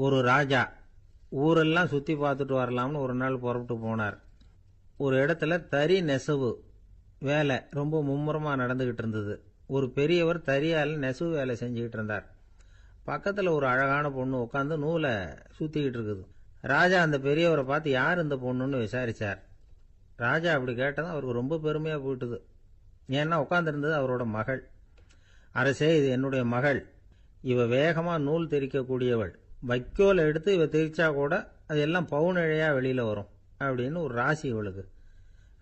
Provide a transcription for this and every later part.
ஒரு ராஜா ஊரெல்லாம் சுற்றி பார்த்துட்டு வரலாம்னு ஒரு நாள் புறப்பட்டு போனார். ஒரு இடத்துல தறி நெசவு வேலை ரொம்ப மும்முரமாக நடந்துக்கிட்டு இருந்தது. ஒரு பெரியவர் தறியால் நெசவு வேலை செஞ்சுக்கிட்டு இருந்தார். பக்கத்தில் ஒரு அழகான பொண்ணு உட்காந்து நூலை சுற்றிக்கிட்டு இருக்குது. ராஜா அந்த பெரியவரை பார்த்து யார் இந்த பொண்ணுன்னு விசாரித்தார். ராஜா அப்படி கேட்டதும் அவருக்கு ரொம்ப பெருமையாக போயிட்டுது. ஏன்னா உட்காந்துருந்தது அவரோட மகள். அரசே, இது என்னுடைய மகள். இவ வேகமாக நூல் திரிக்கக்கூடியவள். வைக்கோலை எடுத்து இவ திரிச்சா கூட அது எல்லாம் பவுனிழையா வெளியில் வரும் அப்படின்னு ஒரு ராசி இவளுக்கு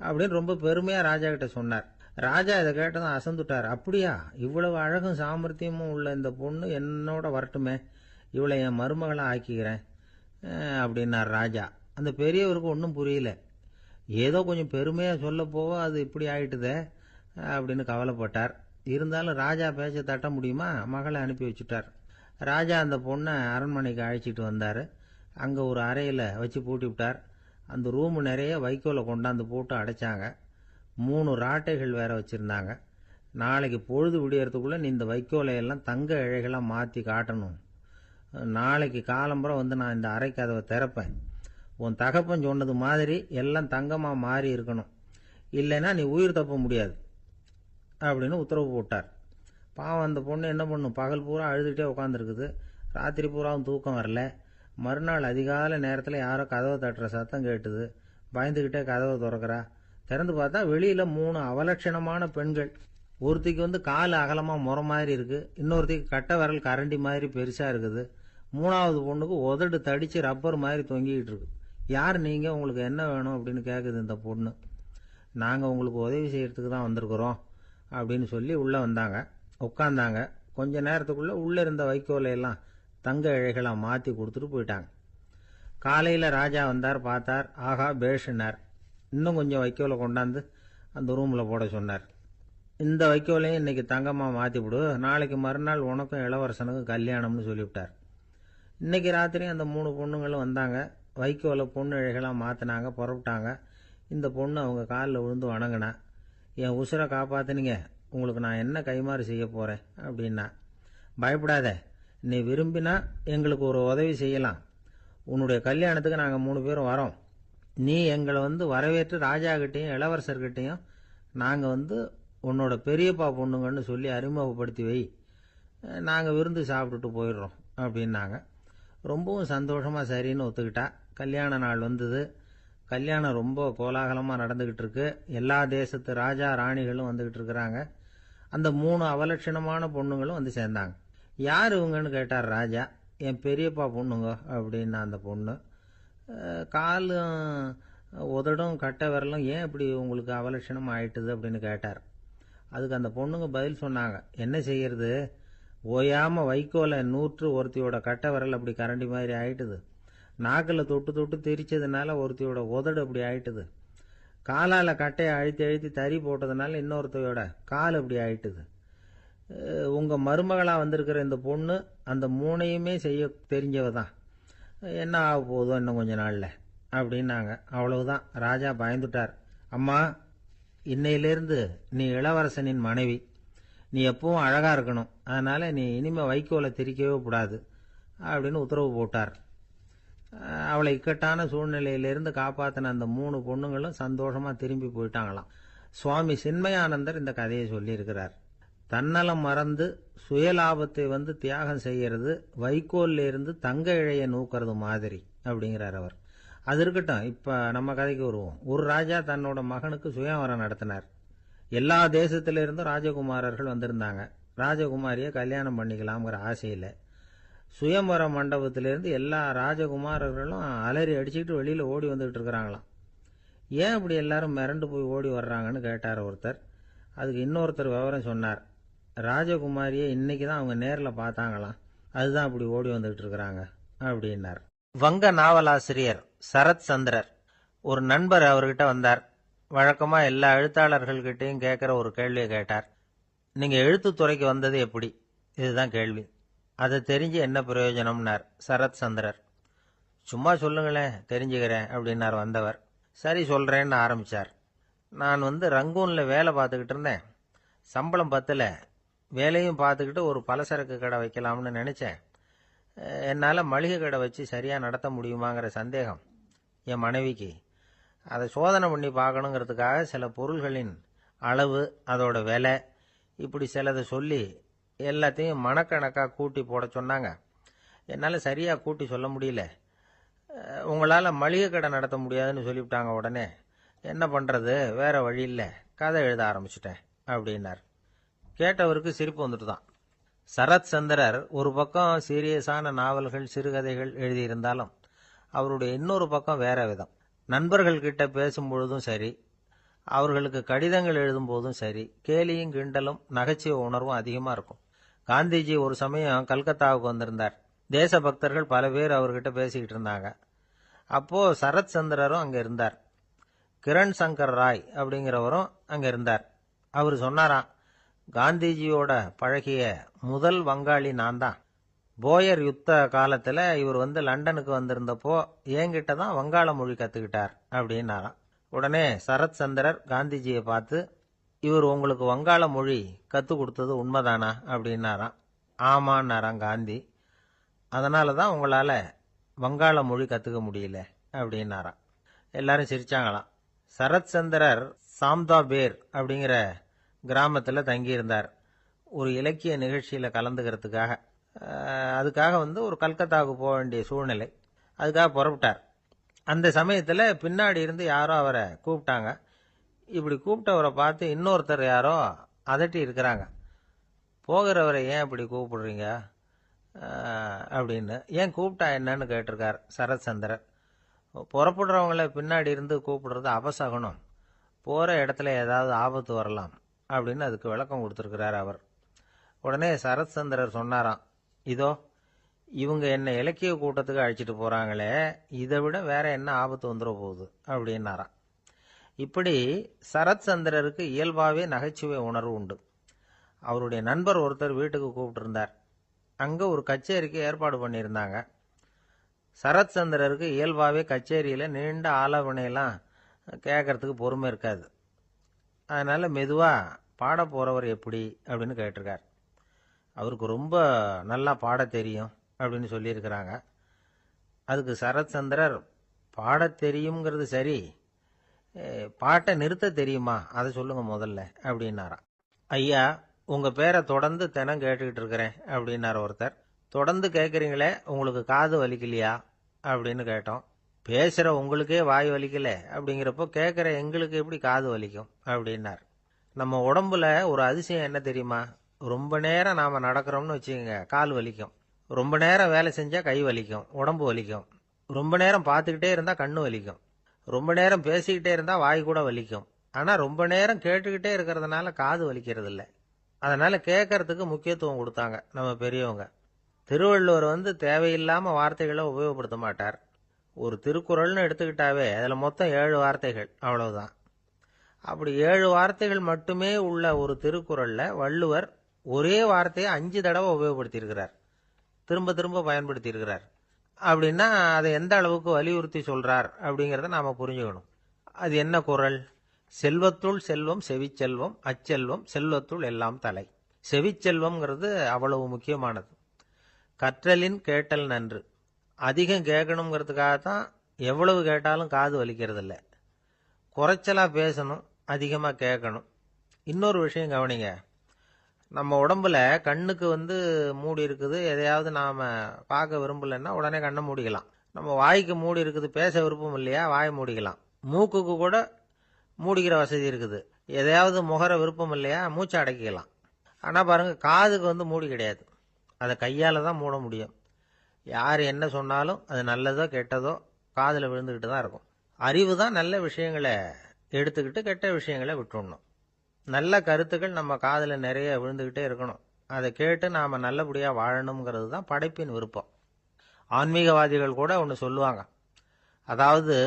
அப்படின்னு ரொம்ப பெருமையாக ராஜா கிட்ட சொன்னார். ராஜா இதை கேட்டதும் அசந்துட்டார். அப்படியா, இவ்வளவு அழகும் சாமர்த்தியமும் உள்ள இந்த பொண்ணு என்னோட வரட்டுமே, இவளை என் மருமகளை ஆக்கிக்கிறேன் அப்படின்னார் ராஜா. அந்த பெரியவருக்கு ஒன்றும் புரியல. ஏதோ கொஞ்சம் பெருமையாக சொல்ல போவ அது இப்படி ஆயிட்டுதே அப்படின்னு கவலைப்பட்டார். இருந்தாலும் ராஜா பேச்ச தட்ட முடியுமா, மகளை அனுப்பி வச்சுட்டார். ராஜா அந்த பொண்ணை அரண்மனைக்கு அழைச்சிட்டு வந்தார். அங்கே ஒரு அறையில் வச்சு பூட்டி விட்டார். அந்த ரூமு நிறைய வைக்கோலை கொண்டாந்து போட்டு அடைச்சாங்க. 3 ராட்டைகள் வேற வச்சுருந்தாங்க. நாளைக்கு பொழுது விடியறதுக்குள்ளே நீ இந்த வைக்கோலையெல்லாம் தங்க இழைகளாக மாற்றி காட்டணும். நாளைக்கு காலம்புறம் வந்து நான் இந்த அறை கதவை திறப்பேன். உன் தகப்பன் சொன்னது மாதிரி எல்லாம் தங்கமாக மாறி இருக்கணும், இல்லைன்னா நீ உயிர் தப்ப முடியாது அப்படின்னு உத்தரவு போட்டார். பாவம் அந்த பொண்ணு என்ன பண்ணும், பகல் பூரா அழுதுகிட்டே உட்காந்துருக்குது. ராத்திரி பூராவும் தூக்கம் வரல. மறுநாள் அதிகாலை நேரத்தில் யாரோ கதவை தட்டுற சத்தம் கேட்டுது. பயந்துக்கிட்டே கதவை திறக்கிறா. திறந்து பார்த்தா வெளியில் 3 அவலட்சணமான பெண்கள். ஒருத்திக்கு வந்து கால் அகலமாக முறை மாதிரி இருக்குது, இன்னொருத்திக்கு கட்டை விரல் கரண்டி மாதிரி பெருசாக இருக்குது, 3வது பொண்ணுக்கு உதடு தடித்து ரப்பர் மாதிரி தொங்கிக்கிட்டு இருக்கு. யார் நீங்கள், உங்களுக்கு என்ன வேணும் அப்படின்னு கேட்குது இந்த பொண்ணு. நாங்கள் உங்களுக்கு உதவி செய்கிறதுக்கு தான் வந்திருக்கிறோம் அப்படின்னு சொல்லி உள்ளே வந்தாங்க. உட்காந்தாங்க. கொஞ்ச நேரத்துக்குள்ளே உள்ளே இருந்த வைக்கோலையெல்லாம் தங்க இழைகளாக மாற்றி கொடுத்துட்டு போயிட்டாங்க. காலையில் ராஜா வந்தார். பார்த்தார். ஆகா பேஷனார். இன்னும் கொஞ்சம் வைக்கோலை கொண்டாந்து அந்த ரூமில் போட சொன்னார். இந்த வைக்கோலையும் இன்னைக்கு தங்கமாக மாற்றி விடு, நாளைக்கு மறுநாள் உனக்கும் இளவரசனுக்கும் கல்யாணம்னு சொல்லிவிட்டார். இன்னைக்கு ராத்திரி அந்த 3 பொண்ணுங்களும் வந்தாங்க. வைக்கோலை பொண்ணு இழைகளாக மாற்றினாங்க. புறப்பட்டாங்க. இந்த பொண்ணு அவங்க காலில் விழுந்து வணங்கினா. என் உசுரை காப்பாற்றினீங்க, உங்களுக்கு நான் என்ன கைமாறு செய்ய போகிறேன் அப்படின்னா. பயப்படாத, நீ விரும்பினா எங்களுக்கு ஒரு உதவி செய்யலாம். உன்னுடைய கல்யாணத்துக்கு நாங்கள் 3 பேரும் வரோம். நீ எங்களை வந்து வரவேற்று ராஜாக்கிட்டையும் இளவரசர்கிட்டையும் நாங்கள் உன்னோட பெரியப்பா பொண்ணுங்கன்னு சொல்லி அறிமுகப்படுத்தி வை, நாங்கள் விருந்து சாப்பிட்டுட்டு போயிடுறோம் அப்படின்னாங்க. ரொம்பவும் சந்தோஷமாக சரின்னு ஒத்துக்கிட்டா. கல்யாண நாள் வந்தது. கல்யாணம் ரொம்ப கோலாகலமாக நடந்துக்கிட்டு இருக்கு. எல்லா தேசத்து ராஜா ராணிகளும் வந்துக்கிட்டு இருக்கிறாங்க. அந்த 3 அவலட்சணமான பொண்ணுங்களும் வந்து சேர்ந்தாங்க. யார் இவங்கன்னு கேட்டார் ராஜா. என் பெரியப்பா பொண்ணுங்க அப்படின்னா அந்த பொண்ணு. காலும் உதடும் கட்டை விரலும் ஏன் இப்படி உங்களுக்கு அவலட்சணம் ஆயிட்டுது அப்படின்னு கேட்டார். அதுக்கு அந்த பொண்ணுங்க பதில் சொன்னாங்க. என்ன செய்யறது, ஓயாமல் வைக்கோலை நூற்று ஒருத்தியோட கட்டை விரல் அப்படி கரண்டி மாதிரி ஆயிட்டுது, நாக்கில் தொட்டு தொட்டு திரிச்சதுனால ஒருத்தியோட உதடு அப்படி ஆயிட்டுது, காலால் கட்டையை அழுத்தி அழுத்தி தறி போட்டதுனால இன்னொருத்தையோட கால் அப்படி ஆயிட்டுது. உங்கள் மருமகளாக வந்திருக்கிற இந்த பொண்ணு அந்த 3ஐயுமே செய்ய தெரிஞ்சவ தான். என்ன ஆக போகுதோ இன்னும் கொஞ்ச நாளில் அப்படின்னாங்க. அவ்வளவுதான். ராஜா பயந்துட்டார். அம்மா, இன்னையிலேருந்து நீ இளவரசனின் மனைவி. நீ எப்பவும் அழகாக இருக்கணும். அதனால் நீ இனிமேல் வைக்கோலை திரிக்கவே கூடாது அப்படின்னு உத்தரவு போட்டார். அவளை இக்கட்டான சூழ்நிலையிலிருந்து காப்பாற்றின அந்த 3 பொண்ணுங்களும் சந்தோஷமாக திரும்பி போயிட்டாங்களாம். சுவாமி சின்மயானந்தர் இந்த கதையை சொல்லியிருக்கிறார். தன்னலம் மறந்து சுயலாபத்தை தியாகம் செய்யறது வைக்கோல்ல இருந்து தங்க இழைய நூக்கிறது மாதிரி அப்படிங்கிறார் அவர். அது இருக்கட்டும், இப்போ நம்ம கதைக்கு வருவோம். ஒரு ராஜா தன்னோட மகனுக்கு சுயவரம் நடத்தினார். எல்லா தேசத்திலிருந்தும் ராஜகுமாரர்கள் வந்திருந்தாங்க. ராஜகுமாரியை கல்யாணம் பண்ணிக்கலாம்ங்கிற ஆசையில் சுயம்பர மண்டபத்திலேருந்து எல்லா ராஜகுமாரர்களும் அலறி அடிச்சுக்கிட்டு வெளியில் ஓடி வந்துகிட்டு இருக்கிறாங்களாம். ஏன் இப்படி எல்லாரும் மிரண்டு போய் ஓடி வர்றாங்கன்னு கேட்டார் ஒருத்தர். அதுக்கு இன்னொருத்தர் விவரம் சொன்னார். ராஜகுமாரியை இன்னைக்கு தான் அவங்க நேரில் பார்த்தாங்களாம், அதுதான் இப்படி ஓடி வந்துகிட்டு இருக்கிறாங்க அப்படின்னார். வங்க நாவலாசிரியர் சரத் சந்திரர் ஒரு நண்பர் அவர்கிட்ட வந்தார். வழக்கமாக எல்லா எழுத்தாளர்கள்கிட்டையும் கேட்குற ஒரு கேள்வியை கேட்டார். நீங்கள் எழுத்துத்துறைக்கு வந்தது எப்படி, இதுதான் கேள்வி. அதை தெரிஞ்சு என்ன பிரயோஜனம்னார் சரத் சந்திரர். சும்மா சொல்லுங்களேன், தெரிஞ்சுக்கிறேன் அப்படின்னார் வந்தவர். சரி சொல்கிறேன்னு ஆரம்பித்தார். நான் ரங்கூனில் வேலை பார்த்துக்கிட்டு இருந்தேன். சம்பளம் பத்தல. வேலையும் பார்த்துக்கிட்டு ஒரு பலசரக்கு கடை வைக்கலாம்னு நினச்சேன். என்னால் மளிகை கடை வச்சு சரியாக நடத்த முடியுமாங்கிற சந்தேகம் என் மனைவிக்கு. அதை சோதனை பண்ணி பார்க்கணுங்கிறதுக்காக சில பொருள்களின் அளவு, அதோட விலை, இப்படி சிலதை சொல்லி எல்லாத்தையும் மனக்கணக்காக கூட்டி போட சொன்னாங்க. என்னால் சரியாக கூட்டி சொல்ல முடியல. உங்களால் மளிகை கடை நடத்த முடியாதுன்னு சொல்லிவிட்டாங்க. உடனே என்ன பண்ணுறது, வேற வழி இல்லை, கதை எழுத ஆரம்பிச்சிட்டேன் அப்படின்னார். கேட்டவருக்கு சிரிப்பு வந்துட்டு தான். சரத் சந்திரர் ஒரு பக்கம் சீரியஸான நாவல்கள், சிறுகதைகள் எழுதியிருந்தாலும் அவருடைய இன்னொரு பக்கம் வேற விதம். நண்பர்கள் கிட்ட பேசும்பொழுதும் சரி, அவர்களுக்கு கடிதங்கள் எழுதும் போதும் சரி, கேலியும் கிண்டலும் நகைச்சுவை உணர்வும் அதிகமாக இருக்கும். காந்திஜி ஒரு சமயம் கல்கத்தாவுக்கு வந்திருந்தார். தேசபக்தர்கள் பல பேர் அவர்கிட்ட பேசிக்கிட்டு இருந்தாங்க. அப்போ சரத் சந்திரரும் அங்கே இருந்தார். கிரண் சங்கர் ராய் அப்படிங்கிறவரும் அங்கே இருந்தார். அவர் சொன்னாராம், காந்திஜியோட பழகிய முதல் வங்காளி நான் தான். போயர் யுத்த காலத்தில் இவர் லண்டனுக்கு வந்திருந்தப்போ என்கிட்ட தான் வங்காள மொழி கற்றுக்கிட்டார் அப்படின்னாராம். உடனே சரத் சந்திரர் காந்திஜியை பார்த்து, இவர் உங்களுக்கு வங்காள மொழி கற்றுக் கொடுத்தது உண்மைதானா அப்படின்னாராம். ஆமான்னாராம் காந்தி. அதனால தான் உங்களால் வங்காள மொழி கற்றுக்க முடியல அப்படின்னாராம். எல்லாரும் சிரிச்சாங்களாம். சரத் சந்திரர் சாம்தாபேர் அப்படிங்கிற கிராமத்தில் தங்கியிருந்தார். ஒரு இலக்கிய நிகழ்ச்சியில் கலந்துக்கிறதுக்காக. அதுக்காக ஒரு கல்கத்தாவுக்கு போக வேண்டிய சூழ்நிலை. அதுக்காக புறப்பட்டார். அந்த சமயத்தில் பின்னாடி இருந்து யாரோ அவரை கூப்பிட்டாங்க. இப்படி கூப்பிட்டவரை பார்த்து இன்னொருத்தர் யாரோ அதட்டி இருக்கிறாங்க. போகிறவரை ஏன் இப்படி கூப்பிடுறீங்க அப்படின்னு. ஏன் கூப்பிட்டா என்னன்னு கேட்டிருக்கார் சரத் சந்திரர். புறப்படுறவங்கள பின்னாடி இருந்து கூப்பிடுறது அபசகுனம், போகிற இடத்துல ஏதாவது ஆபத்து வரலாம் அப்படின்னு அதுக்கு விளக்கம் கொடுத்துருக்கிறார் அவர். உடனே சரத் சந்திரர் சொன்னாராம், இதோ இவங்க என்ன இலக்கிய கூட்டத்துக்கு அழைச்சிட்டு போகிறாங்களே, இதை விட வேற என்ன ஆபத்து வந்துட போகுது அப்படின்னாராம். இப்படி சரத் சந்திரருக்கு இயல்பாகவே நகைச்சுவை உணர்வு உண்டு. அவருடைய நண்பர் ஒருத்தர் வீட்டுக்கு கூப்பிட்டுருந்தார். அங்கே ஒரு கச்சேரிக்கு ஏற்பாடு பண்ணியிருந்தாங்க. சரத் சந்திரருக்கு இயல்பாகவே கச்சேரியில் நீண்ட ஆலோசனையெல்லாம் கேட்கறதுக்கு பொறுமை இருக்காது. அதனால் மெதுவாக பாட போகிறவர் எப்படி அப்படின்னு கேட்டிருக்கார். அவருக்கு ரொம்ப நல்லா பாட தெரியும் அப்படின்னு சொல்லியிருக்கிறாங்க. அதுக்கு சரத் சந்திரர், பாட தெரியுங்கிறது சரி, பாட்டை நிறுத்த தெரியுமா, அதை சொல்லுங்க முதல்ல அப்படின்னாராம். ஐயா, உங்கள் பேரை தொடர்ந்து தினம் கேட்டுக்கிட்டு இருக்கிறேன் அப்படின்னார் ஒருத்தர். தொடர்ந்து கேட்குறீங்களே, உங்களுக்கு காது வலிக்கலையா அப்படின்னு கேட்டோம். பேசுகிற உங்களுக்கே வாய் வலிக்கல அப்படிங்கிறப்போ கேட்குற எங்களுக்கு எப்படி காது வலிக்கும் அப்படின்னார். நம்ம உடம்புல ஒரு அதிசயம் என்ன தெரியுமா, ரொம்ப நேரம் நாம் நடக்கிறோம்னு வச்சுக்கோங்க, கால் வலிக்கும். ரொம்ப நேரம் வேலை செஞ்சால் கை வலிக்கும், உடம்பு வலிக்கும். ரொம்ப நேரம் பார்த்துக்கிட்டே இருந்தால் கண்ணு வலிக்கும். ரொம்ப நேரம் பேசிக்கிட்டே இருந்தால் வாய் கூட வலிக்கும். ஆனால் ரொம்ப நேரம் கேட்டுக்கிட்டே இருக்கிறதுனால காது வலிக்கிறது இல்லை. அதனால் கேட்கறதுக்கு முக்கியத்துவம் கொடுத்தாங்க நம்ம பெரியவங்க. திருவள்ளுவர் தேவையில்லாமல் வார்த்தைகளை உபயோகப்படுத்த மாட்டார். ஒரு திருக்குறள்னு எடுத்துக்கிட்டாவே அதில் மொத்தம் 7 வார்த்தைகள், அவ்வளவுதான். அப்படி 7 வார்த்தைகள் மட்டுமே உள்ள ஒரு திருக்குறளில் வள்ளுவர் ஒரே வார்த்தையை 5 தடவை உபயோகப்படுத்தியிருக்கிறார், திரும்ப திரும்ப பயன்படுத்தியிருக்கிறார். அப்படின்னா அதை எந்த அளவுக்கு வலியுறுத்தி சொல்றார் அப்படிங்கிறத நாம் புரிஞ்சுக்கணும். அது என்ன குறள்? செல்வத்துள் செல்வம் செவிச்செல்வம், அச்செல்வம் செல்வத்துள் எல்லாம் தலை. செவிச்செல்வம்ங்கிறது அவ்வளவு முக்கியமானது. கற்றலின் கேட்டல் நன்று. அதிகம் கேட்கணுங்கிறதுக்காகத்தான் எவ்வளவு கேட்டாலும் காது வலிக்கிறது இல்லை. குறைச்சலாக பேசணும், அதிகமாக கேட்கணும். இன்னொரு விஷயம் கவனிங்க, நம்ம உடம்புல கண்ணுக்கு மூடி இருக்குது, எதையாவது நாம் பார்க்க விரும்பலைன்னா உடனே கண்ணை மூடிக்கலாம். நம்ம வாய்க்கு மூடி இருக்குது, பேச விருப்பம் இல்லையா, வாய் மூடிக்கலாம். மூக்குக்கு கூட மூடிக்கிற வசதி இருக்குது, எதையாவது முகர விருப்பம் இல்லையா, மூச்சை அடக்கிக்கலாம். ஆனால் பாருங்கள், காதுக்கு மூடி கிடையாது, அதை கையால் தான் மூட முடியும். யார் என்ன சொன்னாலும் அது நல்லதோ கெட்டதோ காதில் விழுந்துக்கிட்டு தான் இருக்கும். அறிவு தான் நல்ல விஷயங்களை எடுத்துக்கிட்டு கெட்ட விஷயங்களை விட்டுடணும். நல்ல கருத்துக்கள் நம்ம காதில் நிறைய விழுந்துக்கிட்டே இருக்கணும். அதை கேட்டு நாம் நல்லபடியாக வாழணுங்கிறது தான் படைப்பின் விருப்பம். ஆன்மீகவாதிகள் கூட ஒன்று சொல்லுவாங்க, அதாவது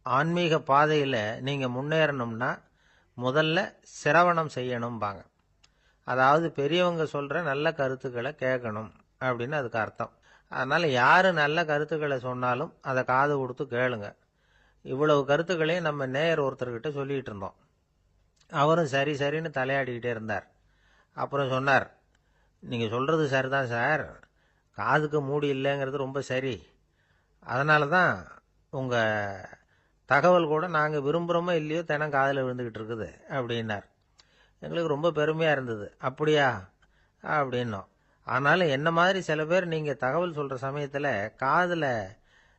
ஆன்மீக பாதையில் நீங்கள் முன்னேறணும்னா முதல்ல சிரவணம் செய்யணும்பாங்க. அதாவது பெரியவங்க சொல்கிற நல்ல கருத்துக்களை கேட்கணும் அப்படின்னு அதுக்கு அர்த்தம். அதனால் யார் நல்ல கருத்துக்களை சொன்னாலும் அதை காது கொடுத்து கேளுங்க. இவ்வளவு கருத்துக்களையும் நம்ம நேயர் ஒருத்தர்கிட்ட சொல்லிகிட்டு இருந்தோம். அவரும் சரி சரின்னு தலையாடிக்கிட்டே இருந்தார். அப்புறம் சொன்னார், நீங்கள் சொல்கிறது சரிதான் சார், காதுக்கு மூடி இல்லைங்கிறது ரொம்ப சரி. அதனால தான் உங்கள் தகவல் கூட நாங்கள் விரும்புகிறோமோ இல்லையோ தினம் காதில் விழுந்துக்கிட்டு இருக்குது அப்படின்னார். எங்களுக்கு ரொம்ப பெருமையாக இருந்தது. அப்படியா அப்படின்னோம். ஆனாலும் என்ன மாதிரி சில பேர் நீங்கள் தகவல் சொல்கிற சமயத்தில் காதில்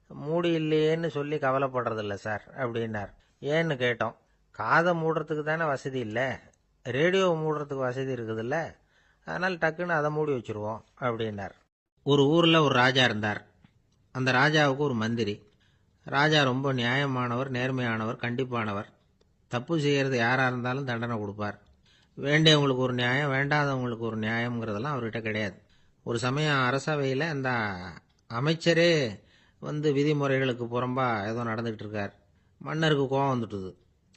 மூடி இல்லையேன்னு சொல்லி கவலைப்படுறதில்ல சார் அப்படின்னார். ஏன்னு கேட்டோம். காதை மூடுறதுக்கு தானே வசதி இல்லை, ரேடியோவை மூடுறதுக்கு வசதி இருக்குதுல்ல, அதனால் டக்குன்னு அதை மூடி வச்சுருவோம் அப்படின்னார். ஒரு ஊரில் ஒரு ராஜா இருந்தார். அந்த ராஜாவுக்கு ஒரு மந்திரி. ராஜா ரொம்ப நியாயமானவர், நேர்மையானவர், கண்டிப்பானவர். தப்பு செய்கிறது யாராக இருந்தாலும் தண்டனை கொடுப்பார். வேண்டியவங்களுக்கு ஒரு நியாயம், வேண்டாதவங்களுக்கு ஒரு நியாயங்கிறதெல்லாம் அவர்கிட்ட கிடையாது. ஒரு சமயம் அரசவையில் அந்த அமைச்சரே விதிமுறைகளுக்கு புறம்பா ஏதோ நடந்துகிட்டு இருக்கார். மன்னருக்கு கோபம் வந்துட்டுது.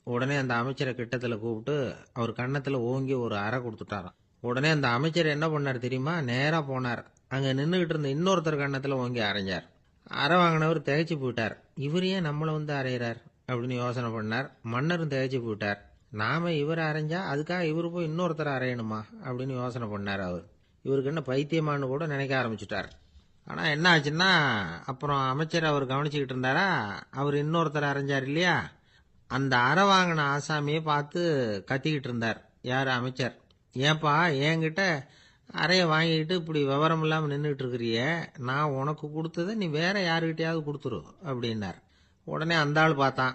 உடனே அந்த அமைச்சரை கிட்டத்தில் கூப்பிட்டு அவர் கன்னத்தில் ஓங்கி ஒரு அறை கொடுத்துட்டாராம். உடனே அந்த அமைச்சர் என்ன பண்ணார் தெரியுமா? நேராக போனார். அங்கே நின்றுக்கிட்டு இருந்த இன்னொருத்தர் கன்னத்தில் ஓங்கி அரைஞ்சார். அறை வாங்கினவர் திகைச்சு போயிட்டார். இவர் ஏன் நம்மளை அரைகிறார் அப்படின்னு யோசனை பண்ணார். மன்னரும் திகைச்சு போயிட்டார். நாம இவரை அரைஞ்சா அதுக்காக இவர் போய் இன்னொருத்தரை அரையணுமா அப்படின்னு யோசனை பண்ணார். இவருக்கு என்ன பைத்தியமானு கூட நினைக்க ஆரம்பிச்சுட்டார். ஆனால் என்ன ஆச்சுன்னா, அப்புறம் அமைச்சர் அவர் கவனிச்சுக்கிட்டு இருந்தாரா, அவர் இன்னொருத்தர் அரைஞ்சார் இல்லையா, அந்த அறை வாங்கின ஆசாமியை பார்த்து கத்திக்கிட்டு இருந்தார். யார்? அமைச்சர். ஏன்பா என்கிட்ட அறையை வாங்கிக்கிட்டு இப்படி விவரம் இல்லாமல் நின்றுட்டு இருக்கிறிய, நான் உனக்கு கொடுத்ததை நீ வேற யாருக்கிட்டையாவது கொடுத்துரு அப்படின்னார். உடனே அந்த ஆள் பார்த்தான்.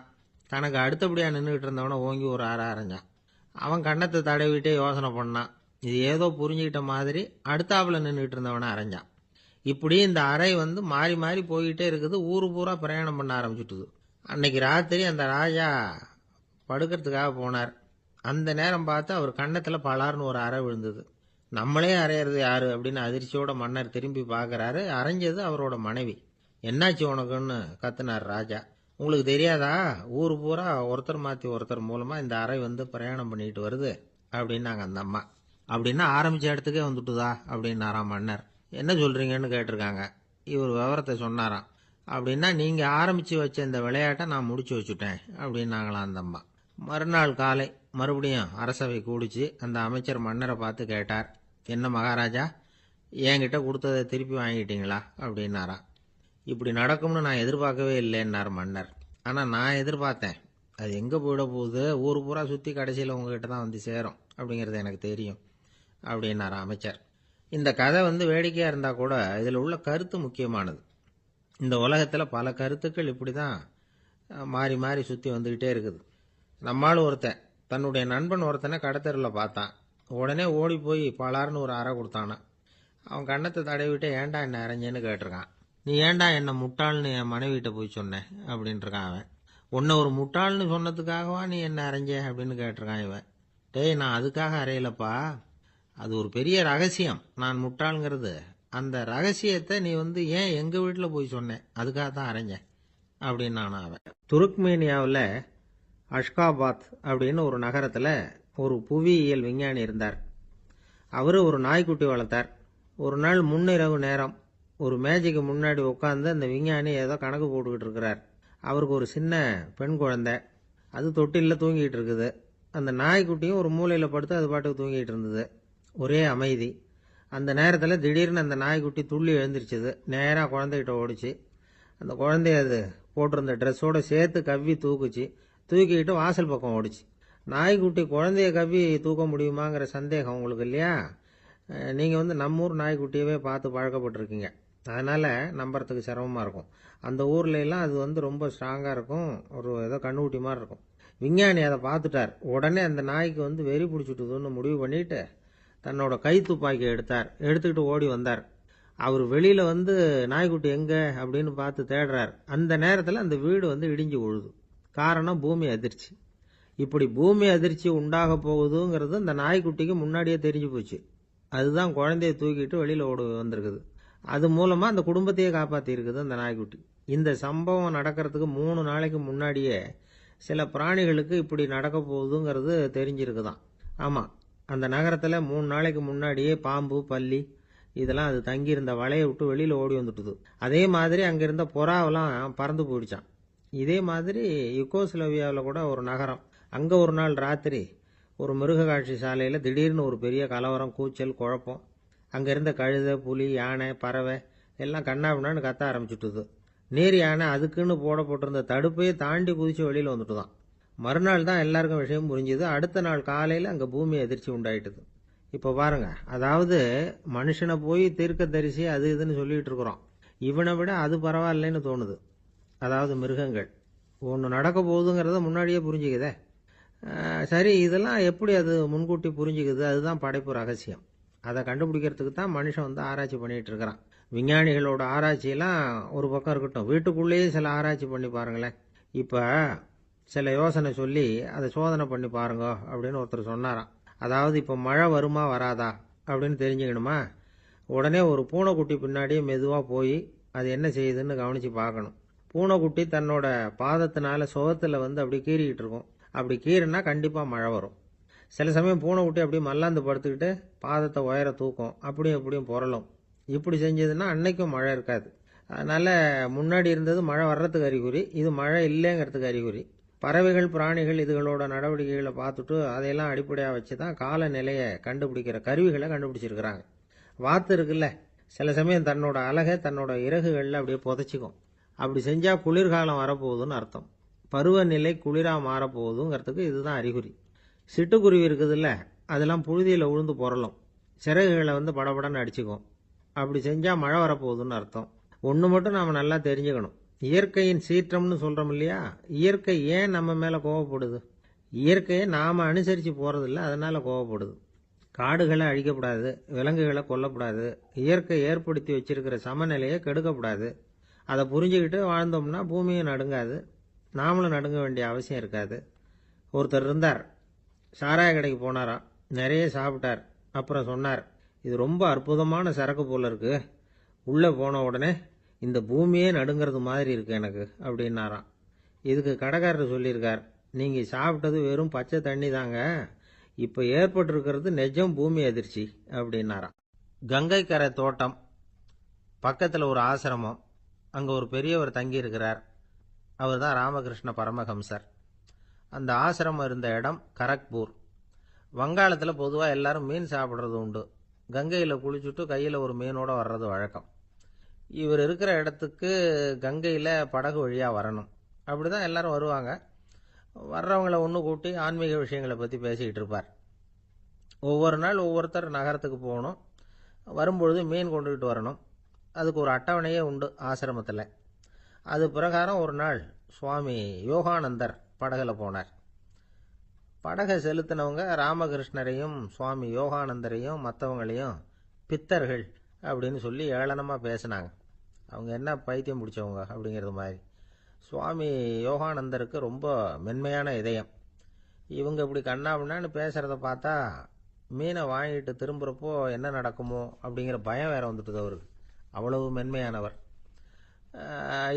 தனக்கு அடுத்தபடியாக நின்றுக்கிட்டு இருந்தவனை ஓங்கி ஒரு அறை அரைஞ்சான். அவன் கன்னத்தை தடவிட்டே யோசனை பண்ணான். இது ஏதோ புரிஞ்சுக்கிட்ட மாதிரி அடுத்தாப்புல நின்றுக்கிட்டு இருந்தவனை அரைஞ்சான். இப்படி இந்த அறை மாறி மாறி போய்கிட்டே இருக்குது. ஊரு பூரா பிரயாணம் பண்ண ஆரம்பிச்சுட்டுது. அன்னைக்கு ராத்திரி அந்த ராஜா படுக்கிறதுக்காக போனார். அந்த நேரம் பார்த்து அவர் கன்னத்தில் பலார்னு ஒரு அறை விழுந்தது. நம்மளே அரையிறது யாரு அப்படின்னு அதிர்ச்சியோட மன்னர் திரும்பி பார்க்கறாரு. அரைஞ்சது அவரோட மனைவி. என்னாச்சு உனக்குன்னு கத்துனார் ராஜா. உங்களுக்கு தெரியாதா, ஊர் பூரா ஒருத்தர் மாற்றி ஒருத்தர் மூலமாக இந்த அறை பிரயாணம் பண்ணிட்டு வருது அப்படின்னாங்க அந்த அம்மா. அப்படின்னா ஆரம்பித்த இடத்துக்கே வந்துட்டுதா அப்படின்னாராம் மன்னர். என்ன சொல்கிறீங்கன்னு கேட்டிருக்காங்க. இவர் விவரத்தை சொன்னாராம். அப்படின்னா நீங்கள் ஆரம்பித்து வச்ச இந்த விளையாட்டை நான் முடிச்சு வச்சுட்டேன் அப்படின்னாங்களாம் அந்த அம்மா. மறுநாள் காலை மறுபடியும் அரசவை கூடிச்சு. அந்த அமைச்சர் மன்னரை பார்த்து கேட்டார், என்ன மகாராஜா, என்கிட்ட கொடுத்ததை திருப்பி வாங்கிட்டீங்களா அப்படின்னாராம். இப்படி நடக்கும்னு நான் எதிர்பார்க்கவே இல்லைன்னார் மன்னர். ஆனால் நான் எதிர்பார்த்தேன். அது எங்கே போயிட போகுது, ஊர் பூரா சுற்றி கடைசியில் உங்ககிட்ட தான் சேரும் அப்படிங்கிறது எனக்கு தெரியும் அப்படின்னார் அமைச்சர். இந்த கதை வேடிக்கையாக இருந்தால் கூட இதில் உள்ள கருத்து முக்கியமானது. இந்த உலகத்தில் பல கருத்துக்கள் இப்படி தான் மாறி மாறி சுற்றி வந்துக்கிட்டே இருக்குது. நம்மால் ஒருத்தன் தன்னுடைய நண்பன் ஒருத்தனை கடத்தெருவில் பார்த்தான். உடனே ஓடி போய் பலார்னு ஒரு அறை கொடுத்தானான். அவன் கன்னத்தை தடவிட்டு ஏன்டா என்ன அரைஞ்சேன்னு கேட்டிருக்கான். நீ ஏன்டா என்ன முட்டாள்னு என் மனைவிட்ட போய் சொன்னேன் அப்படின்ட்டுருக்கான் அவன். உன்னை ஒரு முட்டாள்னு சொன்னதுக்காகவா நீ என்ன அரைஞ்ச அப்படின்னு கேட்டிருக்கான் இவன். டேய், நான் அதுக்காக அறையலப்பா, அது ஒரு பெரிய ரகசியம். நான் முட்டாளுங்கிறது அந்த ரகசியத்தை நீ ஏன் எங்கள் வீட்டில் போய் சொன்னேன், அதுக்காக தான் அரைஞ்சேன் அப்படின்னு நான் அவன். துருக்மேனியாவில் அஷ்காபாத் அப்படின்னு ஒரு நகரத்தில் ஒரு புவியியல் விஞ்ஞானி இருந்தார். அவர் ஒரு நாய்க்குட்டி வளர்த்தார். ஒரு நாள் முன்னிரவு நேரம் ஒரு மேஜைக்கு முன்னாடி உட்காந்து அந்த விஞ்ஞானி ஏதோ கணக்கு போட்டுக்கிட்டு இருக்கிறார். அவருக்கு ஒரு சின்ன பெண் குழந்தை, அது தொட்டிலில் தூங்கிட்டு இருக்குது. அந்த நாய்க்குட்டியும் ஒரு மூலையில் படுத்து அது பாட்டுக்கு தூங்கிட்டு இருந்தது. ஒரே அமைதி. அந்த நேரத்தில் திடீர்னு அந்த நாய்க்குட்டி துள்ளி எழுந்திரிச்சது. நேராக குழந்தைகிட்ட ஓடிச்சு. அந்த குழந்தைய அது போட்டிருந்த ட்ரெஸ்ஸோடு சேர்த்து கவ்வி தூக்குச்சு. தூக்கிக்கிட்டு வாசல் பக்கம் ஓடிச்சு. நாய்க்குட்டி குழந்தைய கவ்வி தூக்க முடியுமாங்கிற சந்தேகம் உங்களுக்கு இல்லையா? நீங்கள் நம்ம ஊர் நாய்க்குட்டியவே பார்த்து பழக்கப்பட்டிருக்கீங்க, அதனால் நம்புறதுக்கு சிரமமாக இருக்கும். அந்த ஊர்ல எல்லாம் அது ரொம்ப ஸ்ட்ராங்காக இருக்கும், ஒரு ஏதோ கண்ணுக்குட்டி மாதிரி இருக்கும். விஞ்ஞானி அதை பார்த்துட்டார். உடனே அந்த நாய்க்கு வெறி பிடிச்சிட்டுதுன்னு முடிவு பண்ணிட்டு தன்னோட கை துப்பாக்கி எடுத்துக்கிட்டு ஓடி வந்தார். அவர் வெளியில் நாய்க்குட்டி எங்கே அப்படின்னு பார்த்து தேடுறார். அந்த நேரத்தில் அந்த வீடு இடிஞ்சு விழுது. காரணம் பூமி அதிர்ச்சி. இப்படி பூமி அதிர்ச்சி உண்டாக போகுதுங்கிறது அந்த நாய்க்குட்டிக்கு முன்னாடியே தெரிஞ்சு போச்சு. அதுதான் குழந்தைய தூக்கிட்டு வெளியில் ஓடி வந்திருக்குது. அது மூலமாக அந்த குடும்பத்தையே காப்பாற்றிருக்குது அந்த நாய்க்குட்டி. இந்த சம்பவம் நடக்கிறதுக்கு 3 நாளைக்கு முன்னாடியே சில பிராணிகளுக்கு இப்படி நடக்க போகுதுங்கிறது தெரிஞ்சிருக்குதான். ஆமாம், அந்த நகரத்தில் 3 நாளைக்கு முன்னாடியே பாம்பு, பல்லி இதெல்லாம் அது தங்கியிருந்த வலையை விட்டு வெளியில் ஓடி வந்துட்டுது. அதே மாதிரி அங்கே இருந்த புறாவெல்லாம் பறந்து போயிடுச்சான். இதே மாதிரி யுகோஸ்லோவியாவில் கூட ஒரு நகரம், அங்கே ஒரு நாள் ராத்திரி ஒரு மிருக காட்சி சாலையில் திடீர்னு ஒரு பெரிய கலவரம், கூச்சல், குழப்பம். அங்கே இருந்த கழுதை, புலி, யானை, பறவை எல்லாம் கண்ணாபின்னான்னு கத்த ஆரம்பிச்சுட்டுது. நீர் யானை அதுக்குன்னு போடப்பட்டிருந்த தடுப்பையே தாண்டி குதிச்சு வெளியில் வந்துட்டு தான். மறுநாள் தான் எல்லாருக்கும் விஷயம் புரிஞ்சுது. அடுத்த நாள் காலையில் அங்கே பூமி எதிர்ச்சி உண்டாயிட்டுது. இப்போ பாருங்க, அதாவது மனுஷனை போய் தீர்க்க தரிசி அது இதுன்னு சொல்லிட்டு இருக்கிறோம். இவனை விட அது பரவாயில்லைன்னு தோணுது. அதாவது மிருகங்கள் ஒன்று நடக்க போகுதுங்கிறத முன்னாடியே புரிஞ்சுக்குதே. சரி, இதெல்லாம் எப்படி அது முன்கூட்டி புரிஞ்சுக்குது? அதுதான் படைப்பு ரகசியம். அதை கண்டுபிடிக்கிறதுக்கு தான் மனுஷன் ஆராய்ச்சி பண்ணிட்டு இருக்கிறான். விஞ்ஞானிகளோட ஆராய்ச்சியெல்லாம் ஒரு பக்கம் இருக்கட்டும், வீட்டுக்குள்ளேயே சில ஆராய்ச்சி பண்ணி பாருங்களேன். இப்போ சில யோசனை சொல்லி அதை சோதனை பண்ணி பாருங்க அப்படின்னு ஒருத்தர் சொன்னாராம். அதாவது இப்போ மழை வருமா வராதா அப்படின்னு தெரிஞ்சுக்கணுமா, உடனே ஒரு பூனைக்குட்டி பின்னாடியே மெதுவாக போய் அது என்ன செய்யுதுன்னு கவனித்து பார்க்கணும். பூனைக்குட்டி தன்னோட பாதத்தினால சுகத்தில் அப்படி கீறிக்கிட்டு இருக்கும். அப்படி கீறினா கண்டிப்பாக மழை வரும். சில சமயம் பூனைக்குட்டி அப்படி மல்லாந்து படுத்துக்கிட்டு பாதத்தை உயர தூக்கும், அப்படியும் இப்படியும் புரளும். இப்படி செஞ்சதுன்னா அன்னைக்கும் மழை இருக்காது. அதனால் முன்னாடி இருந்தது மழை வர்றதுக்கு அறிகுறி, இது மழை இல்லைங்கிறதுக்கு அறிகுறி. பறவைகள் பிராணிகள் இதுகளோட நடவடிக்கைகளை பார்த்துட்டு அதையெல்லாம் அடிப்படையாக வச்சு தான் காலநிலையை கண்டுபிடிக்கிற கருவிகளை கண்டுபிடிச்சிருக்கிறாங்க. வாத்து இருக்குல்ல, சில சமயம் தன்னோட அலகை தன்னோட இறகுகளில் அப்படியே புதைச்சிக்கும். அப்படி செஞ்சால் குளிர்காலம் வரப்போகுதுன்னு அர்த்தம். பருவநிலை குளிராக மாறப்போகுதுங்கிறதுக்கு இதுதான் அறிகுறி. சிட்டுக்குருவி இருக்குதுல்ல, அதெல்லாம் புழுதியில் உழுந்து புரளும், சிறகுகளை படபடன்னு அடிச்சுக்கும். அப்படி செஞ்சால் மழை வரப்போகுதுன்னு அர்த்தம். ஒன்று மட்டும் நாம் நல்லா தெரிஞ்சுக்கணும், இயற்கையின் சீற்றம்னு சொல்கிறோம் இல்லையா, இயற்கை ஏன் நம்ம மேலே கோவப்படுது? இயற்கையை நாம் அனுசரித்து போகிறதில்ல, அதனால் கோவப்படுது. காடுகளை அழிக்கப்படாது, விலங்குகளை கொல்லக்கூடாது, இயற்கை ஏற்படுத்தி வச்சிருக்கிற சமநிலையை கெடுக்கக்கூடாது. அதை புரிஞ்சுக்கிட்டு வாழ்ந்தோம்னா பூமியும் நடுங்காது, நாமளும் நடுங்க வேண்டிய அவசியம் இருக்காது. ஒருத்தர் இருந்தார், சாராய கடைக்கு போனாராம், நிறைய சாப்பிட்டார். அப்புறம் சொன்னார், இது ரொம்ப அற்புதமான சரக்கு போல இருக்கு, உள்ளே போன உடனே இந்த பூமியே நடுங்கிறது மாதிரி இருக்கு எனக்கு அப்படின்னாராம். இதுக்கு கடைக்காரர் சொல்லியிருக்கார், நீங்கள் சாப்பிட்டது வெறும் பச்சை தண்ணி தாங்க, இப்போ ஏற்பட்டிருக்கிறது நிஜம் பூமி அதிர்ச்சி அப்படின்னாராம். கங்கை கரை தோட்டம் பக்கத்தில் ஒரு ஆசிரமம், அங்கே ஒரு பெரியவர் தங்கியிருக்கிறார். அவர் தான் ராமகிருஷ்ண பரமஹம்சர். அந்த ஆசிரமம் இருந்த இடம் கரக்பூர். வங்காளத்தில் பொதுவாக எல்லாரும் மீன் சாப்பிட்றது உண்டு. கங்கையில் குளிச்சுட்டு கையில் ஒரு மீனோட வர்றது வழக்கம். இவர் இருக்கிற இடத்துக்கு கங்கையில் படகு வழியாக வரணும். அப்படி தான் எல்லாரும் வருவாங்க. வர்றவங்களை ஒன்று கூட்டி ஆன்மீக விஷயங்களை பற்றி பேசிக்கிட்டு இருப்பார். ஒவ்வொரு நாள் ஒவ்வொருத்தர் நகரத்துக்கு போகணும், வரும்பொழுது மீன் கொண்டுகிட்டு வரணும். அதுக்கு ஒரு அட்டவணையே உண்டு ஆசிரமத்தில். அது பிரகாரம் ஒரு நாள் சுவாமி யோகானந்தர் படகுல போனார். படகை செலுத்தினவங்க ராமகிருஷ்ணரையும் சுவாமி யோகானந்தரையும் மற்றவங்களையும் பித்தர்கள் அப்படின்னு சொல்லி ஏளனமாக பேசினாங்க. அவங்க என்ன பைத்தியம் பிடிச்சவங்க அப்படிங்கிறது மாதிரி. சுவாமி யோகானந்தருக்கு ரொம்ப மென்மையான இதயம். இவங்க இப்படி கண்ணாபின்னான்னு பேசுகிறத பார்த்தா மீனை வாங்கிட்டு திரும்புகிறப்போ என்ன நடக்குமோ அப்படிங்கிற பயம் வேற வந்துட்டுது அவருக்கு. அவ்வளவு மென்மையானவர்.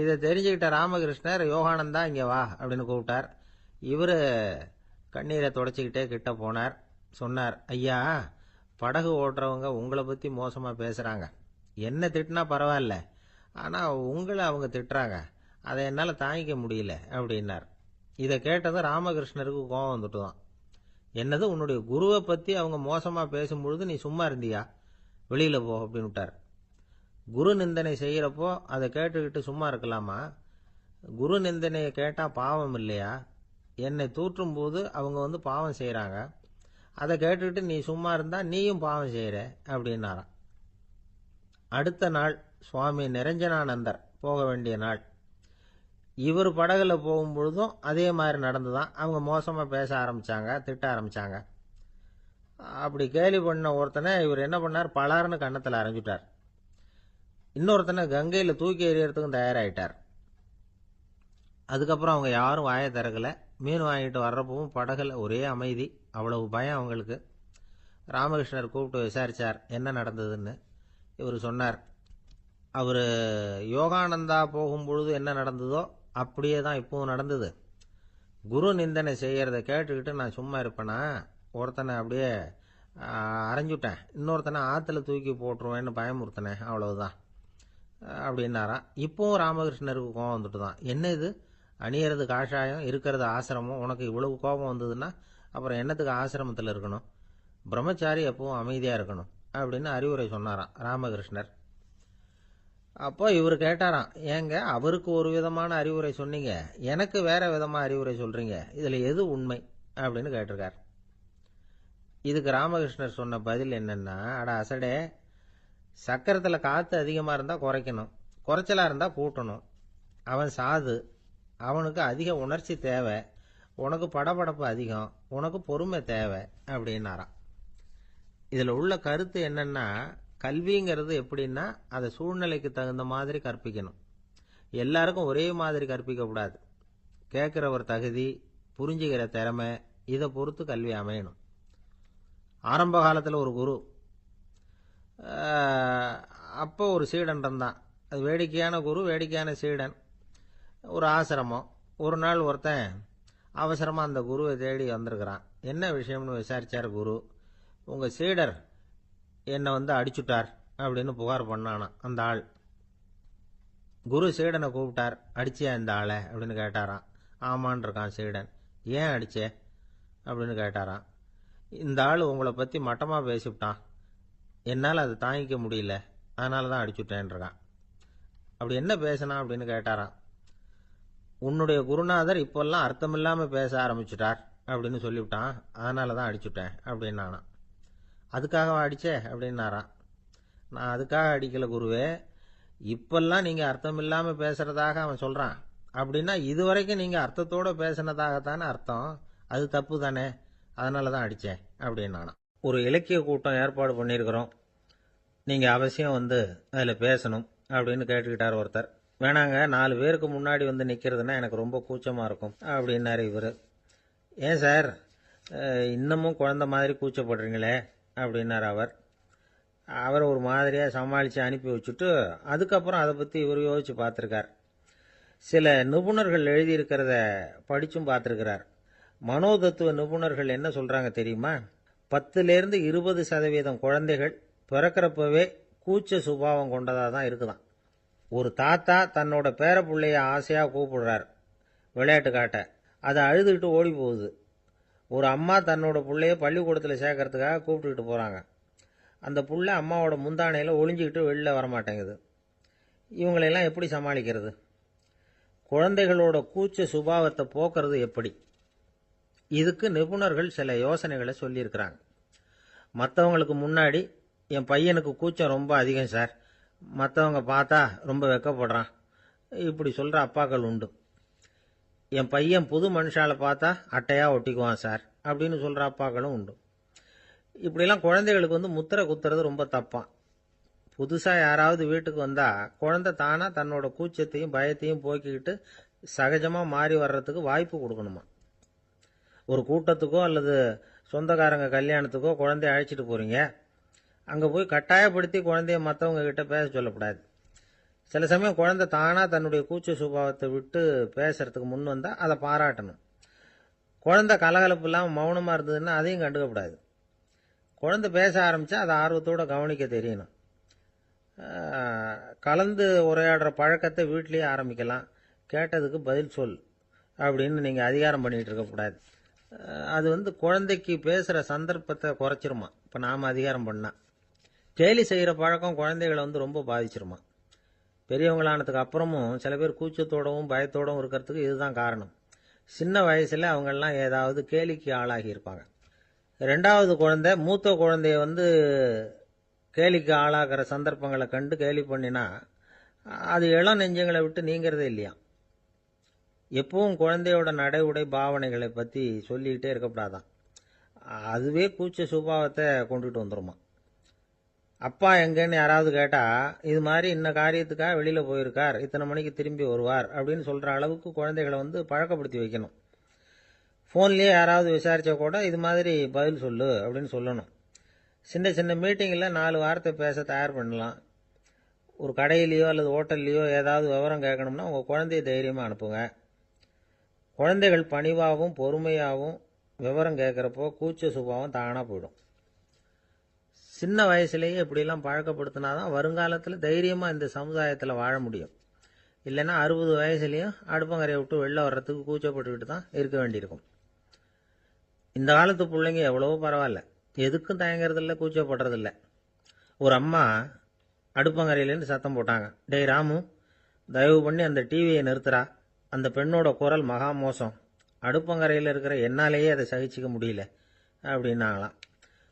இதை தெரிஞ்சுக்கிட்ட ராமகிருஷ்ணர், யோகானந்தா இங்கே வா அப்படின்னு கூப்பிட்டார். இவர் கண்ணீரை தொடச்சிக்கிட்டே கிட்ட போனார். சொன்னார், ஐயா, படகு ஓட்டுறவங்க உங்களை பற்றி மோசமாக பேசுகிறாங்க. என்ன திட்டினா பரவாயில்ல, ஆனால் உங்களை அவங்க திட்டுறாங்க, அதை என்னால் தாங்கிக்க முடியல அப்படின்னார். இதை கேட்டதும் ராமகிருஷ்ணருக்கு கோபம் வந்துட்டு தான். என்னது, உன்னுடைய குருவை பற்றி அவங்க மோசமாக பேசும்பொழுது நீ சும்மா இருந்தியா, வெளியில் போ அப்படின்னு விட்டார். குரு நிந்தனை செய்கிறப்போ அதை கேட்டுக்கிட்டு சும்மா இருக்கலாமா? குரு நிந்தனையை கேட்டால் பாவம் இல்லையா? என்னை தூற்றும் போது அவங்க பாவம் செய்கிறாங்க, அதை கேட்டுக்கிட்டு நீ சும்மா இருந்தால் நீயும் பாவம் செய்கிற அப்படின்னாராம். அடுத்த நாள் சுவாமி நிரஞ்சனானந்தர் போக வேண்டிய நாள். இவர் படகுல போகும்பொழுதும் அதே மாதிரி நடந்துதான். அவங்க மோசமாக பேச ஆரம்பித்தாங்க, திட்ட ஆரம்பித்தாங்க. அப்படி கேலி பண்ண ஒருத்தனை இவர் என்ன பண்ணார், பலார்னு கன்னத்தில் அரைஞ்சிட்டார். இன்னொருத்தனை கங்கையில் தூக்கி எறியறதுக்கும் தயாராகிட்டார். அதுக்கப்புறம் அவங்க யாரும் வாயை திறக்கலை. மீன் வாங்கிட்டு வர்றப்பவும் படகுல ஒரே அமைதி, அவ்வளவு பயம் அவங்களுக்கு. ராமகிருஷ்ணர் கூப்பிட்டு விசாரித்தார் என்ன நடந்ததுன்னு. இவர் சொன்னார், அவர் யோகானந்தா போகும்பொழுது என்ன நடந்ததோ அப்படியே தான் இப்பவும் நடந்தது. குரு நிந்தனை செய்கிறத கேட்டுக்கிட்டு நான் சும்மா இருப்பேனா, ஒருத்தனை அப்படியே அரைஞ்சுட்டேன், இன்னொருத்தனை ஆற்றுல தூக்கி போட்டுருவேன்னு பயமுறுத்தினேன், அவ்வளவுதான் அப்படின்னாராம். இப்போவும் ராமகிருஷ்ணருக்கு கோபம் வந்துட்டு தான். என்ன இது, அணியறது காஷாயம், இருக்கிறது ஆசிரமம், உனக்கு இவ்வளவு கோபம் வந்ததுன்னா அப்புறம் என்னத்துக்கு ஆசிரமத்தில் இருக்கணும், பிரம்மச்சாரி எப்பவும் அமைதியாக இருக்கணும் அப்படின்னு அறிவுரை சொன்னாராம் ராமகிருஷ்ணர். அப்போ இவர் கேட்டாராம், ஏங்க அவருக்கு ஒரு விதமான அறிவுரை சொன்னீங்க, எனக்கு வேற விதமா அறிவுரை சொல்றீங்க, இதுல எது உண்மை அப்படின்னு கேட்டிருக்கார். இதுக்கு ராமகிருஷ்ணர் சொன்ன பதில் என்னன்னா, அட அசடே, சக்கரத்தில் காற்று அதிகமாக இருந்தால் குறைக்கணும், குறைச்சலா இருந்தால் கூட்டணும். அவன் சாது, அவனுக்கு அதிக உணர்ச்சி தேவை, உனக்கு படபடப்பு அதிகம், உனக்கு பொறுமை தேவை அப்படின்னாராம். இதில் உள்ள கருத்து என்னன்னா, கல்விங்கிறது எப்படின்னா அதை சூழ்நிலைக்கு தகுந்த மாதிரி கற்பிக்கணும். எல்லாருக்கும் ஒரே மாதிரி கற்பிக்கக்கூடாது. கேட்குறவர் தகுதி, புரிஞ்சுக்கிற திறமை, இதை பொறுத்து கல்வி அமையணும். ஆரம்ப காலத்தில் ஒரு குரு, அப்போ ஒரு சீடன் இருந்தான். அது வேடிக்கையான குரு, வேடிக்கையான சீடன். ஒரு ஆசிரமம். ஒரு நாள் ஒருத்தன் அவசரமாக அந்த குருவை தேடி வந்திருக்கிறான். என்ன விஷயம்னு விசாரிச்சார் குரு. உங்கள் சீடர் என்னை அடிச்சுட்டார் அப்படின்னு புகார் பண்ணானான் அந்த ஆள். குரு சீடனை கூப்பிட்டார். அடிச்சியா இந்த ஆளை அப்படின்னு கேட்டாராம். ஆமான் இருக்கான் சீடன். ஏன் அடிச்சே அப்படின்னு கேட்டாராம். இந்த ஆள் உங்களை பற்றி மட்டமாக பேசிவிட்டான், என்னால் அதை தாங்கிக்க முடியல, அதனால தான் அடிச்சுட்டேன்றான். அப்படி என்ன பேசினான் அப்படின்னு கேட்டாராம். உன்னுடைய குருநாதர் இப்போல்லாம் அர்த்தமில்லாமல் பேச ஆரம்பிச்சுட்டார் அப்படின்னு சொல்லிவிட்டான், அதனால தான் அடிச்சுட்டேன் அப்படின்னானான். அதுக்காக அடிச்சே அப்படின்னாராம். நான் அதுக்காக அடிக்கல குருவே, இப்பெல்லாம் நீங்கள் அர்த்தம் இல்லாமல் பேசுறதாக அவன் சொல்கிறான், அப்படின்னா இதுவரைக்கும் நீங்கள் அர்த்தத்தோடு பேசினதாகத்தானே அர்த்தம், அது தப்பு தானே, அதனால தான் அடித்தேன் அப்படின்னானா. ஒரு இலக்கிய கூட்டம் ஏற்பாடு பண்ணியிருக்கிறோம், நீங்கள் அவசியம் அதில் பேசணும் அப்படின்னு கேட்டுக்கிட்டார் ஒருத்தர். வேணாங்க, 4 பேருக்கு முன்னாடி நிற்கிறதுனா எனக்கு ரொம்ப கூச்சமாக இருக்கும் அப்படின்னாரு இவர். ஏன் சார் இன்னமும் குழந்த மாதிரி கூச்சப்படுறீங்களே அப்படின்னார் அவர். அவரை ஒரு மாதிரியாக சமாளித்து அனுப்பி வச்சுட்டு அதுக்கப்புறம் அதை பற்றி இவர் யோசித்து பார்த்துருக்கார். சில நிபுணர்கள் எழுதியிருக்கிறத படித்தும் பார்த்துருக்கிறார். மனோதத்துவ நிபுணர்கள் என்ன சொல்கிறாங்க தெரியுமா? 10லேருந்து 20% குழந்தைகள் பிறக்கிறப்பவே கூச்ச சுபாவம் கொண்டதாக தான் இருக்குதான். ஒரு தாத்தா தன்னோட பேர பிள்ளைய ஆசையாக கூப்பிடுறார் விளையாட்டு காட்ட, அதை அழுதுகிட்டு ஓடி போகுது. ஒரு அம்மா தன்னோட பிள்ளைய பள்ளிக்கூடத்தில் சேர்க்கறதுக்காக கூப்பிட்டுக்கிட்டு போகிறாங்க. அந்த புள்ள அம்மாவோட முந்தானையில் ஒளிஞ்சிக்கிட்டு வெளில வரமாட்டேங்குது. இவங்களெல்லாம் எப்படி சமாளிக்கிறது? குழந்தைகளோட கூச்ச சுபாவத்தை போக்குறது எப்படி? இதுக்கு நிபுணர்கள் சில யோசனைகளை சொல்லியிருக்கிறாங்க. மற்றவங்களுக்கு முன்னாடி என் பையனுக்கு கூச்சம் ரொம்ப அதிகம் சார், மற்றவங்க பார்த்தா ரொம்ப வெக்கப்படுறான், இப்படி சொல்கிற அப்பாக்கள் உண்டு. என் பையன் புது மனுஷால பார்த்தா அட்டையாக ஒட்டிக்குவான் சார் அப்படின்னு சொல்கிற அப்பாக்களும் உண்டு. இப்படிலாம் குழந்தைகளுக்கு முத்திரை குத்துறது ரொம்ப தப்பான். புதுசாக யாராவது வீட்டுக்கு வந்தால் குழந்தை தானாக தன்னோட கூச்சத்தையும் பயத்தையும் போக்கிக்கிட்டு சகஜமாக மாறி வர்றதுக்கு வாய்ப்பு கொடுக்கணுமா. ஒரு கூட்டத்துக்கோ அல்லது சொந்தக்காரங்க கல்யாணத்துக்கோ குழந்தைய அழைச்சிட்டு போகிறீங்க, அங்கே போய் கட்டாயப்படுத்தி குழந்தைய மற்றவங்க கிட்ட பேச சொல்லக்கூடாது. சில சமயம் குழந்தை தானாக தன்னுடைய கூச்ச சுபாவத்தை விட்டு பேசுறதுக்கு முன் வந்தால் அதை பாராட்டணும். குழந்தை கலகலப்பு இல்லாமல் மௌனமாக இருந்ததுன்னா அதையும் கண்டுக்கக்கூடாது. குழந்தை பேச ஆரம்பித்தா அதை ஆர்வத்தோடு கவனிக்க தெரியணும். கலந்து உரையாடுற பழக்கத்தை வீட்லேயே ஆரம்பிக்கலாம். கேட்டதுக்கு பதில் சொல் அப்படின்னு நீங்கள் அதிகாரம் பண்ணிகிட்டு இருக்கக்கூடாது. அது குழந்தைக்கு பேசுகிற சந்தர்ப்பத்தை குறைச்சிருமா. இப்போ நாம் அதிகாரம் பண்ணால் கேலி செய்கிற பழக்கம் குழந்தைகளை ரொம்ப பாதிச்சிருமா. பெரியவங்களானதுக்கு அப்புறமும் சில பேர் கூச்சத்தோடவும் பயத்தோடவும் இருக்கிறதுக்கு இதுதான் காரணம். சின்ன வயசில் அவங்கெல்லாம் ஏதாவது கேலிக்கு ஆளாகி இருப்பாங்க. 2வது குழந்தை மூத்த குழந்தைய கேலிக்கு ஆளாகிற சந்தர்ப்பங்களை கண்டு கேலி பண்ணினா அது இளம் நெஞ்சங்களை விட்டு நீங்கிறதே இல்லையா. எப்பவும் குழந்தையோட நடை உடை பாவனைகளை பற்றி சொல்லிக்கிட்டே இருக்கக்கூடாதான். அதுவே கூச்ச சுபாவத்தை கொண்டுட்டு வந்துருமா. அப்பா எங்கன்னு யாராவது கேட்டால் இது மாதிரி இன்ன காரியத்துக்காக வெளியில் போயிருக்கார், இத்தனை மணிக்கு திரும்பி வருவார் அப்படின்னு சொல்கிற அளவுக்கு குழந்தைகளை பழக்கப்படுத்தி வைக்கணும். ஃபோன்லேயே யாராவது விசாரித்தா கூட இது மாதிரி பதில் சொல்லு அப்படின்னு சொல்லணும். சின்ன சின்ன மீட்டிங்கில் 4 வார்த்தை பேச தயார் பண்ணலாம். ஒரு கடையிலையோ அல்லது ஹோட்டல்லையோ ஏதாவது விவரம் கேட்கணும்னா உங்கள் குழந்தைய தைரியமாக அனுப்புங்க. குழந்தைகள் பணிவாகவும் பொறுமையாகவும் விவரம் கேட்குறப்போ கூச்ச சுபாவம் தானாக போயிடும். சின்ன வயசுலேயே இப்படிலாம் பழக்கப்படுத்தினா தான் வருங்காலத்தில் தைரியமாக இந்த சமுதாயத்தில் வாழ முடியும். இல்லைன்னா 60 வயசுலேயும் அடுப்பங்கரையை விட்டு வெளில வர்றதுக்கு கூச்சப்பட்டுக்கிட்டு தான் இருக்க வேண்டியிருக்கும். இந்த காலத்து பிள்ளைங்க எவ்வளவோ பரவாயில்ல, எதுக்கும் தயங்குறதில்ல, கூச்சப்படுறதில்ல. ஒரு அம்மா அடுப்பங்கரையிலேருந்து சத்தம் போட்டாங்க. டேய் ராமு, தயவு பண்ணி அந்த டிவியை நிறுத்துறா. அந்த பெண்ணோட குரல் மகா மோசம். அடுப்பங்கரையில் இருக்கிற என்னாலேயே அதை சகிச்சிக்க முடியல அப்படின்னாங்களாம்.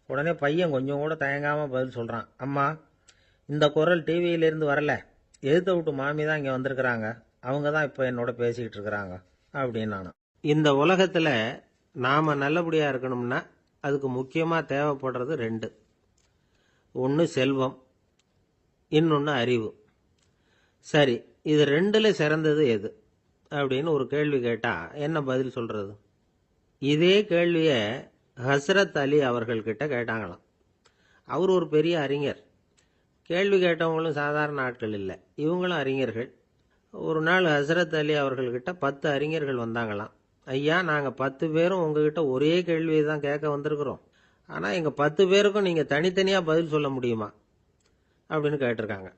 உடனே பையன் கொஞ்சம் கூட தயங்காமல் பதில் சொல்கிறான். அம்மா, இந்த குரல் டிவியிலேருந்து வரல, எதிர்த்த விட்டு மாமி தான் இங்கே வந்திருக்கிறாங்க. அவங்க தான் இப்போ என்னோட பேசிக்கிட்டு இருக்கிறாங்க அப்படின்னு. இந்த உலகத்தில் நாம் நல்லபடியாக இருக்கணும்னா அதுக்கு முக்கியமாக தேவைப்படுறது ரெண்டு. ஒன்று செல்வம், இன்னொன்று அறிவு. சரி, இது ரெண்டில் சிறந்தது எது அப்படின்னு ஒரு கேள்வி கேட்டால் என்ன பதில் சொல்கிறது? இதே கேள்வியை ஹஸ்ரத் அலி அவர்கள்கிட்ட கேட்டாங்களாம். அவர் ஒரு பெரிய அறிஞர். கேள்வி கேட்டவங்களும் சாதாரண ஆட்கள் இல்லை, இவங்களும் அறிஞர்கள். ஒரு நாள் ஹஸ்ரத் அலி அவர்கள்கிட்ட 10 அறிஞர்கள் வந்தாங்களாம். ஐயா, நாங்கள் 10 பேரும் உங்ககிட்ட ஒரே கேள்வியை தான் கேட்க வந்திருக்கிறோம். ஆனால் எங்கள் 10 பேருக்கும் நீங்கள் தனித்தனியாக பதில் சொல்ல முடியுமா அப்படின்னு கேட்டிருக்காங்க.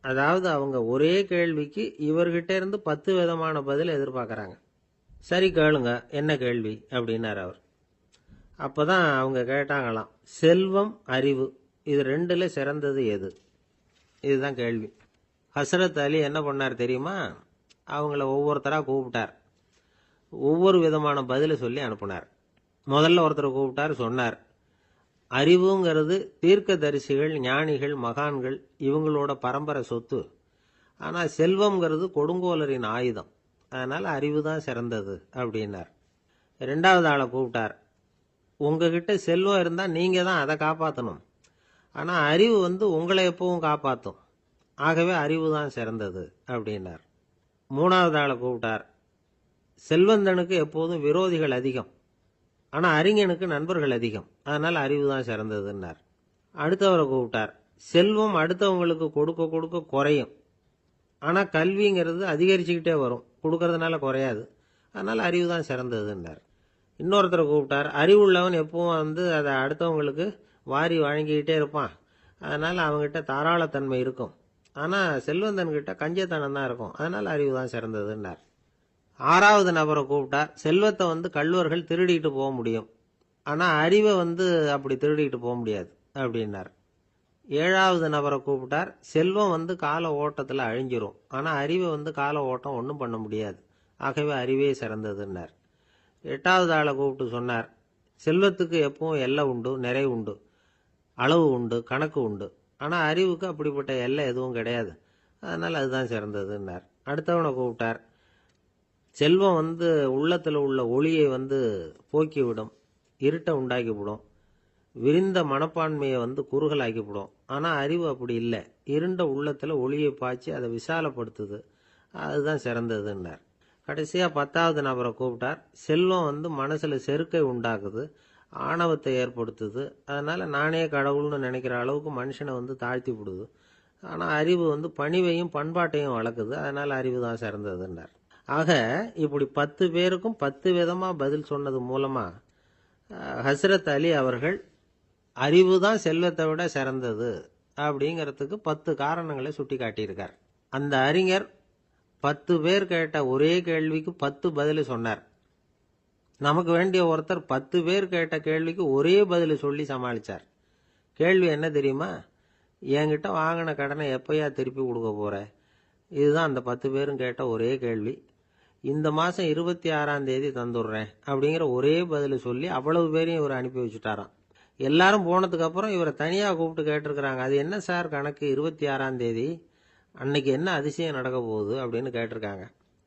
அதாவது அவங்க ஒரே கேள்விக்கு இவர்கிட்ட இருந்து 10 விதமான பதில் எதிர்பார்க்குறாங்க. சரி கேளுங்க, என்ன கேள்வி அப்படின்னார் அவர். அப்போ தான் அவங்க கேட்டாங்களாம், செல்வம் அறிவு இது ரெண்டில் சிறந்தது எது? இதுதான் கேள்வி. ஹஸ்ரத் அலி என்ன பண்ணார் தெரியுமா? அவங்கள ஒவ்வொருத்தராக கூப்பிட்டார். ஒவ்வொரு விதமான பதிலை சொல்லி அனுப்புனார். முதல்ல ஒருத்தரை கூப்பிட்டார், சொன்னார், அறிவுங்கிறது தீர்க்கதரிசிகள், ஞானிகள், மகான்கள் இவங்களோட பரம்பரை சொத்து. ஆனால் செல்வம்ங்கிறது கொடுங்கோலரின் ஆயுதம். அதனால் அறிவு தான் சிறந்தது அப்படின்னார். ரெண்டாவது ஆளை கூப்பிட்டார். உங்ககிட்ட செல்வம் இருந்தால் நீங்கள் தான் அதை காப்பாற்றணும். ஆனால் அறிவு உங்களை எப்பவும் காப்பாற்றும். ஆகவே அறிவு தான் சிறந்தது அப்படின்னார். மூணாவது ஆளை கூப்பிட்டார். செல்வந்தனுக்கு எப்போதும் விரோதிகள் அதிகம், ஆனால் அறிஞனுக்கு நண்பர்கள் அதிகம். அதனால் அறிவு தான் சிறந்ததுன்னார். அடுத்தவரை கூப்பிட்டார். செல்வம் அடுத்தவங்களுக்கு கொடுக்க கொடுக்க குறையும், ஆனால் கல்விங்கிறது அதிகரிச்சுக்கிட்டே வரும், கொடுக்கறதுனால குறையாது. அதனால் அறிவு தான் சிறந்ததுன்னார். இன்னொருத்தரை கூப்பிட்டார். அறிவுள்ளவன் எப்பவும் அதை அடுத்தவங்களுக்கு வாரி வழங்கிக்கிட்டே இருப்பான். அதனால் அவங்ககிட்ட தாராளத்தன்மை இருக்கும். ஆனால் செல்வந்தன்கிட்ட கஞ்சத்தனம் தான் இருக்கும். அதனால் அறிவு தான் சிறந்ததுன்னார். ஆறாவது நபரை கூப்பிட்டார். செல்வத்தை கள்வர்கள் திருடிட்டு போக முடியும், ஆனால் அறிவை அப்படி திருடிட்டு போக முடியாது அப்படின்னார். ஏழாவது நபரை கூப்பிட்டார். செல்வம் கால ஓட்டத்தில் அழிஞ்சிரும், ஆனால் அறிவை கால ஓட்டம் ஒன்றும் பண்ண முடியாது. ஆகவே அறிவே சிறந்ததுன்னார். எட்டாவது ஆளை கூப்பிட்டு சொன்னார், செல்வத்துக்கு எப்பவும் எல்லை உண்டு, நிறைவு உண்டு, அளவு உண்டு, கணக்கு உண்டு. ஆனால் அறிவுக்கு அப்படிப்பட்ட எல்லை எதுவும் கிடையாது. அதனால் அதுதான் சிறந்ததுன்னார். அடுத்தவனை கூப்பிட்டார். செல்வம் உள்ளத்தில் உள்ள ஒளியை போக்கிவிடும், இருட்டை உண்டாக்கிவிடும், விரிந்த மனப்பான்மையை குறுகலாக்கிவிடும். ஆனால் அறிவு அப்படி இல்லை, இருண்ட உள்ளத்தில் ஒளியை பாய்ச்சி அதை விசாலப்படுத்துது. அதுதான் சிறந்ததுன்னார். கடைசியாக 10வது நபரை கூப்பிட்டார். செல்வம் மனசில் செருக்கை உண்டாக்குது, ஆணவத்தை ஏற்படுத்துது. அதனால் நானே கடவுள்னு நினைக்கிற அளவுக்கு மனுஷனை தாழ்த்தி விடுது. ஆனால் அறிவு பணிவையும் பண்பாட்டையும் வளர்க்குது. அதனால் அறிவு தான் சிறந்ததுன்னார். ஆக இப்படி 10 பேருக்கும் 10 விதமாக பதில் சொன்னது மூலமாக ஹஸ்ரத் அலி அவர்கள் அறிவு தான் செல்வத்தை விட சிறந்தது அப்படிங்கிறதுக்கு 10 காரணங்களை சுட்டி காட்டியிருக்கார். அந்த அறிஞர் 10 பேர் கேட்ட ஒரே கேள்விக்கு 10 பதில் சொன்னார். நமக்கு வேண்டிய ஒருத்தர் 10 பேர் கேட்ட கேள்விக்கு ஒரே பதில் சொல்லி சமாளித்தார். கேள்வி என்ன தெரியுமா? என்கிட்ட வாங்கின கடனை எப்பயா திருப்பி கொடுக்க போற? இதுதான் அந்த 10 பேரும் கேட்ட ஒரே கேள்வி. இந்த மாதம் 26ஆம் தேதி தந்துடுறேன் அப்படிங்கிற ஒரே பதில் சொல்லி அவ்வளவு பேரையும் இவர் அனுப்பி வச்சுட்டாராம். எல்லாரும் போனதுக்கு அப்புறம் இவரை தனியாக கூப்பிட்டு கேட்டிருக்கிறாங்க. அது என்ன சார் கணக்கு, 26ஆம் தேதி அன்னைக்கு என்ன அதிசயம் நடக்க போகுது அப்படின்னு கேட்டிருக்காங்க.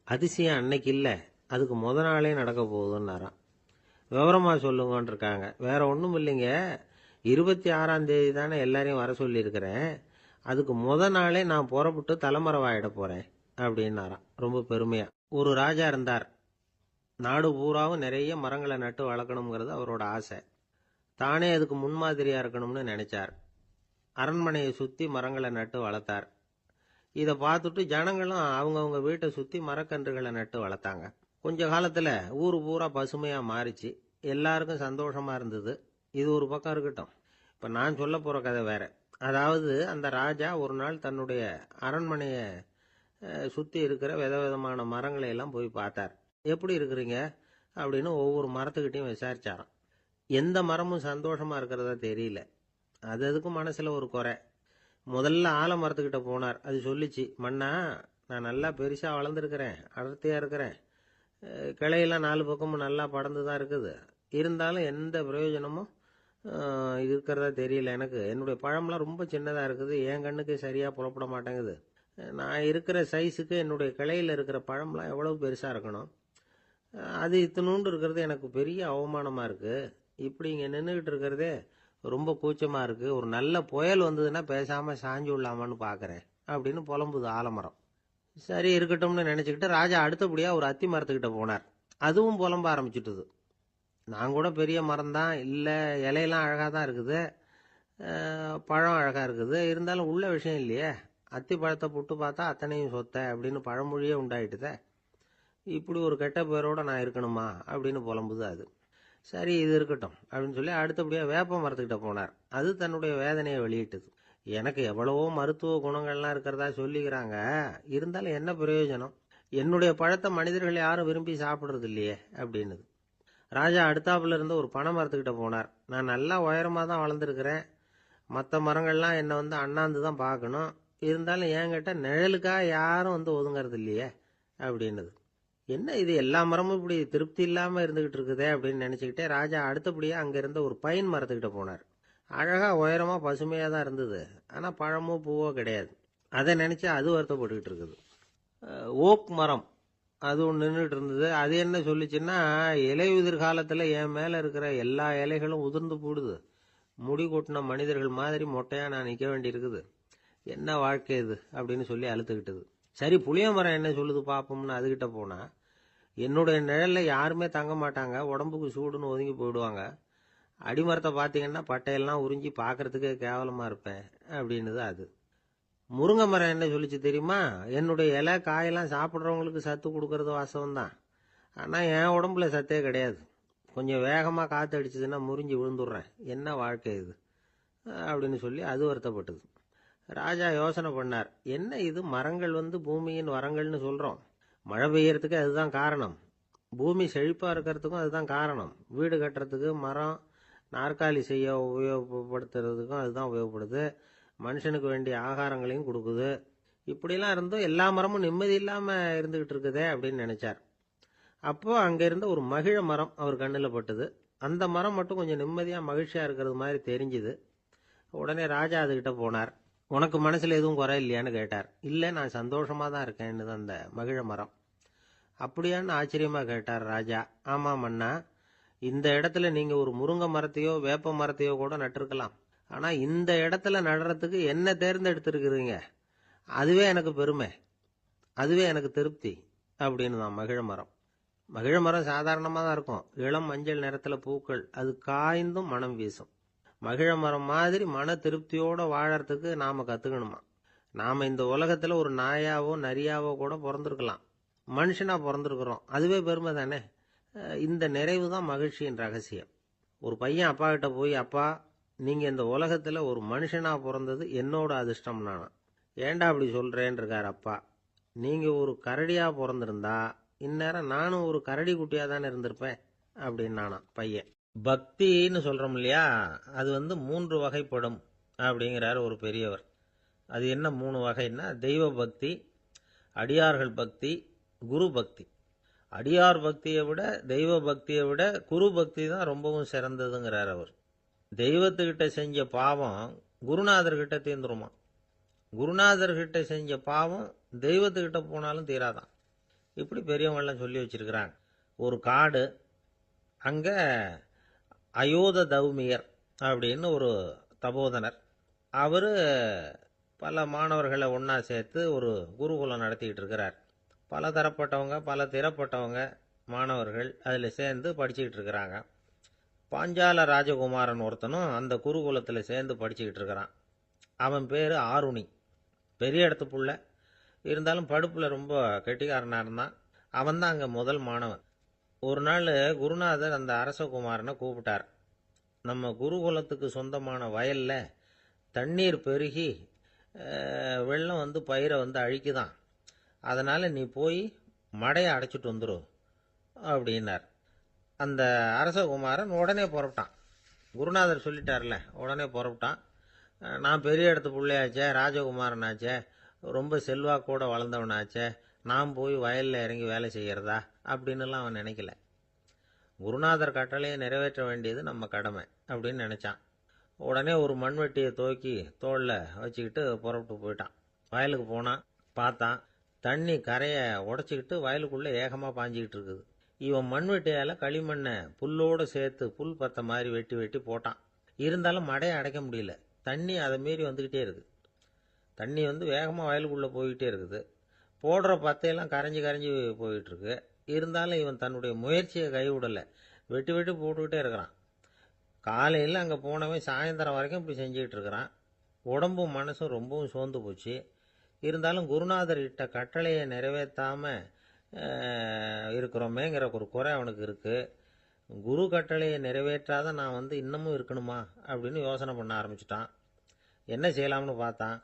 அதிசயம் அன்னைக்கு இல்லை, அதுக்கு முத நாளே நடக்க போகுதுன்னாராம். விவரமாக சொல்லுங்கன்னு இருக்காங்க. வேற ஒன்றும் இல்லைங்க, 26ஆம் தேதி தானே எல்லாரையும் வர சொல்லியிருக்கிறேன், அதுக்கு முத நாளே நான் புறப்பட்டு தலைமறைவாயிட போகிறேன் அப்படின்னாராம் ரொம்ப பெருமையாக. ஒரு ராஜா இருந்தார். நாடு பூராவும் நிறைய மரங்களை நட்டு வளர்க்கணுங்கிறது அவரோட ஆசை. தானே அதுக்கு முன்மாதிரியாக இருக்கணும்னு நினைச்சார். அரண்மனையை சுற்றி மரங்களை நட்டு வளர்த்தார். இதை பார்த்துட்டு ஜனங்களும் அவங்கவுங்க வீட்டை சுற்றி மரக்கன்றுகளை நட்டு வளர்த்தாங்க. கொஞ்ச காலத்தில் ஊர் பூரா பசுமையாக மாறிச்சு. எல்லாருக்கும் சந்தோஷமாக இருந்தது. இது ஒரு பக்கம் இருக்கட்டும். இப்போ நான் சொல்ல போகிற கதை வேற. அதாவது அந்த ராஜா ஒரு நாள் தன்னுடைய அரண்மனையை சுற்றி இருக்கிற விதவிதமான மரங்களை எல்லாம் போய் பார்த்தார். எப்படி இருக்கிறீங்க அப்படின்னு ஒவ்வொரு மரத்துக்கிட்டையும் விசாரிச்சாராம். எந்த மரமும் சந்தோஷமாக இருக்கிறதா தெரியல. அதுக்கும் மனசில் ஒரு குறை. முதல்ல ஆலமரத்துக்கிட்ட போனார். அது சொல்லிச்சு, மண்ணா, நான் நல்லா பெருசாக வளர்ந்துருக்கிறேன், அடர்த்தியாக இருக்கிறேன், கிளையெல்லாம் 4 பக்கமும் நல்லா படர்ந்து தான் இருக்குது. இருந்தாலும் எந்த பிரயோஜனமும் இருக்கிறதா தெரியல எனக்கு. என்னுடைய பழம்லாம் ரொம்ப சின்னதாக இருக்குது, என் கண்ணுக்கு சரியாக புலப்பட மாட்டேங்குது. நான் இருக்கிற சைஸுக்கு என்னுடைய கிளையில் இருக்கிற பழம்லாம் எவ்வளோ பெருசாக இருக்கணும். அது இத்தினூண்டு இருக்கிறது எனக்கு பெரிய அவமானமாக இருக்குது. இப்படி இங்கே நின்றுக்கிட்டு இருக்கிறதே ரொம்ப கூச்சமாக இருக்குது. ஒரு நல்ல புயல் வந்ததுன்னா பேசாமல் சாஞ்சு விடலாமான்னு பார்க்குறேன் அப்படின்னு புலம்புது ஆலமரம். சரி இருக்கட்டும்னு நினச்சிக்கிட்டு ராஜா அடுத்தபடியாக ஒரு அத்தி மரத்துக்கிட்ட போனார். அதுவும் புலம்ப ஆரம்பிச்சுட்டுது. நான் கூட பெரிய மரம் தான், இல்லை இலையெல்லாம் அழகாக தான் இருக்குது, பழம் அழகாக இருக்குது, இருந்தாலும் உள்ள விஷயம் இல்லையே. அத்தி பழத்தை புட்டு பார்த்தா அத்தனையும் சொத்தை அப்படின்னு பழமொழியே உண்டாயிட்டுதே. இப்படி ஒரு கெட்ட பேரோடு நான் இருக்கணுமா அப்படின்னு புலம்புது அது. சரி இது இருக்கட்டும் அப்படின்னு சொல்லி அடுத்தபடியாக வேப்ப மரத்துக்கிட்ட போனார். அது தன்னுடைய வேதனையை வெளியிட்டது. எனக்கு எவ்வளவோ மருத்துவ குணங்கள்லாம் இருக்கிறதா சொல்லிக்கிறாங்க, இருந்தாலும் என்ன பிரயோஜனம், என்னுடைய பழத்தை மனிதர்கள் யாரும் விரும்பி சாப்பிட்றது இல்லையே அப்படின்னுது. ராஜா அடுத்தாப்புல இருந்து ஒரு பனை மரத்துக்கிட்ட போனார். நான் நல்லா உயரமாக தான் வளர்ந்துருக்கிறேன், மற்ற மரங்கள்லாம் என்னை வந்து அண்ணாந்து தான் பார்க்கணும், இருந்தாலும் என்கிட்ட நிழலுக்காக யாரும் வந்து ஒதுங்கிறது இல்லையே அப்படின்னுது. என்ன இது எல்லா மரமும் இப்படி திருப்தி இல்லாமல் இருந்துகிட்டு இருக்குதே அப்படின்னு நினச்சிக்கிட்டே ராஜா அடுத்தபடியாக அங்கே இருந்த ஒரு பைன் மரத்துக்கிட்ட போனார். அழகாக உயரமாக பசுமையாக தான் இருந்தது, ஆனால் பழமோ பூவோ கிடையாது. அதை நினச்சி அது வருத்தப்பட்டுக்கிட்டு இருக்குது. ஓக் மரம் அது ஒன்று நின்றுட்டு இருந்தது. அது என்ன சொல்லிச்சுன்னா, இலையுதிர் காலத்தில் என் மேலே இருக்கிற எல்லா இலைகளும் உதிர்ந்து போடுது, முடி கொட்டின மனிதர்கள் மாதிரி மொட்டையாக நான் நிற்க வேண்டி இருக்குது, என்ன வாழ்க்கை இது அப்படின்னு சொல்லி அழுத்துக்கிட்டது. சரி புளிய மரம் என்ன சொல்லுது பார்ப்போம்னு அதுகிட்ட போனால், என்னுடைய நிழலில் யாருமே தங்க மாட்டாங்க, உடம்புக்கு சூடுன்னு ஒதுங்கி போயிடுவாங்க, அடிமரத்தை பார்த்தீங்கன்னா பட்டையெல்லாம் உறிஞ்சி பார்க்கறதுக்கே கேவலமாக இருப்பேன் அப்படின்னுது அது. முருங்கை மரம் என்ன சொல்லிச்சு தெரியுமா, என்னுடைய இலை காயெல்லாம் சாப்பிட்றவங்களுக்கு சத்து கொடுக்கறது வாசம்தான், ஆனால் என் உடம்புல சத்தே கிடையாது, கொஞ்சம் வேகமாக காற்று அடிச்சதுன்னா முறிஞ்சி விழுந்துடுறேன், என்ன வாழ்க்கை இது அப்படின்னு சொல்லி அது வருத்தப்பட்டது. ராஜா யோசனை பண்ணார், என்ன இது மரங்கள் வந்து பூமியின் வரங்கள்னு சொல்கிறோம், மழை பெய்யறதுக்கு அதுதான் காரணம், பூமி செழிப்பாக இருக்கிறதுக்கும் அதுதான் காரணம், வீடு கட்டுறதுக்கு மரம், நாற்காலி செய்ய உபயோகப்படுத்துறதுக்கும் அதுதான் உபயோகப்படுது, மனுஷனுக்கு வேண்டிய ஆகாரங்களையும் கொடுக்குது, இப்படிலாம் இருந்தும் எல்லா மரமும் நிம்மதி இல்லாமல் இருந்துகிட்டு இருக்குதே அப்படின்னு நினைச்சார். அப்போ அங்கே இருந்த ஒரு மகிழ மரம் அவர் கண்ணில் பட்டுது. அந்த மரம் மட்டும் கொஞ்சம் நிம்மதியாக மகிழ்ச்சியாக இருக்கிறது மாதிரி தெரிஞ்சுது. உடனே ராஜா அதுகிட்ட போனார். உனக்கு மனசில் எதுவும் குறை இல்லையான்னு கேட்டார். இல்லை, நான் சந்தோஷமாக தான் இருக்கேன்னு அந்த மகிழ மரம். அப்படியான்னு ஆச்சரியமாக கேட்டார் ராஜா. ஆமாம் மன்னா, இந்த இடத்துல நீங்கள் ஒரு முருங்கை மரத்தையோ வேப்ப மரத்தையோ கூட நட்டிருக்கலாம், ஆனால் இந்த இடத்துல நடுறதுக்கு என்ன தேர்ந்தெடுத்திருக்கிறீங்க, அதுவே எனக்கு பெருமை, அதுவே எனக்கு திருப்தி அப்படின்னு தான் மகிழ மரம். மகிழ மரம் சாதாரணமாக தான் இருக்கும், இளம் மஞ்சள் நிறத்தில் பூக்கள், அது காய்ந்தும் மனம் வீசும். மகிழ மரம் மாதிரி மன திருப்தியோடு வாழறதுக்கு நாம் கற்றுக்கணுமா. நாம் இந்த உலகத்தில் ஒரு நாயாவோ நரியாவோ கூட பிறந்திருக்கலாம், மனுஷனாக பிறந்திருக்கிறோம், அதுவே பெருமை தானே. இந்த நிறைவு தான் மகிழ்ச்சியின் ரகசியம். ஒரு பையன் அப்பா கிட்ட போய், அப்பா நீங்கள் இந்த உலகத்தில் ஒரு மனுஷனாக பிறந்தது என்னோட அதிர்ஷ்டம் நானா. ஏண்டா அப்படி சொல்கிறேன்னு இருக்கார் அப்பா. நீங்கள் ஒரு கரடியாக பிறந்திருந்தா இந்நேரம் நானும் ஒரு கரடி குட்டியாக தானே இருந்திருப்பேன் அப்படின்னு நானா பையன். பக்தின்னு சொல்கிறோம் இல்லையா, அது வந்து 3 வகைப்படும் அப்படிங்கிறார் ஒரு பெரியவர். அது என்ன 3 வகைன்னா, தெய்வ பக்தி, அடியார்கள் பக்தி, குரு பக்தி. அடியார் பக்தியை விட தெய்வ பக்தியை விட குரு பக்தி தான் ரொம்பவும் சிறந்ததுங்கிறார் அவர். தெய்வத்துக்கிட்ட செஞ்ச பாவம் குருநாதர்கிட்ட தீர்ந்துருமா, குருநாதர்கிட்ட செஞ்ச பாவம் தெய்வத்துக்கிட்ட போனாலும் தீராதான். இப்படி பெரியவங்களாம் சொல்லி வச்சிருக்கிறாங்க. ஒரு காடு, அங்கே அயோத தௌமியர் அப்படின்னு ஒரு தபோதனர், அவர் பல மாணவர்களை ஒன்றா சேர்த்து ஒரு குருகுலம் நடத்திக்கிட்டு இருக்கிறார். பல தரப்பட்டவங்க பல திறப்பட்டவங்க மாணவர்கள் அதில் சேர்ந்து படிச்சுக்கிட்டு இருக்கிறாங்க. பாஞ்சால ராஜகுமாரன் ஒருத்தனும் அந்த குருகுலத்தில் சேர்ந்து படிச்சுக்கிட்டு இருக்கிறான். அவன் பேர் ஆருணி. பெரிய இடத்து புள்ள, இருந்தாலும் படுப்பில் ரொம்ப கெட்டிக்காரனாக இருந்தான். அவன் தான் அங்கே முதல் மாணவன். ஒரு நாள் குருநாதர் அந்த அரசகுமாரனை கூப்பிட்டார். நம்ம குருகுலத்துக்கு சொந்தமான வயலில் தண்ணீர் பெருகி வெள்ளம் வந்து பயிரை வந்து அழிக்குதான், அதனால் நீ போய் மடையை அடைச்சிட்டு வந்துரு அப்படின்னார். அந்த அரசகுமாரன் உடனே புறப்பட்டான். குருநாதர் சொல்லிட்டார்ல, உடனே புறப்பட்டான். நான் பெரிய இடத்து பிள்ளையாச்சே, ராஜகுமாரனாச்சே, ரொம்ப செல்வாக்கோட வளர்ந்தவனாச்சே, நான் போய் வயலில் இறங்கி வேலை செய்கிறதா அப்படின்னுலாம் அவன் நினைக்கல. குருநாதர் கட்டளையை நிறைவேற்ற வேண்டியது நம்ம கடமை அப்படின்னு நினச்சான். உடனே ஒரு மண்வெட்டியை தூக்கி தோளில் வச்சுக்கிட்டு புறப்பட்டு போயிட்டான். வயலுக்கு போனான். பார்த்தான், தண்ணி கரையை உடச்சிக்கிட்டு வயலுக்குள்ளே ஏகமாக பாஞ்சிக்கிட்டு இருக்குது. இவன் மண்வெட்டியால் களிமண்ணை புல்லோடு சேர்த்து புல் பத்த மாதிரி வெட்டி வெட்டி போட்டான். இருந்தாலும் மடையை அடைக்க முடியல. தண்ணி அதை மீறி வந்துக்கிட்டே இருக்குது. தண்ணி வேகமாக வயலுக்குள்ளே போய்கிட்டே இருக்குது. போடுற பத்தையெல்லாம் கரைஞ்சி கரைஞ்சி போயிட்டுருக்கு. இருந்தாலும் இவன் தன்னுடைய முயற்சியை கைவிடலை. வெட்டி வெட்டி போட்டுக்கிட்டே இருக்கிறான். காலையில் அங்கே போனவன் சாயந்தரம் வரைக்கும் இப்படி செஞ்சுக்கிட்டு இருக்கிறான். உடம்பும் மனசும் ரொம்பவும் சோர்ந்து போச்சு. இருந்தாலும் குருநாதர் இட்ட கட்டளையை நிறைவேற்றாமல் இருக்கிறோமேங்கிற ஒரு குறை அவனுக்கு இருக்குது. குரு கட்டளையை நிறைவேற்றாத நான் இன்னமும் இருக்கணுமா அப்படின்னு யோசனை பண்ண ஆரம்பிச்சிட்டான். என்ன செய்யலாம்னு பார்த்தான்.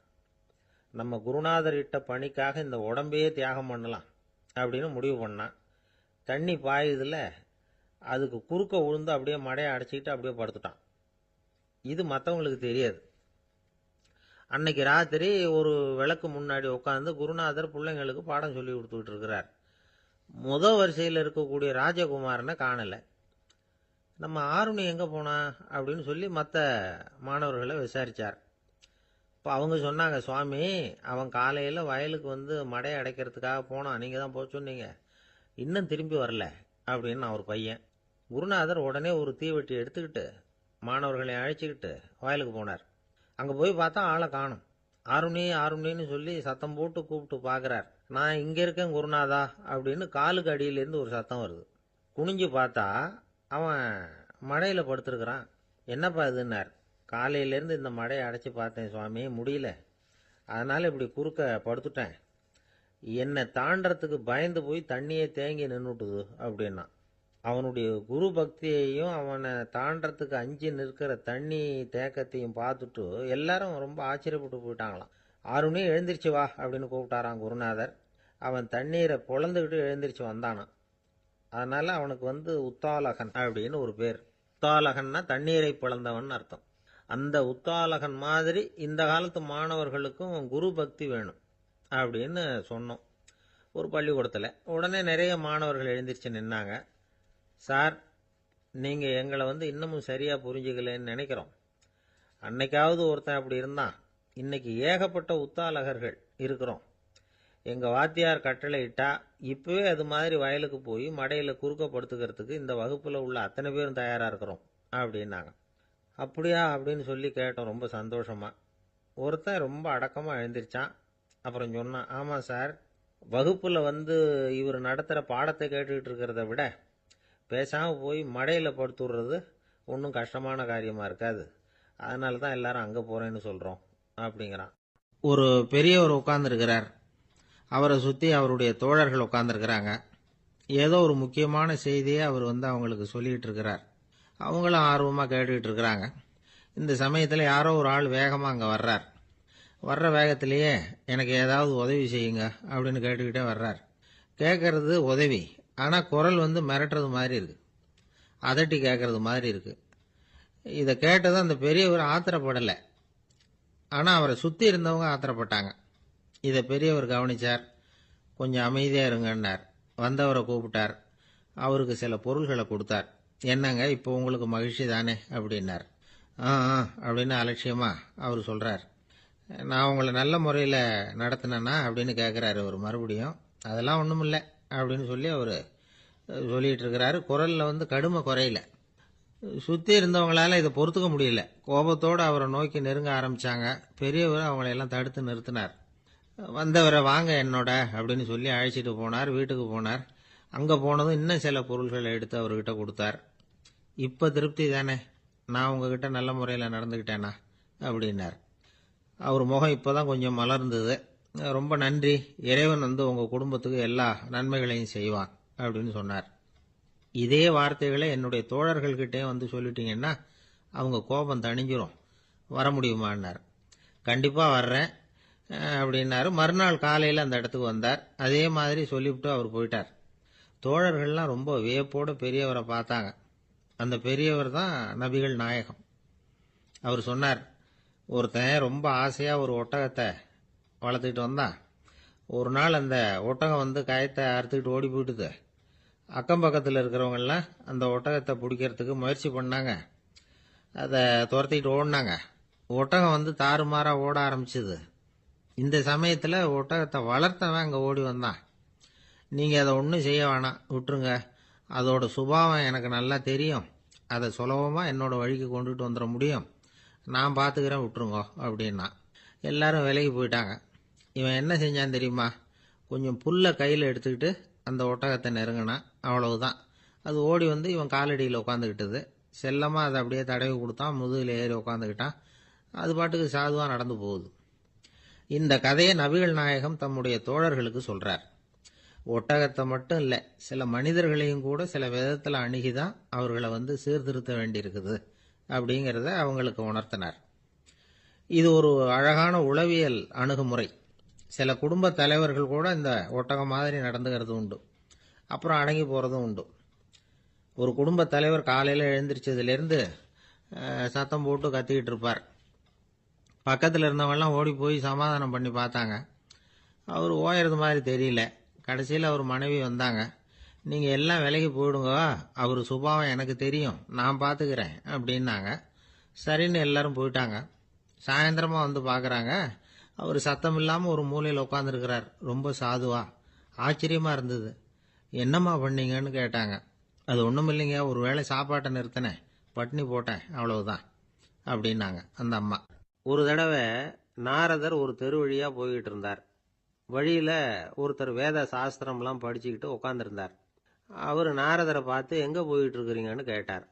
நம்ம குருநாதர் இட்ட பணிக்காக இந்த உடம்பையே தியாகம் பண்ணலாம் அப்படின்னு முடிவு பண்ணான். தண்ணி பாயுதில் அதுக்கு குறுக்க விழுந்து அப்படியே மடையை அடைச்சிக்கிட்டு அப்படியே படுத்துட்டான். இது மற்றவங்களுக்கு தெரியாது. அன்னைக்கு ராத்திரி ஒரு விளக்கு முன்னாடி உட்காந்து குருநாதர் பிள்ளைங்களுக்கு பாடம் சொல்லி கொடுத்துக்கிட்டு இருக்கிறார். வரிசையில் இருக்கக்கூடிய ராஜகுமாரனை காணலை. நம்ம ஆருணி எங்கே போனா அப்படின்னு சொல்லி மற்ற மாணவர்களை விசாரித்தார். இப்போ அவங்க சொன்னாங்க, சுவாமி அவன் காலையில் வயலுக்கு மடையை அடைக்கிறதுக்காக போனான், நீங்கள் தான் போக சொன்னீங்க, இன்னும் திரும்பி வரல அப்படின்னு அவர் பையன். குருநாதர் உடனே ஒரு தீவெட்டி எடுத்துக்கிட்டு மாணவர்களை அழைச்சிக்கிட்டு வயலுக்கு போனார். அங்கே போய் பார்த்தா ஆளை காணும். ஆருணி ஆருணின்னு சொல்லி சத்தம் போட்டு கூப்பிட்டு பார்க்குறார். நான் இங்கே இருக்கேன் குருநாதா அப்படின்னு காலுக்கு அடியிலேருந்து ஒரு சத்தம் வருது. குனிஞ்சு பார்த்தா அவன் மடையில் படுத்துருக்கிறான். என்னப்பா இதுன்னார். காலையிலேருந்து இந்த மடையை அடைச்சி பார்த்தேன் சுவாமி, முடியல, அதனால் இப்படி குறுக்க படுத்துட்டேன். என்னை தாண்டறதுக்கு பயந்து போய் தண்ணியே தேங்கி நின்றுட்டுது அப்படின்னா. அவனுடைய குரு பக்தியையும் அவனை தாண்டறதுக்கு அஞ்சு நிற்கிற தண்ணி தேக்கத்தையும் பார்த்துட்டு எல்லாரும் ரொம்ப ஆச்சரியப்பட்டு போயிட்டாங்களாம். ஆருணி எழுந்திரிச்சு வா அப்படின்னு கூப்பிட்டாரான் குருநாதர். அவன் தண்ணீரை பொழந்துக்கிட்டு எழுந்திரிச்சு வந்தானான். அதனால அவனுக்கு உத்தாலகன் அப்படின்னு ஒரு பேர். உத்தாலகன்னா தண்ணீரை பிளந்தவன் அர்த்தம். அந்த உத்தாலகன் மாதிரி இந்த காலத்து மாணவர்களுக்கும் குரு பக்தி வேணும் அப்படின்னு சொன்னோம் ஒரு பள்ளிக்கூடத்தில். உடனே நிறைய மாணவர்கள் எழுந்திரிச்சு நின்னாங்க. சார், நீங்கள் எங்களை இன்னமும் சரியாக புரிஞ்சுக்கலன்னு நினைக்கிறோம். அன்னைக்காவது ஒருத்தன் அப்படி இருந்தான், இன்னைக்கு ஏகப்பட்ட உத்தாலகர்கள் இருக்கிறோம். எங்கள் வாத்தியார் கட்டளை இட்டா இப்போவே அது மாதிரி வயலுக்கு போய் மடையில் குறுக்கப்படுத்துக்கிறதுக்கு இந்த வகுப்பில் உள்ள அத்தனை பேரும் தயாராக இருக்கிறோம் அப்படின்னாங்க. அப்படியா அப்படின்னு சொல்லி கேட்டோம் ரொம்ப சந்தோஷமாக. ஒருத்தன் ரொம்ப அடக்கமாக எழுந்திரிச்சான். அப்புறம் சொன்னான், ஆமாம் சார், வகுப்பில் இவர் நடத்துகிற பாடத்தை கேட்டுக்கிட்டு இருக்கிறத விட பேசாமல் போய் மடையில் படுத்துடுறது ஒன்றும் கஷ்டமான காரியமாக இருக்காது, அதனால தான் எல்லாரும் அங்கே போகிறேன்னு சொல்கிறோம் அப்படிங்கிறான். ஒரு பெரியவர் உட்கார்ந்துருக்கிறார். அவரை சுற்றி அவருடைய தோழர்கள் உட்காந்துருக்கிறாங்க. ஏதோ ஒரு முக்கியமான செய்தியை அவர் அவங்களுக்கு சொல்லிகிட்டு இருக்கிறார். அவங்களும் ஆர்வமாக கேட்டுக்கிட்டு இருக்கிறாங்க. இந்த சமயத்தில் யாரோ ஒரு ஆள் வேகமாக அங்கே வர்றார். வர்ற வேகத்திலேயே எனக்கு ஏதாவது உதவி செய்யுங்க அப்படின்னு கேட்டுக்கிட்டே வர்றார். கேட்கறது உதவி, ஆனால் குரல் மிரட்டுறது மாதிரி இருக்கு, அதட்டி கேட்கறது மாதிரி இருக்கு. இதை கேட்டதும் அந்த பெரியவர் ஆத்திரப்படலை, ஆனால் அவரை சுற்றி இருந்தவங்க ஆத்திரப்பட்டாங்க. இதை பெரியவர் கவனிச்சார். கொஞ்சம் அமைதியாக இருங்கன்னார். வந்தவரை கூப்பிட்டார். அவருக்கு சில பொருள்களை கொடுத்தார். என்னங்க இப்போ உங்களுக்கு மகிழ்ச்சி தானே அப்படின்னார். ஆ அப்படின்னு அலட்சியமா அவர் சொல்கிறார். நான் உங்களை நல்ல முறையில் நடத்தினேன்னா அப்படின்னு கேட்குறாரு அவர் மறுபடியும். அதெல்லாம் ஒன்றும் இல்லை அப்படின்னு சொல்லி அவர் சொல்லிகிட்டு இருக்கிறாரு. குரலில் கடுமை குறையில. சுற்றி இருந்தவங்களால இதை பொறுத்துக்க முடியல. கோபத்தோடு அவரை நோக்கி நெருங்க ஆரம்பித்தாங்க. பெரியவர் அவங்களையெல்லாம் தடுத்து நிறுத்தினார். வந்தவரை வாங்க என்னோட அப்படின்னு சொல்லி அழைச்சிட்டு போனார். வீட்டுக்கு போனார். அங்கே போனதும் இன்னும் சில பொருள்களை எடுத்து அவர்கிட்ட கொடுத்தார். இப்போ திருப்தி தானே, நான் உங்ககிட்ட நல்ல முறையில் நடந்துக்கிட்டேனா அப்படின்னார். அவர் முகம் இப்போ தான் கொஞ்சம் மலர்ந்தது. ரொம்ப நன்றி, இறைவன் உங்கள் குடும்பத்துக்கு எல்லா நன்மைகளையும் செய்வான் அப்படின்னு சொன்னார். இதே வார்த்தைகளை என்னுடைய தோழர்கள்கிட்டே சொல்லிட்டீங்கன்னா அவங்க கோபம் தணிஞ்சிரும், வர முடியுமான்னார். கண்டிப்பாக வர்றேன் அப்படின்னாரு. மறுநாள் காலையில் அந்த இடத்துக்கு வந்தார். அதே மாதிரி சொல்லிவிட்டு அவர் போயிட்டார். தோழர்கள்லாம் ரொம்ப வியப்போடு பெரியவரை பார்த்தாங்க. அந்த பெரியவர் தான் நபிகள் நாயகம். அவர் சொன்னார், ஒருத்தன் ரொம்ப ஆசையாக ஒரு ஒட்டகத்தை வளர்த்துக்கிட்டு வந்தான். ஒரு நாள் அந்த ஒட்டகம் வந்து கயத்தை அறுத்துக்கிட்டு ஓடி போயிட்டுது. அக்கம் பக்கத்தில் இருக்கிறவங்கெல்லாம் அந்த ஒட்டகத்தை பிடிக்கிறதுக்கு முயற்சி பண்ணாங்க. அதை துரத்திக்கிட்டு ஓடினாங்க. ஒட்டகம் வந்து தாறுமாறாக ஓட ஆரம்பிச்சுது. இந்த சமயத்தில் ஒட்டகத்தை வளர்த்தவன் அங்கே ஓடி வந்தான். நீங்கள் அதை ஒன்றும் செய்ய வேணாம், விட்டுருங்க. அதோட சுபாவம் எனக்கு நல்லா தெரியும். அதை சுலபமாக என்னோட வழிக்கு கொண்டுட்டு வந்துட முடியும். நான் பார்த்துக்கிறேன், விட்டுருங்கோ அப்படின்னா. எல்லாரும் விலைக்கு போயிட்டாங்க. இவன் என்ன செஞ்சான் தெரியுமா? கொஞ்சம் புல்லை கையில் எடுத்துக்கிட்டு அந்த ஒட்டகத்தை நெருங்கினான். அவ்வளவுதான். அது ஓடி வந்து இவன் காலடியில் உட்காந்துக்கிட்டது. செல்லமாக அதை அப்படியே தடவி கொடுத்தான். முதுகில் ஏறி உட்காந்துக்கிட்டான். அது பாட்டுக்கு சாதுவாக நடந்து போகுது. இந்த கதையை நபிகள் நாயகம் தம்முடைய தோழர்களுக்கு சொல்றார். ஒட்டகத்தை மட்டும் இல்லை, சில மனிதர்களையும் கூட சில விதத்தில் அணுகிதான் அவர்களை வந்து சீர்திருத்த வேண்டியிருக்குது அப்படிங்கிறத அவங்களுக்கு உணர்த்தினார். இது ஒரு அழகான உளவியல் அணுகுமுறை. சில குடும்ப தலைவர்கள் கூட இந்த ஒட்டகம் மாதிரி நடந்துக்கிறது உண்டு. அப்புறம் அடங்கி போகிறதும் உண்டு. ஒரு குடும்ப தலைவர் காலையில் எழுந்திரிச்சதுலேருந்து சத்தம் போட்டு கத்திக்கிட்டு இருப்பார். பக்கத்தில் இருந்தவங்கலாம் ஓடி போய் சமாதானம் பண்ணி பார்த்தாங்க. அவர் ஓயறது மாதிரி தெரியல. கடைசியில் அவர் மனைவி வந்தாங்க. நீங்கள் எல்லாம் விலைக்கு போயிடுங்க, அவர் சுபாவம் எனக்கு தெரியும், நான் பார்த்துக்கிறேன் அப்படின்னாங்க. சரின்னு எல்லாரும் போயிட்டாங்க. சாயந்தரமாக வந்து பார்க்குறாங்க. அவர் சத்தம் இல்லாமல் ஒரு மூலையில் உட்காந்துருக்கிறார். ரொம்ப சாதுவா. ஆச்சரியமாக இருந்தது. என்னம்மா பண்ணீங்கன்னு கேட்டாங்க. அது ஒன்றும் இல்லைங்க, ஒரு வேளை சாப்பாட்டை நிறுத்தினேன், பட்னி போட்டேன், அவ்வளவுதான் அப்படின்னாங்க அந்த அம்மா. ஒரு தடவை நாரதர் ஒரு தெரு வழியாக போய்கிட்டு இருந்தார். வழியில் ஒருத்தர் வேத சாஸ்திரம்லாம் படிச்சுக்கிட்டு உட்காந்துருந்தார். அவர் நாரதரை பார்த்து எங்கே போயிட்டு இருக்கிறீங்கன்னு கேட்டார்.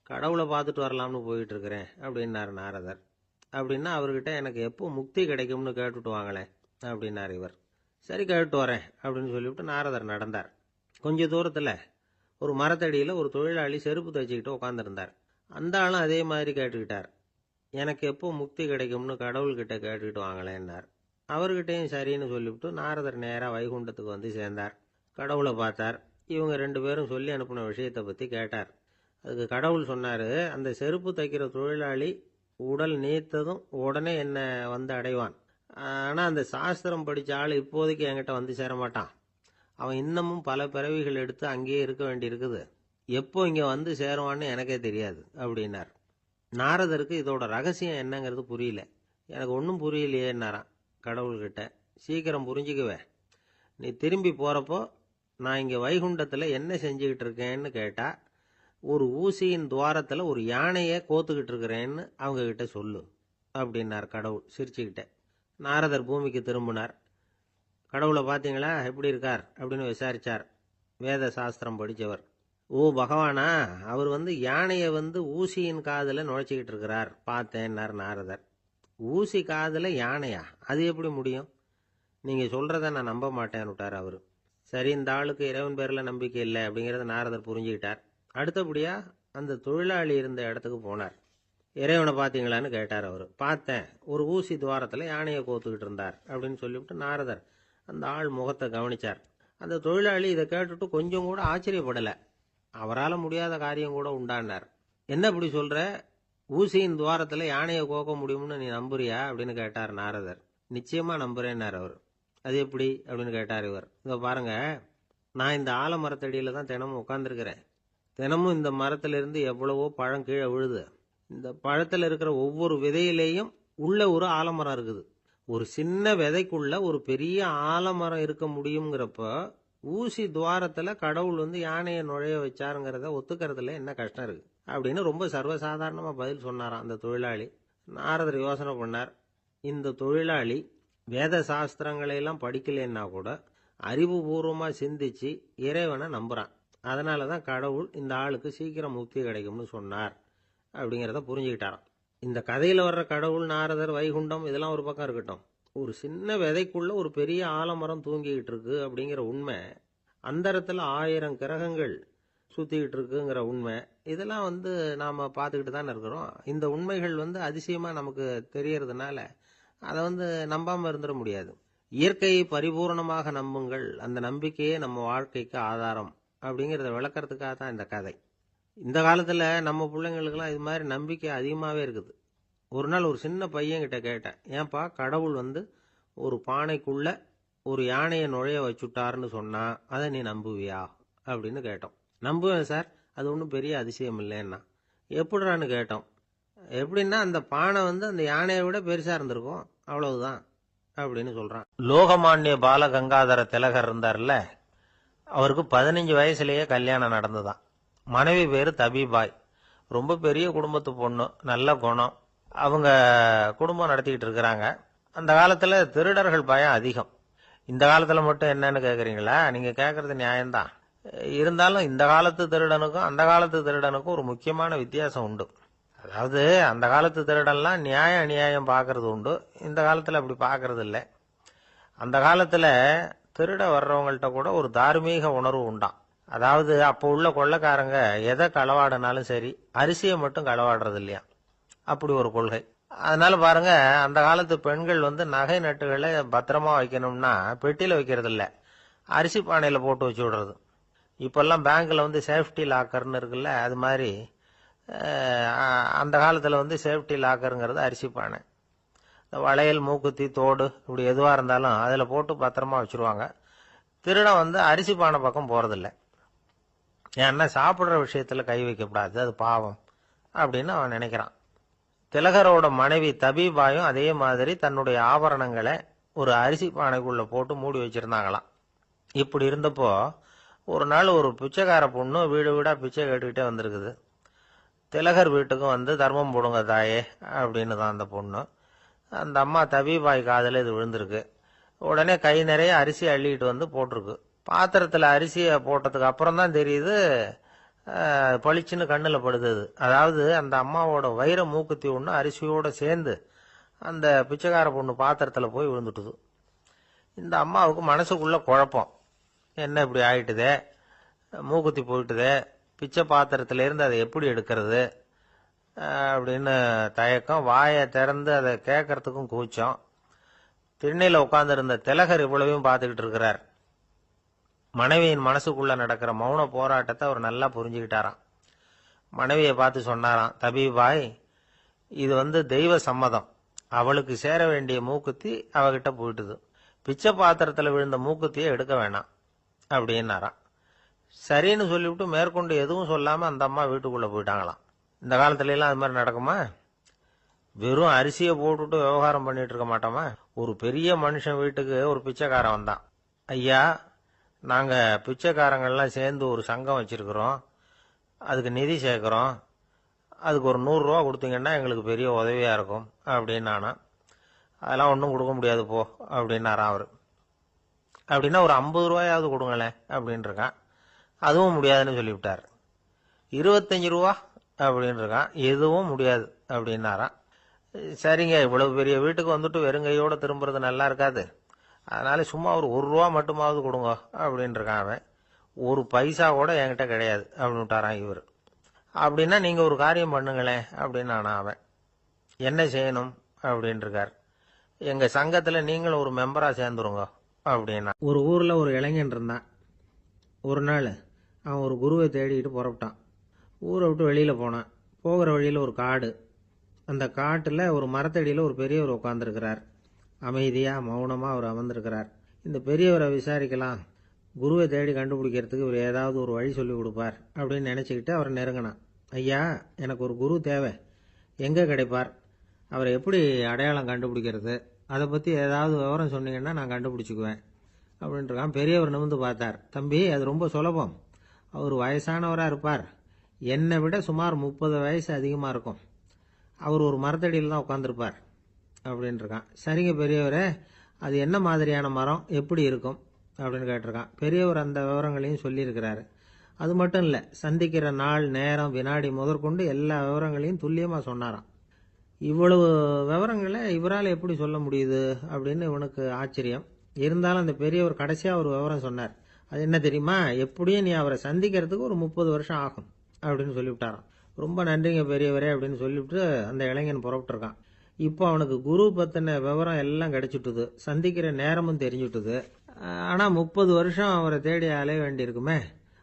கடவுளை பார்த்துட்டு வரலாம்னு போயிட்டு இருக்கிறேன் அப்படின்னார் நாரதர். அப்படின்னா அவர்கிட்ட எனக்கு எப்போ முக்தி கிடைக்கும்னு கேட்டுட்டு வாங்களேன் அப்படின்னார் இவர். சரி, கேட்டு வரேன் அப்படின்னு சொல்லிவிட்டு நாரதர் நடந்தார். கொஞ்ச தூரத்தில் ஒரு மரத்தடியில் ஒரு தொழிலாளி செருப்பு தைச்சிக்கிட்டு உட்காந்துருந்தார். அந்த ஆளும் அதே மாதிரி கேட்டுக்கிட்டார். எனக்கு எப்போ முக்தி கிடைக்கும்னு கடவுள்கிட்ட கேட்டுக்கிட்டு வாங்களேன்னார். அவர்கிட்டையும் சரின்னு சொல்லிவிட்டு நாரதர் நேராக வைகுண்டத்துக்கு வந்து சேர்ந்தார். கடவுளை பார்த்தார். இவங்க ரெண்டு பேரும் சொல்லி அனுப்பின விஷயத்தை பற்றி கேட்டார். அதுக்கு கடவுள் சொன்னார், அந்த செருப்பு தைக்கிற தொழிலாளி உடல் நீத்ததும் உடனே என்னை வந்து அடைவான். ஆனால் அந்த சாஸ்திரம் படித்த ஆள் இப்போதைக்கு என்கிட்ட வந்து சேரமாட்டான். அவன் இன்னமும் பல பிறவிகள் எடுத்து அங்கேயே இருக்க வேண்டியிருக்குது. எப்போ இங்கே வந்து சேருவான்னு எனக்கே தெரியாது அப்படின்னார். நாரதருக்கு இதோட ரகசியம் என்னங்கிறது புரியல. எனக்கு ஒன்றும் புரியலையேன்னாரான் கடவுள்கிட்ட. சீக்கிரம் புரிஞ்சுக்குவேன். நீ திரும்பி போகிறப்போ நான் இங்கே வைகுண்டத்தில் என்ன செஞ்சுக்கிட்டு இருக்கேன்னு கேட்டால், ஒரு ஊசியின் துவாரத்தில் ஒரு யானையை கோத்துக்கிட்டு இருக்கிறேன்னு அவங்கக்கிட்ட சொல்லு அப்படின்னார் கடவுள் சிரிச்சுக்கிட்டே. நாரதர் பூமிக்கு திரும்பினார். கடவுளை பார்த்தீங்களா, எப்படி இருக்கார் அப்படின்னு விசாரித்தார் வேத சாஸ்திரம் படித்தவர். ஓ பகவானா, அவர் வந்து யானையை வந்து ஊசியின் காதில் நுழைச்சிக்கிட்டு இருக்கிறார் பார்த்தேன்னார் நாரதர். ஊசி காதில் யானையா? அது எப்படி முடியும்? நீங்கள் சொல்கிறத நான் நம்ப மாட்டேன்னு விட்டார் அவர். சரி, இந்த ஆளுக்கு இறைவன் பேரில் நம்பிக்கை இல்லை அப்படிங்கிறத நாரதர் புரிஞ்சுக்கிட்டார். அடுத்தபடியாக அந்த தொழிலாளி இருந்த இடத்துக்கு போனார். இறைவனை பார்த்தீங்களான்னு கேட்டார் அவர். பார்த்தேன், ஒரு ஊசி துவாரத்தில் யானையை கோத்துக்கிட்டு இருந்தார் அப்படின்னு சொல்லிவிட்டு நாரதர் அந்த ஆள் முகத்தை கவனித்தார். அந்த தொழிலாளி இதை கேட்டுட்டு கொஞ்சம் கூட ஆச்சரியப்படலை. அவரால் முடியாத காரியம் கூட உண்டானார். என்ன இப்படி சொல்கிற? ஊசியின் துவாரத்தில் யானையை கோக்க முடியும்னு நீ நம்புறியா அப்படின்னு கேட்டார் நாரதர். நிச்சயமாக நம்புறேன்னார் அவர். அது எப்படி அப்படின்னு கேட்டார் இவர். இதை பாருங்க, நான் இந்த ஆலமரத்தடியில் தான் தினமும் உட்காந்துருக்கிறேன். தினமும் இந்த மரத்திலிருந்து எவ்வளவோ பழம் கீழே விழுது. இந்த பழத்தில் இருக்கிற ஒவ்வொரு விதையிலேயும் உள்ள ஒரு ஆலமரம் இருக்குது. ஒரு சின்ன விதைக்குள்ள ஒரு பெரிய ஆலமரம் இருக்க முடியுங்கிறப்ப ஊசி துவாரத்தில் கடவுள் வந்து யானையை நுழைய வச்சாருங்கிறத ஒத்துக்கிறதுல என்ன கஷ்டம் இருக்கு அப்படின்னு ரொம்ப சர்வசாதாரணமாக பதில் சொன்னாராம் அந்த தொழிலாளி. நாரதர் யோசனை பண்ணார். இந்த தொழிலாளி வேத சாஸ்திரங்களையெல்லாம் படிக்கலைன்னா கூட அறிவுபூர்வமாக சிந்திச்சு இறைவனை நம்புகிறான். அதனால தான் கடவுள் இந்த ஆளுக்கு சீக்கிரம் முக்தி கிடைக்கும்னு சொன்னார் அப்படிங்கிறத புரிஞ்சுக்கிட்டாராம். இந்த கதையில் வர்ற கடவுள், நாரதர், வைகுண்டம் இதெல்லாம் ஒரு பக்கம் இருக்கட்டும். ஒரு சின்ன விதைக்குள்ள ஒரு பெரிய ஆலமரம் தூங்கிக்கிட்டு இருக்கு அப்படிங்கிற உண்மை, அந்தரத்தில் 1000 கிரகங்கள் சுற்றிக்கிட்டு இருக்குங்கிற உண்மை, இதெல்லாம் வந்து நாம் பார்த்துக்கிட்டு தானே இருக்கிறோம். இந்த உண்மைகள் வந்து அதிசயமாக நமக்கு தெரியறதுனால அதை வந்து நம்பாமல் இருந்துட முடியாது. இயற்கையை பரிபூர்ணமாக நம்புங்கள், அந்த நம்பிக்கையே நம்ம வாழ்க்கைக்கு ஆதாரம் அப்படிங்கிறத விளக்கறதுக்காக தான் இந்த கதை. இந்த காலத்தில் நம்ம பிள்ளைங்களுக்கெல்லாம் இது மாதிரி நம்பிக்கை அதிகமாகவே இருக்குது. ஒரு நாள் ஒரு சின்ன பையன்கிட்ட கேட்டேன், ஏன்பா கடவுள் ஒரு பானைக்குள்ள ஒரு யானையை நுழைய வச்சுட்டாருன்னு சொன்னா அதை நீ நம்புவியா அப்படின்னு கேட்டோம். நம்புவேன் சார், அது ஒன்றும் பெரிய அதிசயம் இல்லைன்னா. எப்படிறான்னு கேட்டோம். எப்படின்னா அந்த பானை அந்த யானையை விட பெருசா இருந்திருக்கும், அவ்வளவுதான் அப்படின்னு சொல்றான். லோகமானிய பாலகங்காதர திலகர் இருந்தார்ல, அவருக்கு 15 வயசுலயே கல்யாணம் நடந்துதான். மனைவி பேரு தபிபாய். ரொம்ப பெரிய குடும்பத்து பொண்ணு, நல்ல குணம். அவங்க குடும்பம் நடத்திக்கிட்டு இருக்கிறாங்க. அந்த காலத்துல திருடர்கள் பயம் அதிகம். இந்த காலத்துல மட்டும் என்னன்னு கேக்குறீங்களா? நீங்க கேக்குறது நியாயம்தான். இருந்தாலும் இந்த காலத்து திருடனுக்கும் அந்த காலத்து திருடனுக்கும் ஒரு முக்கியமான வித்தியாசம் உண்டு. அதாவது அந்த காலத்து திருடன்லாம் நியாயம் அநியாயம் பாக்குறது உண்டு, இந்த காலத்துல அப்படி பாக்குறது இல்லை. அந்த காலத்துல திருட வர்றவங்கள்ட்ட கூட ஒரு தார்மீக உணர்வு உண்டாம். அதாவது அப்போ உள்ள கொள்ளைக்காரங்க எதை களவாடினாலும் சரி, அரிசியை மட்டும் களவாடுறது இல்லையா, அப்படி ஒரு கொள்கை. அதனால பாருங்க, அந்த காலத்து பெண்கள் நகை நட்டுகளை பத்திரமா வைக்கணும்னா பெட்டியில வைக்கிறது இல்ல, அரிசி பானையில போட்டு வச்சு விடுறது. இப்பெல்லாம் பேங்க்ல சேஃப்டி லாக்கர்னு இருக்குல்ல, அது மாதிரி அந்த காலத்துல சேஃப்டி லாக்கருங்கிறது அரிசி பானை. வளையல், மூக்குத்தி, தோடு இப்படி எதுவா இருந்தாலும் அதுல போட்டு பத்திரமா வச்சிருவாங்க. திருடன் அரிசி பானை பக்கம் போறதில்லை. ஏன்னா சாப்பிடுற விஷயத்துல கை வைக்கக்கூடாது, அது பாவம் அப்படின்னு அவன் நினைக்கிறான். திலகரோட மனைவி தபிபாயும் அதே மாதிரி தன்னுடைய ஆபரணங்களை ஒரு அரிசி பானைக்குள்ள போட்டு மூடி வச்சிருந்தாங்களாம். இப்படி இருந்தப்போ ஒரு நாள் ஒரு பிச்சைக்கார பொண்ணு வீடு வீடா பிச்சை கேட்டுக்கிட்டே வந்திருக்குது. திலகர் வீட்டுக்கும் தர்மம் போடுங்க தாயே அப்படின்னு தான் அந்த பொண்ணு. அந்த அம்மா தபிபாய் காதுல இது விழுந்திருக்கு. உடனே கை நிறைய அரிசி அள்ளிட்டு போட்டிருக்கு. பாத்திரத்துல அரிசியை போட்டதுக்கு அப்புறம் தான் தெரியுது, பளிச்சுன்னு கண்ணுல படுது. அதாவது அந்த அம்மாவோட வைர மூக்குத்தி ஒண்ணு அரிசியோட சேர்ந்து அந்த பிச்சைக்கார பொண்ணு பாத்திரத்துல போய் விழுந்துட்டுது. இந்த அம்மாவுக்கு மனசுக்குள்ள குழப்பம், என்ன இப்படி ஆயிட்டுதே, மூக்குத்தி போயிட்டுதே, பிச்சை பாத்திரத்துல இருந்து அதை எப்படி எடுக்கிறது அப்படின்னு தயக்கம். வாயை திறந்து அதை கேட்கறதுக்கும் கூச்சம். திண்ணையில உட்கார்ந்து இருந்த திலகர் இவ்வளவையும் பார்த்துக்கிட்டு இருக்கிறார். மனைவியின் மனசுக்குள்ள நடக்கிற மௌன போராட்டத்தை அவர் நல்லா புரிஞ்சுக்கிட்டாராம். மனைவியை பார்த்து சொன்னாராம், தபிபாய், இது தெய்வ சம்மதம். அவளுக்கு சேர வேண்டிய மூக்குத்தி அவகிட்ட போயிட்டுது. பிச்சை பாத்திரத்துல விழுந்த மூக்குத்தியை எடுக்க வேணாம் அப்படின்னாராம். சரின்னு சொல்லிவிட்டு மேற்கொண்டு எதுவும் சொல்லாம அந்த அம்மா வீட்டுக்குள்ள போயிட்டாங்களாம். இந்த காலத்துல எல்லாம் அது மாதிரி நடக்குமா? வெறும் அரிசியை போட்டுட்டு விவகாரம் பண்ணிட்டு இருக்க மாட்டோமா? ஒரு பெரிய மனுஷன் வீட்டுக்கு ஒரு பிச்சைக்காரன் வந்தான். ஐயா, நாங்க பிச்சைக்காரங்கள்லாம் சேர்ந்து ஒரு சங்கம் வச்சிருக்கிறோம், அதுக்கு நிதி சேர்க்கிறோம், அதுக்கு ஒரு 100 ரூபா கொடுத்தீங்கன்னா எங்களுக்கு பெரிய உதவியா இருக்கும் அப்படின்னானா. அதெல்லாம் ஒன்றும் கொடுக்க முடியாது போ அப்படின்னாராம் அவரு. அப்படின்னா ஒரு 50 ரூபாயாவது கொடுங்களேன் அப்படின்னு இருக்கான். அதுவும் முடியாதுன்னு சொல்லிவிட்டார். 25 ரூபா அப்படின்னு இருக்கான். எதுவும் முடியாது அப்படின்னாராம். சரிங்க, இவ்வளவு பெரிய வீட்டுக்கு வெறுங்கையோட திரும்புறது நல்லா இருக்காது, அதனால சும்மா ஒரு 1 ரூபா மட்டுமாவது கொடுங்க அப்படின்னு இருக்கான் அவன். ஒரு பைசா கூட என்கிட்ட கிடையாது அப்படின்னு விட்டாரான் இவர். அப்படின்னா நீங்க ஒரு காரியம் பண்ணுங்களேன் அப்படின்னானா அவன். என்ன செய்யணும் அப்படின்னு இருக்கார். எங்க சங்கத்துல நீங்களும் ஒரு மெம்பரா சேர்ந்துருங்க அப்படின்னா. ஒரு ஊர்ல ஒரு இளைஞன் இருந்தான். ஒரு நாள் அவன் ஒரு குருவை தேடிக்கிட்டு புறப்பட்டான். ஊரை விட்டு வெளியில போனான். போகிற வழியில ஒரு காடு. அந்த காட்டுல ஒரு மரத்தடியில ஒரு பெரியவர் உட்கார்ந்துருக்கிறார். அமைதியா மௌனமா அவர் அமர்ந்திருக்கிறார். இந்த பெரியவரை விசாரிக்கலாம், குருவை தேடி கண்டுபிடிக்கிறதுக்கு இவர் ஏதாவது ஒரு வழி சொல்லி கொடுப்பார் அப்படின்னு நினைச்சுக்கிட்டு அவரை நெருங்கினான். ஐயா, எனக்கு ஒரு குரு தேவை, எங்க கிடைப்பார், அவரை எப்படி அடையாளம் கண்டுபிடிக்கிறது, அதை பத்தி ஏதாவது விவரம் சொன்னீங்கன்னா நான் கண்டுபிடிச்சுக்குவேன் அப்படின்ட்டுருக்கான். பெரியவர் நிமிர்ந்து பார்த்தார். தம்பி, அது ரொம்ப சுலபம். அவர் வயசானவரா இருப்பார், என்னை விட சுமார் 30 வயசு அதிகமா இருக்கும். அவர் ஒரு மரத்தடியில் தான் உட்காந்துருப்பார் அப்படின்னு இருக்கான். சரிங்க பெரியவரே, அது என்ன மாதிரியான மரம், எப்படி இருக்கும் அப்படின்னு கேட்டிருக்கான். பெரியவர் அந்த விவரங்களையும் சொல்லியிருக்கிறாரு. அது மட்டும் இல்லை, சந்திக்கிற நாள், நேரம், வினாடி முதற்கொண்டு எல்லா விவரங்களையும் துல்லியமா சொன்னாராம். இவ்வளவு விவரங்களை இவரால் எப்படி சொல்ல முடியுது அப்படின்னு இவனுக்கு ஆச்சரியம். இருந்தாலும் அந்த பெரியவர் கடைசியா ஒரு விவரம் சொன்னார். அது என்ன தெரியுமா, எப்படியும் நீ அவரை சந்திக்கிறதுக்கு ஒரு 30 வருஷம் ஆகும் அப்படின்னு சொல்லிவிட்டாராம். ரொம்ப நன்றிங்க பெரியவரே அப்படின்னு சொல்லிவிட்டு அந்த இளைஞன் புறப்பட்டு இருக்கான். இப்போ அவனுக்கு குரு பத்தின விவரம் எல்லாம் கிடைச்சிட்டுது, சந்திக்கிற நேரமும் தெரிஞ்சுட்டுது. ஆனா 30 வருஷம் அவரை தேடி அலைய வேண்டியிருக்குமே.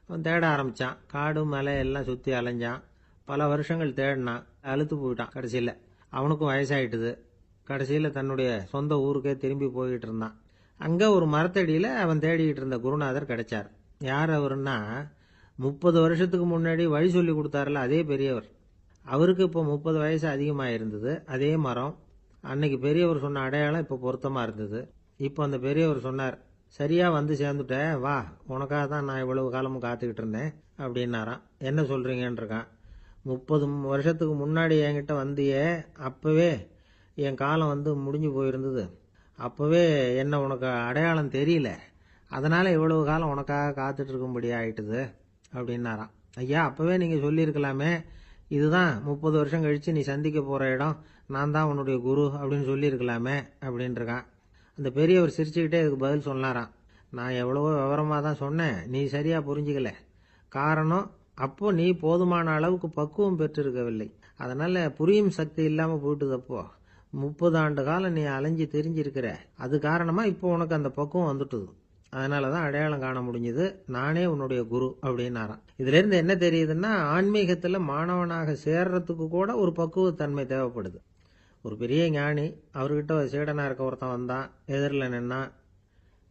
அவன் தேட ஆரம்பிச்சான். காடு மலை எல்லாம் சுத்தி அலைஞ்சான். பல வருஷங்கள் தேடினான், அழுத்து போயிட்டான் கடைசியில. அவனுக்கும் வயசாயிட்டுது. கடைசியில் தன்னுடைய சொந்த ஊருக்கே திரும்பி போய்கிட்டு இருந்தான். அங்கே ஒரு மரத்தடியில் அவன் தேடிக்கிட்டு இருந்த குருநாதர் கிடைச்சார். யார் அவருன்னா, 30 வருஷத்துக்கு முன்னாடி வழி சொல்லி கொடுத்தாருல அதே பெரியவர். அவருக்கு இப்போ 30 வயசு அதிகமாக இருந்தது. அதே மரம். அன்னைக்கு பெரியவர் சொன்ன அடையாளம் இப்போ பொருத்தமாக இருந்தது. இப்போ அந்த பெரியவர் சொன்னார், சரியாக வந்து சேர்ந்துட்ட, வா, உனக்காக தான் நான் இவ்வளவு காலமும் காத்துக்கிட்டு இருந்தேன் அப்படின்னாராம். என்ன சொல்கிறீங்கன்னு இருக்கான். 30 வருஷத்துக்கு முன்னாடி என்கிட்ட வந்தியே, அப்போவே என் காலம் வந்து முடிஞ்சு போயிருந்தது. அப்போவே என்ன உனக்கு அடையாளம் தெரியல, அதனால் இவ்வளவு காலம் உனக்காக காத்துட்டு இருக்கும்படி ஆயிட்டுது அப்படின்னாராம். ஐயா, அப்போவே நீங்கள் சொல்லியிருக்கலாமே, இதுதான் 30 வருஷம் கழித்து நீ சந்திக்க போகிற இடம், நான் தான் உன்னுடைய குரு அப்படின்னு சொல்லியிருக்கலாமே அப்படின்ட்டுருக்கான். அந்த பெரியவர் சிரிச்சுக்கிட்டே இதுக்கு பதில் சொன்னாராம். நான் எவ்வளவோ விவரமாக தான் சொன்னேன், நீ சரியாக புரிஞ்சிக்கல. காரணம், அப்போ நீ போதுமான அளவுக்கு பக்குவம் பெற்றிருக்கவில்லை. அதனால் புரியும் சக்தி இல்லாமல் போயிட்டுதப்போ 30 ஆண்டு காலம் நீ அலைஞ்சி தெரிஞ்சிருக்கிற. அது காரணமாக இப்போ உனக்கு அந்த பக்குவம் வந்துட்டுது. அதனால தான் அடையாளம் காண முடிஞ்சது. நானே உன்னுடைய குரு அப்படின்னாராம். இதுலேருந்து என்ன தெரியுதுன்னா, ஆன்மீகத்தில் மாணவனாக சேர்றதுக்கு கூட ஒரு பக்குவத்தன்மை தேவைப்படுது. ஒரு பெரிய ஞானி, அவர்கிட்ட சீடனாக இருக்க ஒருத்தன் வந்தான். எதிரில் நின்னான்.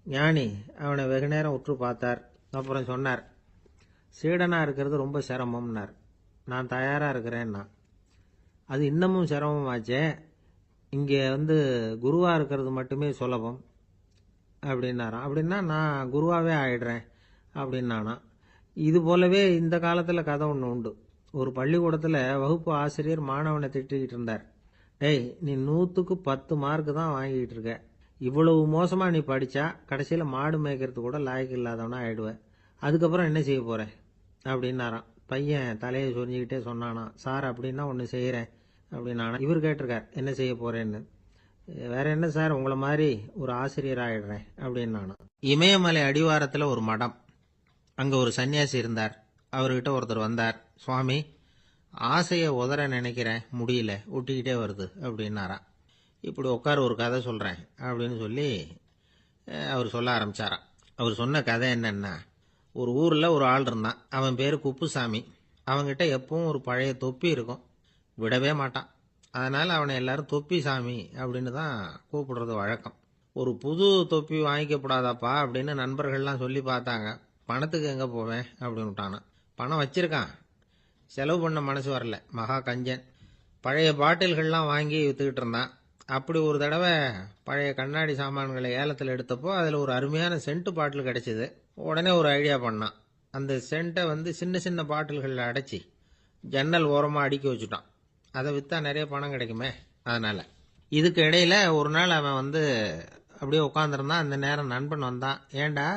ஞானி அவனை வெகு நேரம் உற்று பார்த்தார். அப்புறம் சொன்னார், சீடனாக இருக்கிறது ரொம்ப சிரமம்னார். நான் தயாராக இருக்கிறேன்னா. அது இன்னமும் சிரமமாச்சே, இங்கே வந்து குருவாக இருக்கிறது மட்டுமே சுலபம் அப்படின்னாராம். அப்படின்னா நான் குருவாகவே ஆயிடுறேன் அப்படின்னானா. இது போலவே இந்த காலத்தில் கதை ஒன்று உண்டு. ஒரு பள்ளிக்கூடத்தில் வகுப்பு ஆசிரியர் மாணவனை திட்டிக்கிட்டு இருந்தார். டேய், நீ 100க்கு 10 மார்க்கு தான் வாங்கிட்டு இருக்க. இவ்வளவு மோசமாக நீ படித்தா கடைசியில் மாடு மேய்க்கிறது கூட லாய்க்கு இல்லாதவனா ஆயிடுவேன். அதுக்கப்புறம் என்ன செய்ய போகிற அப்படின்னாராம். பையன் தலையை சொரிஞ்சிக்கிட்டே சொன்னானா, சார் அப்படின்னா ஒன்று செய்கிறேன் அப்படின்னானா. இவர் கேட்டிருக்கார், என்ன செய்ய போகிறேன்னு. வேற என்ன சார், உங்களை மாதிரி ஒரு ஆசிரியர் ஆயிடுறேன் அப்படின்னானா. இமயமலை அடிவாரத்தில் ஒரு மடம். அங்கே ஒரு சன்னியாசி இருந்தார். அவர்கிட்ட ஒருத்தர் வந்தார். சுவாமி, ஆசையை உதற நினைக்கிறேன், முடியல, ஒட்டிக்கிட்டே வருது அப்படின்னாராம். இப்படி உட்கார, ஒரு கதை சொல்கிறேன் அப்படின்னு சொல்லி அவர் சொல்ல ஆரம்பித்தாராம். அவர் சொன்ன கதை என்னன்னா, ஒரு ஊரில் ஒரு ஆள் இருந்தான். அவன் பேர் குப்புசாமி. அவன்கிட்ட எப்பவும் ஒரு பழைய தொப்பி இருக்கும், விடவே மாட்டான். அதனால் அவனை எல்லாரும் தொப்பி சாமி அப்படின்னு தான் கூப்பிடுறது வழக்கம். ஒரு புது தொப்பி வாங்கிக்கப்படாதாப்பா அப்படின்னு நண்பர்கள்லாம் சொல்லி பார்த்தாங்க. பணத்துக்கு எங்கே போவேன் அப்படின்னு விட்டானா. பணம் வச்சிருக்கான், செலவு பண்ண மனசு வரல, மகா கஞ்சன். பழைய பாட்டில்கள்லாம் வாங்கி விற்றுக்கிட்டு இருந்தான். அப்படி ஒரு தடவை பழைய கண்ணாடி சாமான்களை ஏலத்தில் எடுத்தப்போ அதில் ஒரு அருமையான சென்ட்டு பாட்டில் கிடச்சிது. உடனே ஒரு ஐடியா பண்ணான். அந்த சென்ட்டை வந்து சின்ன சின்ன பாட்டில்களில் அடைச்சி ஜன்னல் ஓரமாக அடுக்கி வச்சுட்டான். அதை விற்றா நிறைய பணம் கிடைக்குமே. அதனால் இதுக்கு இடையில் ஒரு நாள் அவன் வந்து அப்படியே உட்காந்துருந்தான். அந்த நேரம் நண்பன் வந்தான். ஏண்டா,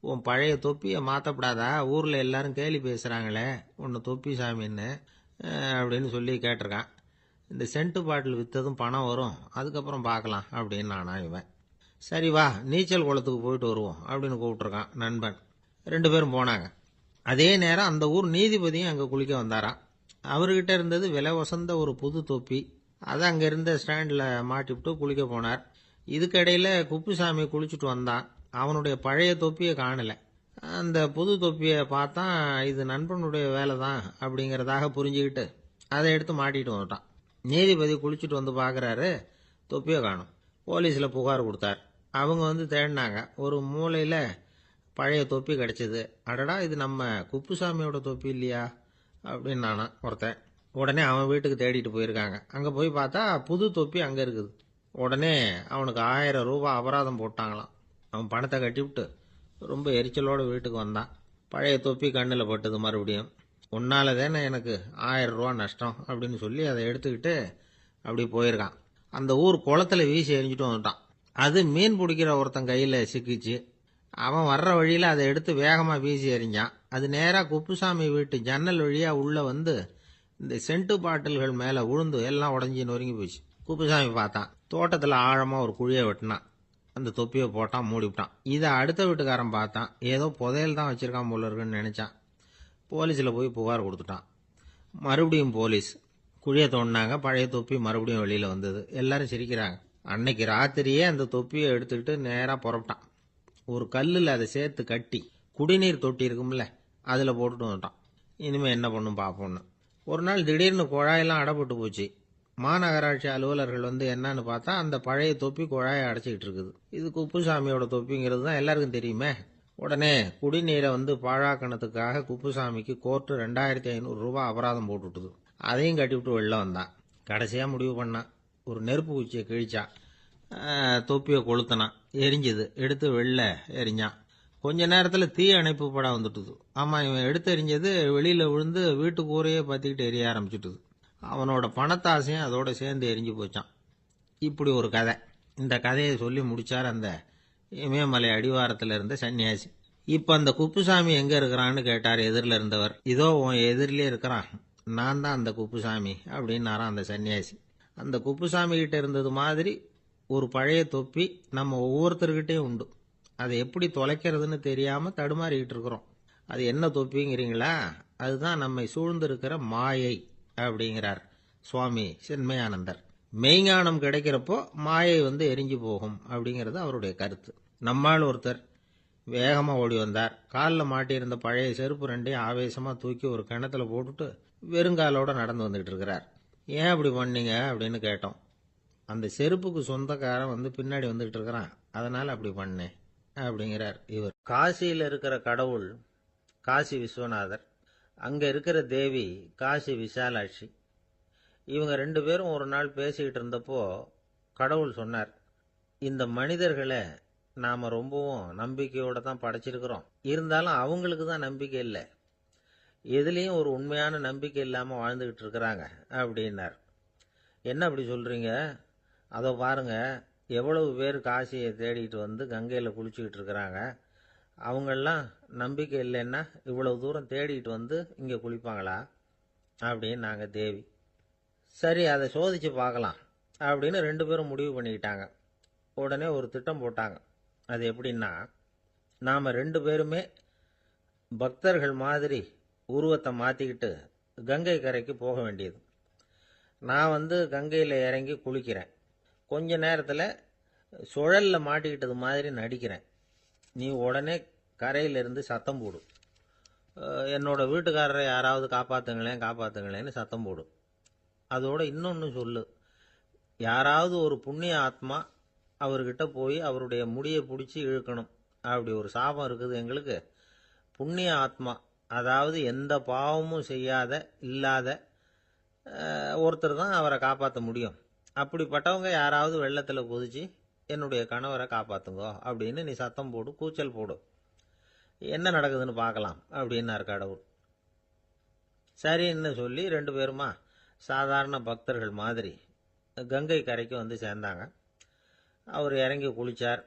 உன் பழைய தொப்பியை மாற்றப்படாதா, ஊரில் எல்லாரும் கேலி பேசுகிறாங்களே உன்னை தொப்பி சாமின்னு அப்படின்னு சொல்லி கேட்டிருக்கான். இந்த சென்ட்டு பாட்டில் விற்றதும் பணம் வரும், அதுக்கப்புறம் பார்க்கலாம் அப்படின்னு நானா. இவன் சரி வா, நீச்சல் குளத்துக்கு போயிட்டு வருவோம் அப்படின்னு கூப்பிட்ருக்கான் நண்பன். 2 பேரும் போனாங்க. அதே நேரம் அந்த ஊர் நீதிபதியும் அங்கே குளிக்க வந்தாராம். அவர்கிட்ட இருந்தது விலை வசந்த ஒரு புது தொப்பி. அதை அங்கே இருந்த ஸ்டாண்டில் மாட்டிவிட்டு குளிக்க போனார். இதுக்கிடையில் குப்புசாமி குளிச்சுட்டு வந்தான். அவனுடைய பழைய தொப்பியை காணலை. அந்த புது தொப்பியை பார்த்தா இது நண்பனுடைய வேலை தான் அப்படிங்கிறதாக புரிஞ்சுக்கிட்டு அதை எடுத்து மாட்டிட்டு வந்துட்டான். நீதிபதி குளிச்சுட்டு வந்து பார்க்குறாரு, தொப்பியை காணும். போலீஸில் புகார் கொடுத்தார். அவங்க வந்து தேடினாங்க. ஒரு மூலையில் பழைய தொப்பி கிடச்சிது. அடடா, இது நம்ம குப்புசாமியோட தொப்பி இல்லையா அப்படின்னு நானா ஒருத்தன். உடனே அவன் வீட்டுக்கு தேடிட்டு போயிருக்காங்க. அங்கே போய் பார்த்தா புது தொப்பி அங்கே இருக்குது. உடனே அவனுக்கு 1000 ரூபாய் அபராதம் போட்டாங்களாம். அவன் பணத்தை கட்டிவிட்டு ரொம்ப எரிச்சலோடு வீட்டுக்கு வந்தான். பழைய தொப்பி கண்ணில் பட்டது. மறுபடியும், உன்னால தானே எனக்கு 1000 ரூபா நஷ்டம் அப்படின்னு சொல்லி அதை எடுத்துக்கிட்டு அப்படி போயிருக்கான். அந்த ஊர் குளத்துல வீசி எரிஞ்சிட்டு வந்துட்டான். அது மீன் பிடிக்கிற ஒருத்தன் கையில் சிக்கிச்சு. அவன் வர்ற வழியில் அதை எடுத்து வேகமாக வீசி எறிஞ்சான். அது நேராக குப்புசாமி வீட்டு ஜன்னல் வழியாக உள்ளே வந்து இந்த சென்ட்டு பாட்டில்கள் மேலே விழுந்து எல்லாம் உடஞ்சி நொறுங்கி போச்சு. குப்புசாமி பார்த்தான். தோட்டத்தில் ஆழமாக ஒரு குழியை வெட்டினான். அந்த தொப்பியை போட்டான், மூடிவிட்டான். இதை அடுத்த வீட்டுக்காரன் பார்த்தான். ஏதோ புதையல் தான் வச்சிருக்கான் போல இருக்குன்னு நினச்சான். போலீஸில் போய் புகார் கொடுத்துட்டான். மறுபடியும் போலீஸ் குழியை தோண்டினாங்க. பழைய தொப்பி மறுபடியும் வெளியில் வந்தது. எல்லாரும் சிரிக்கிறாங்க. அன்னைக்கு ராத்திரியே அந்த தொப்பியை எடுத்துக்கிட்டு நேராக புறப்பட்டான். ஒரு கல்லில் அதை சேர்த்து கட்டி குடிநீர் தொட்டி இருக்கும்ல, அதில் போட்டுட்டு வந்துட்டான். இனிமேல் என்ன பண்ணும் பார்ப்போன்னு. ஒரு நாள் திடீர்னு குழாயெல்லாம் அடைப்பட்டு போச்சு. மாநகராட்சி அலுவலர்கள் என்னன்னு பார்த்தா அந்த பழைய தொப்பி குழாயை அடைச்சிக்கிட்டு இருக்குது. இது குப்புசாமியோட தொப்பிங்கிறது தான் எல்லாருக்கும் தெரியுமே. உடனே குடிநீரை பாழாக்கணத்துக்காக குப்புசாமிக்கு கோர்ட்டு 2500 ரூபாய் அபராதம் போட்டுட்டுது. அதையும் கட்டிவிட்டு வெளில வந்தான். கடைசியா முடிவு பண்ணான். ஒரு நெருப்பு குச்சியை கிழிச்சான். தொப்பியை கொளுத்தினான். எரிஞ்சது. எடுத்து வெளில எரிஞ்சான். கொஞ்ச நேரத்தில் தீ அணைப்பு படம் வந்துட்டுது. ஆமாம், இவன் எடுத்து எரிஞ்சது வெளியில் விழுந்து வீட்டு கூரையே பற்றிக்கிட்டு எரிய ஆரம்பிச்சுட்டுது. அவனோட பணத்தாசையும் அதோட சேர்ந்து எரிஞ்சு போச்சான். இப்படி ஒரு கதை. இந்த கதையை சொல்லி முடிச்சார் அந்த இமயமலை அடிவாரத்தில் இருந்த சன்னியாசி. இப்போ அந்த குப்புசாமி எங்கே இருக்கிறான்னு கேட்டார் எதிரில் இருந்தவர். இதோ உன் எதிரிலே இருக்கிறான், நான் தான் அந்த குப்புசாமி அப்படின்னாரான் அந்த சன்னியாசி. அந்த குப்புசாமி கிட்ட இருந்தது மாதிரி ஒரு பழைய தொப்பி நம்ம ஒவ்வொருத்தர்கிட்டையும் உண்டு. அதை எப்படி தொலைக்கிறதுன்னு தெரியாமல் தடுமாறிக்கிட்டு இருக்கிறோம். அது என்ன தொப்பிங்கிறீங்களா? அதுதான் நம்மை சூழ்ந்திருக்கிற மாயை அப்படிங்கிறார் சுவாமி சின்மயானந்தர். மெய்ஞானம் கிடைக்கிறப்போ மாயை எரிஞ்சு போகும் அப்படிங்கிறது அவருடைய கருத்து. நம்மால் ஒருத்தர் வேகமாக ஓடி வந்தார். காலில் மாட்டியிருந்த பழைய செருப்பு ரெண்டையும் ஆவேசமாக தூக்கி ஒரு கிணத்துல போட்டுட்டு வெறுங்காலோட நடந்து வந்துகிட்டு இருக்கிறார். ஏன் அப்படி பண்ணீங்க அப்படின்னு கேட்டோம். அந்த செருப்புக்கு சொந்தக்காரன் பின்னாடி வந்துகிட்டு இருக்கிறான், அதனால அப்படி பண்ணேன் அப்படிங்கிறார் இவர். காசியில் இருக்கிற கடவுள் காசி விஸ்வநாதர், அங்கே இருக்கிற தேவி காசி விசாலாட்சி. இவங்க 2 பேரும் ஒரு நாள் பேசிக்கிட்டு இருந்தப்போ கடவுள் சொன்னார், இந்த மனிதர்களை நாம் ரொம்பவும் நம்பிக்கையோடு தான் படைச்சிருக்கிறோம். இருந்தாலும் அவங்களுக்கு தான் நம்பிக்கை இல்லை, எதுலேயும் ஒரு உண்மையான நம்பிக்கை இல்லாமல் வாழ்ந்துக்கிட்டு இருக்கிறாங்க அப்படின்னார். என்ன அப்படி சொல்கிறீங்க? அதை பாருங்க, எவ்வளவு பேர் காசியை தேடிட்டு கங்கையில் குளிச்சுக்கிட்டு இருக்கிறாங்க. அவங்கெல்லாம் நம்பிக்கை இல்லைன்னா இவ்வளவு தூரம் தேடிட்டு இங்கே குளிப்பாங்களா அப்படின்னு நாங்கள் தேவி. சரி, அதை சோதித்து பார்க்கலாம் அப்படின்னு 2 பேரும் முடிவு பண்ணிக்கிட்டாங்க. உடனே ஒரு திட்டம் போட்டாங்க. அது எப்படின்னா, நாம் 2 பேருமே பக்தர்கள் மாதிரி உருவத்தை மாற்றிக்கிட்டு கங்கை கரைக்கு போக வேண்டியது. நான் கங்கையில் இறங்கி குளிக்கிறேன். கொஞ்ச நேரத்தில் சுழலில் மாட்டிக்கிட்டது மாதிரி நடிக்கிறேன். நீ உடனே கரையிலிருந்து சத்தம் போடு, என்னோட வீட்டுக்காரரை யாராவது காப்பாற்றுங்களேன் காப்பாற்றுங்களேன்னு சத்தம் போடு. அதோட இன்னொன்று சொல்லு, யாராவது ஒரு புண்ணிய ஆத்மா அவர்கிட்ட போய் அவருடைய முடியை பிடிச்சி இழுக்கணும். அப்படி ஒரு சாபம் இருக்குது எங்களுக்கு. புண்ணிய ஆத்மா, அதாவது எந்த பாவமும் செய்யாத இல்லாத ஒருத்தர் தான் அவரை காப்பாற்ற முடியும். அப்படிப்பட்டவங்க யாராவது வெள்ளத்தில் குதிச்சு என்னுடைய கணவரை காப்பாற்றுங்கோ அப்படின்னு நீ சத்தம் போடு, கூச்சல் போடு, என்ன நடக்குதுன்னு பார்க்கலாம் அப்படின்னார் கடவுள். சரின்னு சொல்லி 2 பேருமா சாதாரண பக்தர்கள் மாதிரி கங்கை கரைக்கு சேர்ந்தாங்க. அவர் இறங்கி குளித்தார்.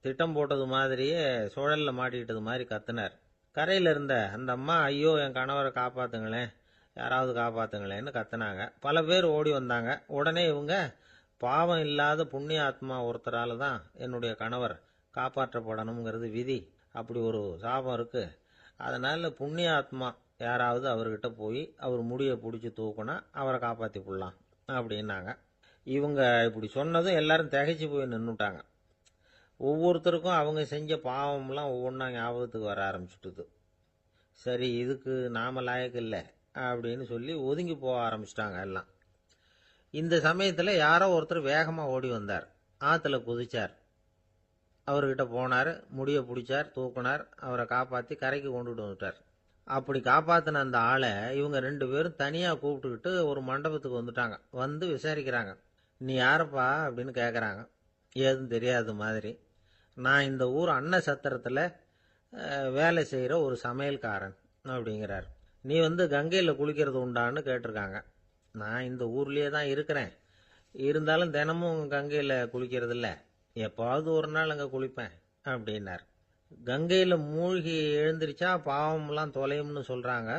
திட்டம் போட்டது மாதிரியே சுழலில் மாட்டிக்கிட்டது மாதிரி கத்துனார். கரையில் இருந்த அந்த அம்மா, ஐயோ என் கணவரை காப்பாற்றுங்களேன், யாராவது காப்பாற்றுங்களேன்னு கத்துனாங்க. பல பேர் ஓடி வந்தாங்க. உடனே இவங்க, பாவம் இல்லாத புண்ணிய ஆத்மா ஒருத்தரால் தான் என்னுடைய கணவர் காப்பாற்றப்படணுங்கிறது விதி, அப்படி ஒரு சாபம் இருக்குது, அதனால் புண்ணிய ஆத்மா யாராவது அவர்கிட்ட போய் அவர் முடியை பிடிச்சி தூக்குனா அவரை காப்பாற்றி போடலாம் அப்படின்னாங்க. இவங்க இப்படி சொன்னதும் எல்லாரும் திகைச்சு போய் நின்றுட்டாங்க. ஒவ்வொருத்தருக்கும் அவங்க செஞ்ச பாவம்லாம் ஒவ்வொன்றா ஞாபகத்துக்கு வர ஆரம்பிச்சுட்டுது. சரி, இதுக்கு நாம லாயக்கு இல்லை அப்படின்னு சொல்லி ஒதுங்கி போக ஆரம்பிச்சிட்டாங்க எல்லாம். இந்த சமயத்தில் யாரோ ஒருத்தர் வேகமாக ஓடி வந்தார். ஆற்றுல குதிச்சார். அவர்கிட்ட போனார், முடியை பிடிச்சார், தூக்குனார், அவரை காப்பாற்றி கரைக்கு கொண்டுட்டு வந்துட்டார். அப்படி காப்பாற்றின அந்த ஆளை இவங்க 2 பேரும் தனியாக கூப்பிட்டுக்கிட்டு ஒரு மண்டபத்துக்கு வந்துட்டாங்க. விசாரிக்கிறாங்க. நீ யாரப்பா அப்படின்னு கேட்குறாங்க. ஏதும் தெரியாத மாதிரி. நான் இந்த ஊர் அன்ன சத்திரத்தில் வேலை செய்கிற ஒரு சமையல்காரன் அப்படிங்கிறார். நீ கங்கையில் குளிக்கிறது உண்டான்னு கேட்டிருக்காங்க. நான் இந்த ஊர்லேயே தான் இருக்கிறேன், இருந்தாலும் தினமும் கங்கையில் குளிக்கிறது இல்லை, எப்பாவது ஒரு நாள் அங்கே குளிப்பேன் அப்படின்னார். கங்கையில் மூழ்கி எழுந்திரிச்சா பாவம்லாம் தொலையும்னு சொல்கிறாங்க.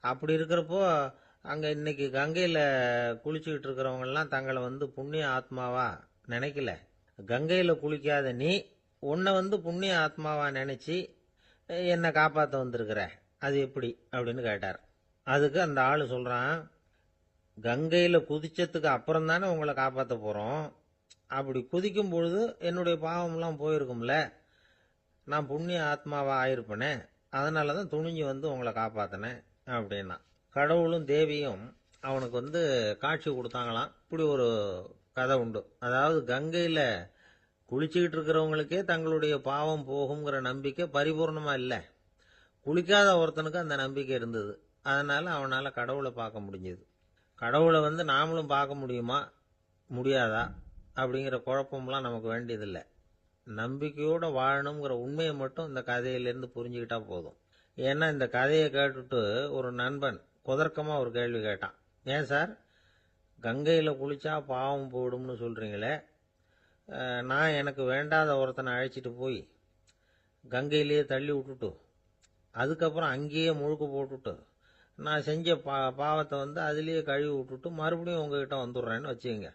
அப்படி இருக்கிறப்போ அங்கே இன்னைக்கு கங்கையில் குளிச்சுக்கிட்டு இருக்கிறவங்கெல்லாம் தங்களை புண்ணிய ஆத்மாவா நினைக்கல. கங்கையில் குளிக்காத நீ உன்னை புண்ணிய ஆத்மாவா நினச்சி என்னை காப்பாற்ற வந்திருக்கிற, அது எப்படி அப்படின்னு கேட்டார். அதுக்கு அந்த ஆள் சொல்கிறான், கங்கையில் குதிச்சதுக்கு அப்புறம் தானே உங்களை காப்பாற்ற போகிறோம். அப்படி குதிக்கும் பொழுது என்னுடைய பாவம்லாம் போயிருக்கும்ல, நான் புண்ணிய ஆத்மாவா ஆயிருப்பேனே, அதனால தான் துணிஞ்சு உங்களை காப்பாற்றினேன் அப்படின்னா. கடவுளும் தேவியும் அவனுக்கு காட்சி கொடுத்தாங்களாம். இப்படி ஒரு கதை உண்டு. அதாவது கங்கையில் குளிச்சுக்கிட்டு இருக்கிறவங்களுக்கே தங்களுடைய பாவம் போகுங்கிற நம்பிக்கை பரிபூர்ணமாக இல்லை. குளிக்காத ஒருத்தனுக்கு அந்த நம்பிக்கை இருந்தது. அதனால் அவனால் கடவுளை பார்க்க முடிஞ்சது. கடவுளை நாமளும் பார்க்க முடியுமா முடியாதா அப்படிங்கிற குழப்பம்லாம் நமக்கு வேண்டியதில்லை. நம்பிக்கையோடு வாழணுங்கிற உண்மையை மட்டும் இந்த கதையிலேருந்து புரிஞ்சுக்கிட்டா போதும். ஏன்னா இந்த கதையை கேட்டுட்டு ஒரு நண்பன் குதர்க்கமாக ஒரு கேள்வி கேட்டான். ஏன் சார், கங்கையில் குளிச்சா பாவம் போயிடும்னு சொல்கிறீங்களே, நான் எனக்கு வேண்டாத ஒருத்தனை அழைச்சிட்டு போய் கங்கையிலேயே தள்ளி விட்டுட்டு அதுக்கப்புறம் அங்கேயே முழுக்க போட்டுட்டு நான் செஞ்ச பாவத்தை அதுலேயே கழுவி விட்டுட்டு மறுபடியும் உங்ககிட்ட வந்துடுறேன்னு வச்சுக்கோங்க,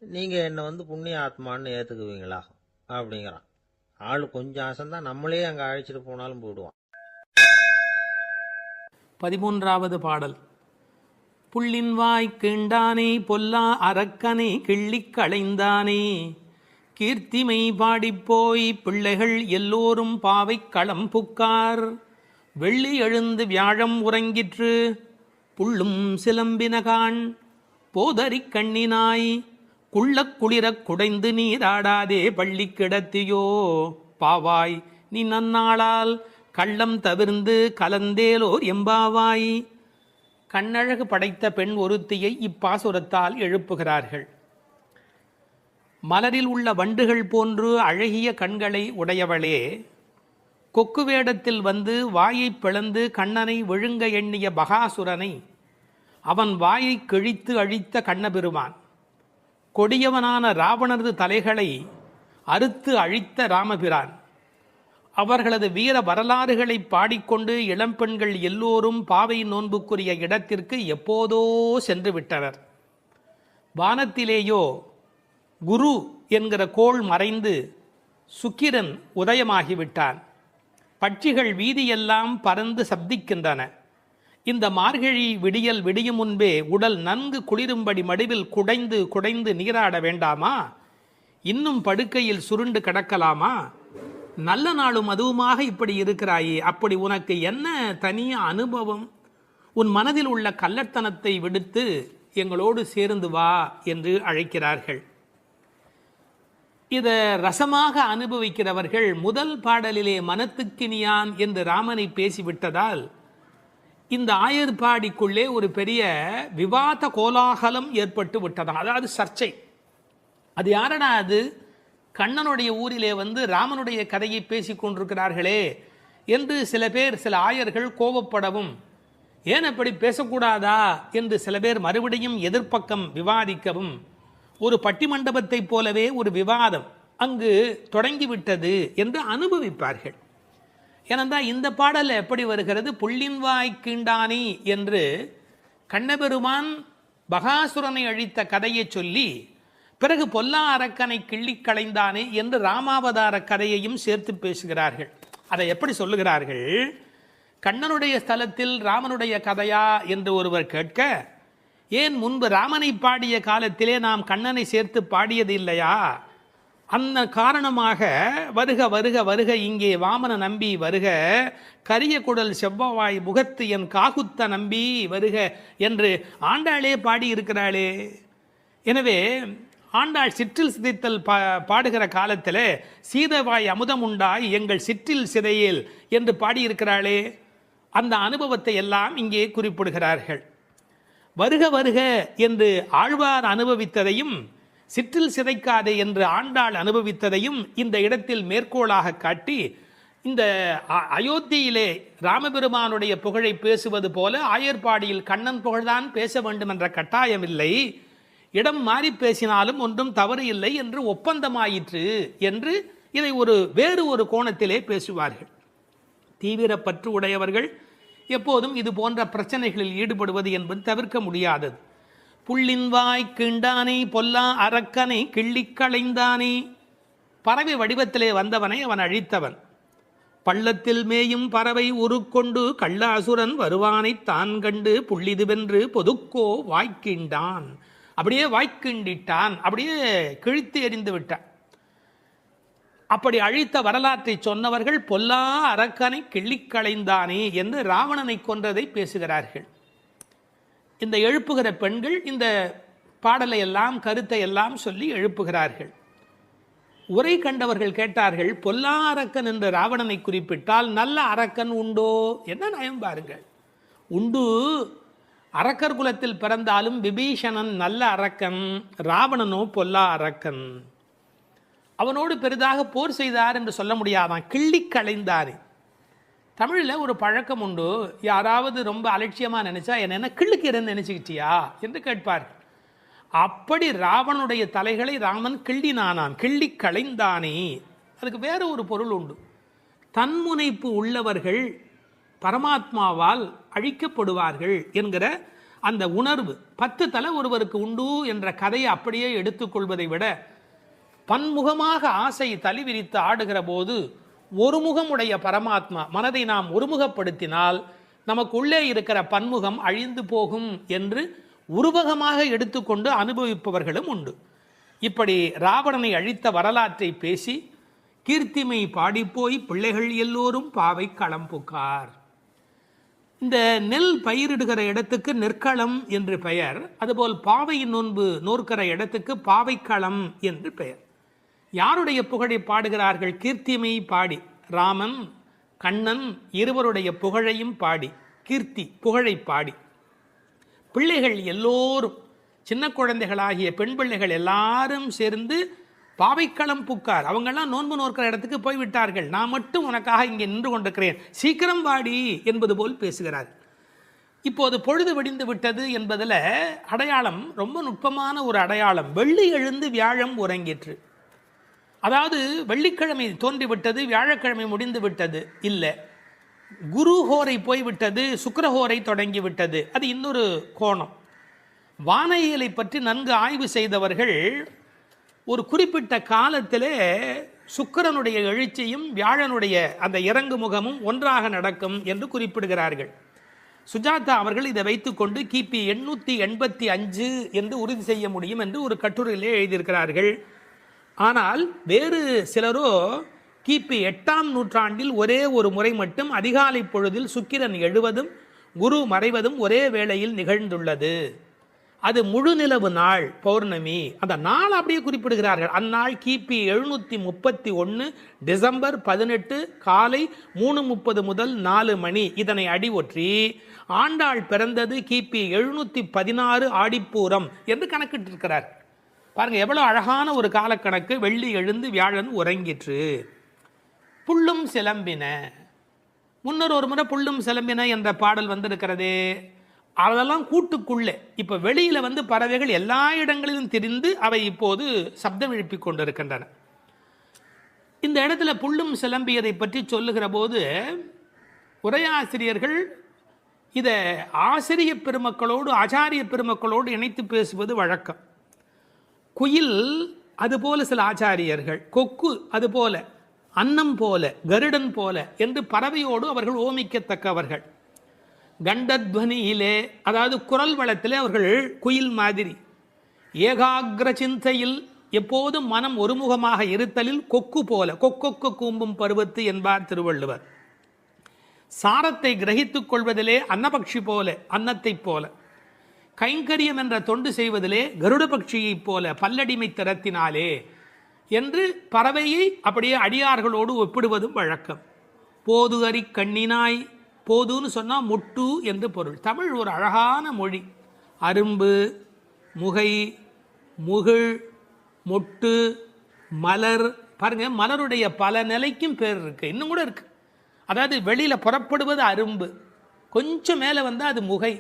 நீங்கள் என்னை புண்ணிய ஆத்மான்னு ஏற்றுக்குவீங்களா அப்படிங்கிறான். ஆள் கொஞ்சம் ஆசைந்தான், நம்மளே அங்கே அழைச்சிட்டு போனாலும் போயிடுவான். 13வது பாடல். புள்ளின்வாய் கீண்டானே பொல்லா அரக்கனை கிள்ளிக் களைந்தானே, கீர்த்திமை பாடிப்போய் பிள்ளைகள் எல்லோரும் பாவை களம் புக்கார், வெள்ளி எழுந்து வியாழம் உறங்கிற்று புள்ளும் சிலம்பினகான், போதறிக் கண்ணினாய் குள்ளக் குளிரக் குடைந்து நீராடாதே பள்ளி கிடத்தியோ, பாவாய் நீ நன்னாளால் கள்ளம் தவிர்ந்து கலந்தேலோர் எம்பாவாய். கண்ணழகு படைத்த பெண் ஒருத்தியை இப்பாசுரத்தால் எழுப்புகிறார்கள். மலரில் உள்ள வண்டுகள் போன்று அழகிய கண்களை உடையவளே, கொக்கு வேடத்தில் வாயை பிளந்து கண்ணனை விழுங்க எண்ணிய பகாசுரனை அவன் வாயை கிழித்து அழித்த கண்ணபெருமான், கொடியவனான ராவணரது தலைகளை அறுத்து அழித்த ராமபிரான், அவர்களது வீர வரலாறுகளை பாடிக்கொண்டு இளம்பெண்கள் எல்லோரும் பாவை நோன்புக்குரிய இடத்திற்கு எப்போதோ சென்று விட்டனர். வானத்திலேயோ குரு என்கிற கோள் மறைந்து சுக்கிரன் உதயமாகிவிட்டான். பட்சிகள் வீதியெல்லாம் பறந்து சப்திக்கின்றன. இந்த மார்கழி விடியல் விடியும் முன்பே உடல் நன்கு குளிரும்படி மடிவில் குடைந்து குடைந்து நீராட வேண்டாமா? இன்னும் படுக்கையில் சுருண்டு கிடக்கலாமா? நல்ல நாளும் அதுவுமாக இப்படி இருக்கிறாயே, அப்படி உனக்கு என்ன தனி அனுபவம்? உன் மனதில் உள்ள கள்ளத்தனத்தை விடுத்து எங்களோடு சேர்ந்து வா என்று அழைக்கிறார்கள். இதை ரசமாக அனுபவிக்கிறவர்கள் முதல் பாடலிலே மனத்துக்கினியான் என்று ராமனை பேசிவிட்டதால் இந்த ஆயர்பாடிக்குள்ளே ஒரு பெரிய விவாத கோலாகலம் ஏற்பட்டு விட்டதாம். அதாவது சர்ச்சை. அது யாரடா அது? கண்ணனுடைய ஊரிலே ராமனுடைய கதையை பேசி கொண்டிருக்கிறார்களே என்று சில பேர், சில ஆயர்கள் கோபப்படவும், ஏன் அப்படி பேசக்கூடாதா என்று சில பேர் மறுபடியும் எதிர்ப்பக்கம் விவாதிக்கவும், ஒரு பட்டிமண்டபத்தை போலவே ஒரு விவாதம் அங்கு தொடங்கிவிட்டது என்று அனுபவிப்பார்கள். ஏனென்றால் இந்த பாடல் எப்படி வருகிறது? புள்ளின்வாய் கீண்டானி என்று கண்ணபெருமான் பகாசுரனை அழித்த கதையை சொல்லி பிறகு பொல்லா அரக்கனை கிள்ளி களைந்தானே என்று ராமாவதார கதையையும் சேர்த்து பேசுகிறார்கள். அதை எப்படி சொல்லுகிறார்கள்? கண்ணனுடைய ஸ்தலத்தில் ராமனுடைய கதையா என்று ஒருவர் கேட்க, ஏன் முன்பு ராமனை பாடிய காலத்திலே நாம் கண்ணனை சேர்த்து பாடியது இல்லையா? அந்த காரணமாக வருக வருக வருக இங்கே வாமன நம்பி வருக, கரிய குடல் செவ்வவாய் முகத்து என் காகுத்த நம்பி வருக என்று ஆண்டாளே பாடியிருக்கிறாளே. எனவே ஆண்டாள் சிற்றில் சிதைத்தல் பாடுகிற காலத்தில் சீதவாய் அமுதம் உண்டாய் எங்கள் சிற்றில் சிதையேல் என்று பாடியிருக்கிறாளே. அந்த அனுபவத்தை எல்லாம் இங்கே குறிப்பிடுகிறார்கள். வருக வருக என்று ஆழ்வார் அனுபவித்ததையும் சிற்றில் சிதைக்காதே என்று ஆண்டாள் அனுபவித்ததையும் இந்த இடத்தில் மேற்கோளாக காட்டி, இந்த அயோத்தியிலே ராமபெருமானுடைய புகழை பேசுவது போல ஆயர்பாடியில் கண்ணன் புகழ்தான் பேச வேண்டும் என்ற கட்டாயமில்லை, இடம் மாறி பேசினாலும் ஒன்றும் தவறு இல்லை என்று ஒப்பந்தமாயிற்று என்று இதை வேறு ஒரு கோணத்திலே பேசுவார்கள். தீவிர பற்று உடையவர்கள் எப்போதும் இது போன்ற பிரச்சனைகளில் ஈடுபடுவது என்பது தவிர்க்க முடியாதது. புள்ளின்வாய் கீண்டானே பொல்லா அரக்கனை கிள்ளிக் களைந்தானே, பறவை வடிவத்திலே வந்தவனை அவன் அழித்தவன். பள்ளத்தில் மேயும் பறவை உருக்கொண்டு கள்ளாசுரன் வருவானை தான் கண்டு புள்ளிதுவென்று பொதுக்கோ வாய்க்கின்றான், அப்படியே வாய்க்கிண்டிட்டான், அப்படியே கிழித்து எறிந்து விட்டான். அப்படி அழித்த வரலாற்றை சொன்னவர்கள் பொல்லா அரக்கனை கிள்ளிக் களைந்தானே என்று ராவணனை கொன்றதை பேசுகிறார்கள். இந்த எழுப்புகிற பெண்கள் இந்த பாடலை எல்லாம் கருத்தை எல்லாம் சொல்லி எழுப்புகிறார்கள். உரை கண்டவர்கள் கேட்டார்கள், பொல்லா அரக்கன் என்ற ராவணனை குறிப்பிட்டால் நல்ல அரக்கன் உண்டோ? என்ன நயம் பாருங்கள். உண்டு, அரக்கர் குலத்தில் பிறந்தாலும் விபீஷணன் நல்ல அரக்கன், ராவணனோ பொல்லா அரக்கன். அவனோடு பெரிதாக போர் செய்தார் என்று சொல்ல முடியாதான், கிள்ளி களைந்தாரே. தமிழில் ஒரு பழக்கம் உண்டு, யாராவது ரொம்ப அலட்சியமாக நினைச்சா என்ன கிள்ளுக்கிறன்னு நினைச்சுக்கிட்டியா என்று கேட்பார்கள். அப்படி ராவனுடைய தலைகளை ராமன் கிள்ளினானான், கிள்ளி களைந்தானே. அதுக்கு வேற ஒரு பொருள் உண்டு. தன்முனைப்பு உள்ளவர்கள் பரமாத்மாவால் அழிக்கப்படுவார்கள் என்கிற அந்த உணர்வு 10 தலை ஒருவருக்கு உண்டு என்ற கதையை அப்படியே எடுத்துக்கொள்வதை விட, பன்முகமாக ஆசை தலி விரித்து ஆடுகிற போது ஒருமுகமுடைய பரமாத்மா மனதை நாம் ஒருமுகப்படுத்தினால் நமக்கு உள்ளே இருக்கிற பன்முகம் அழிந்து போகும் என்று உருவகமாக எடுத்துக்கொண்டு அனுபவிப்பவர்களும் உண்டு. இப்படி ராவணனை அழித்த வரலாற்றை பேசி கீர்த்திமை பாடிப்போய் பிள்ளைகள் எல்லோரும் பாவை களம் புக்கார். இந்த நெல் பயிரிடுகிற இடத்துக்கு நெற்களம் என்று பெயர். அதுபோல் பாவை நோன்பு நோற்கிற இடத்துக்கு பாவைக்களம் என்று பெயர். யாருடைய புகழை பாடுகிறார்கள்? கீர்த்திமை பாடி, ராமன் கண்ணன் இருவருடைய புகழையும் பாடி, கீர்த்தி புகழை பாடி, பிள்ளைகள் எல்லோரும் சின்ன குழந்தைகளாகிய பெண் பிள்ளைகள் எல்லாரும் சேர்ந்து பாவைக்களம் புக்கார். அவங்கெல்லாம் நோன்பு நோக்கிற இடத்துக்கு போய்விட்டார்கள், நான் மட்டும் உனக்காக இங்கே நின்று கொண்டிருக்கிறேன், சீக்கிரம் வாடி என்பது போல் பேசுகிறார். இப்போது பொழுது விடிந்து விட்டது என்பதில் அடையாளம் ரொம்ப நுட்பமான ஒரு அடையாளம். வெள்ளி எழுந்து வியாழம் உறங்கிற்று. அதாவது வெள்ளிக்கிழமை தோன்றிவிட்டது, வியாழக்கிழமை முடிந்து விட்டது இல்லை, குரு ஹோரை போய்விட்டது, சுக்கிரஹோரை தொடங்கி விட்டது. அது இன்னொரு கோணம். வானியலை பற்றி நன்கு ஆய்வு செய்தவர்கள் ஒரு குறிப்பிட்ட காலத்திலே சுக்கிரனுடைய எழுச்சியும் வியாழனுடைய அந்த இறங்கு முகமும் ஒன்றாக நடக்கும் என்று குறிப்பிடுகிறார்கள். சுஜாதா அவர்கள் இதை வைத்துக்கொண்டு கிபி 885 என்று உறுதி செய்ய முடியும் என்று ஒரு கட்டுரையிலே எழுதியிருக்கிறார்கள். ஆனால் வேறு சிலரோ கிபி 8ஆம் நூற்றாண்டில் ஒரே ஒரு முறை மட்டும் அதிகாலை பொழுதில் சுக்கிரன் எழுவதும் குரு மறைவதும் ஒரே வேளையில் நிகழ்ந்துள்ளது. அது முழு நிலவு நாள், பௌர்ணமி. அந்த நாள் அப்படியே குறிப்பிடுகிறார்கள். அந்நாள் கிபி 731 டிசம்பர் 18 காலை 3:30 முதல் 4 மணி. இதனை அடி ஒற்றி ஆண்டாள் பிறந்தது கிபி 716 ஆடிப்பூரம் என்று கணக்கிட்டிருக்கிறார். பாருங்க எவ்வளவு அழகான ஒரு காலக்கணக்கு. வெள்ளி எழுந்து வியாழன் உறங்கிற்று. புள்ளும் சிலம்பின. முன்னர் ஒரு முறை புள்ளும் சிலம்பின என்ற பாடல் வந்திருக்கிறதே, அதெல்லாம் கூட்டுக்குள்ளே. இப்போ வெளியில் பறவைகள் எல்லா இடங்களிலும் திரிந்து அவை இப்போது சப்தம் எழுப்பிக் கொண்டிருக்கின்றன. இந்த இடத்துல புள்ளும் சிலம்பியதை பற்றி சொல்லுகிற போது உரையாசிரியர்கள் இதை ஆசிரிய பெருமக்களோடு ஆச்சாரிய பெருமக்களோடு இணைத்து பேசுவது வழக்கம். குயில் அதுபோல சில ஆச்சாரியர்கள், கொக்கு அதுபோல, அன்னம் போல, கருடன் போல என்று பறவையோடு அவர்கள் ஓமிக்கத்தக்கவர்கள். கண்டத்வனியிலே, அதாவது குரல் வளத்திலே அவர்கள் குயில் மாதிரி. ஏகாகிர சிந்தையில், எப்போதும் மனம் ஒருமுகமாக இருத்தலில் கொக்கு போல, கொக்கொக்கு கூம்பும் பருவத்து என்பார் திருவள்ளுவர். சாரத்தை கிரகித்துக் கொள்வதிலே அன்னபக்ஷி போல, அன்னத்தைப் போல. கைங்கரியம் என்ற தொண்டு செய்வதிலே கருட பட்சியைப் போல, பல்லடிமை திறத்தினாலே என்று பறவையை அப்படியே அடியார்களோடு ஒப்பிடுவதும் வழக்கம். போது அறி கண்ணினாய், போதுன்னு சொன்னால் முட்டு என்று பொருள். தமிழ் ஒரு அழகான மொழி. அரும்பு, முகை, முகிழ், மொட்டு, மலர். பாருங்க, மலருடைய பல நிலைக்கும் பேர் இருக்கு, இன்னும் கூட இருக்கு. அதாவது வெளியில் புறப்படுவது அரும்பு, கொஞ்சம் மேலே வந்தால் அது முகை,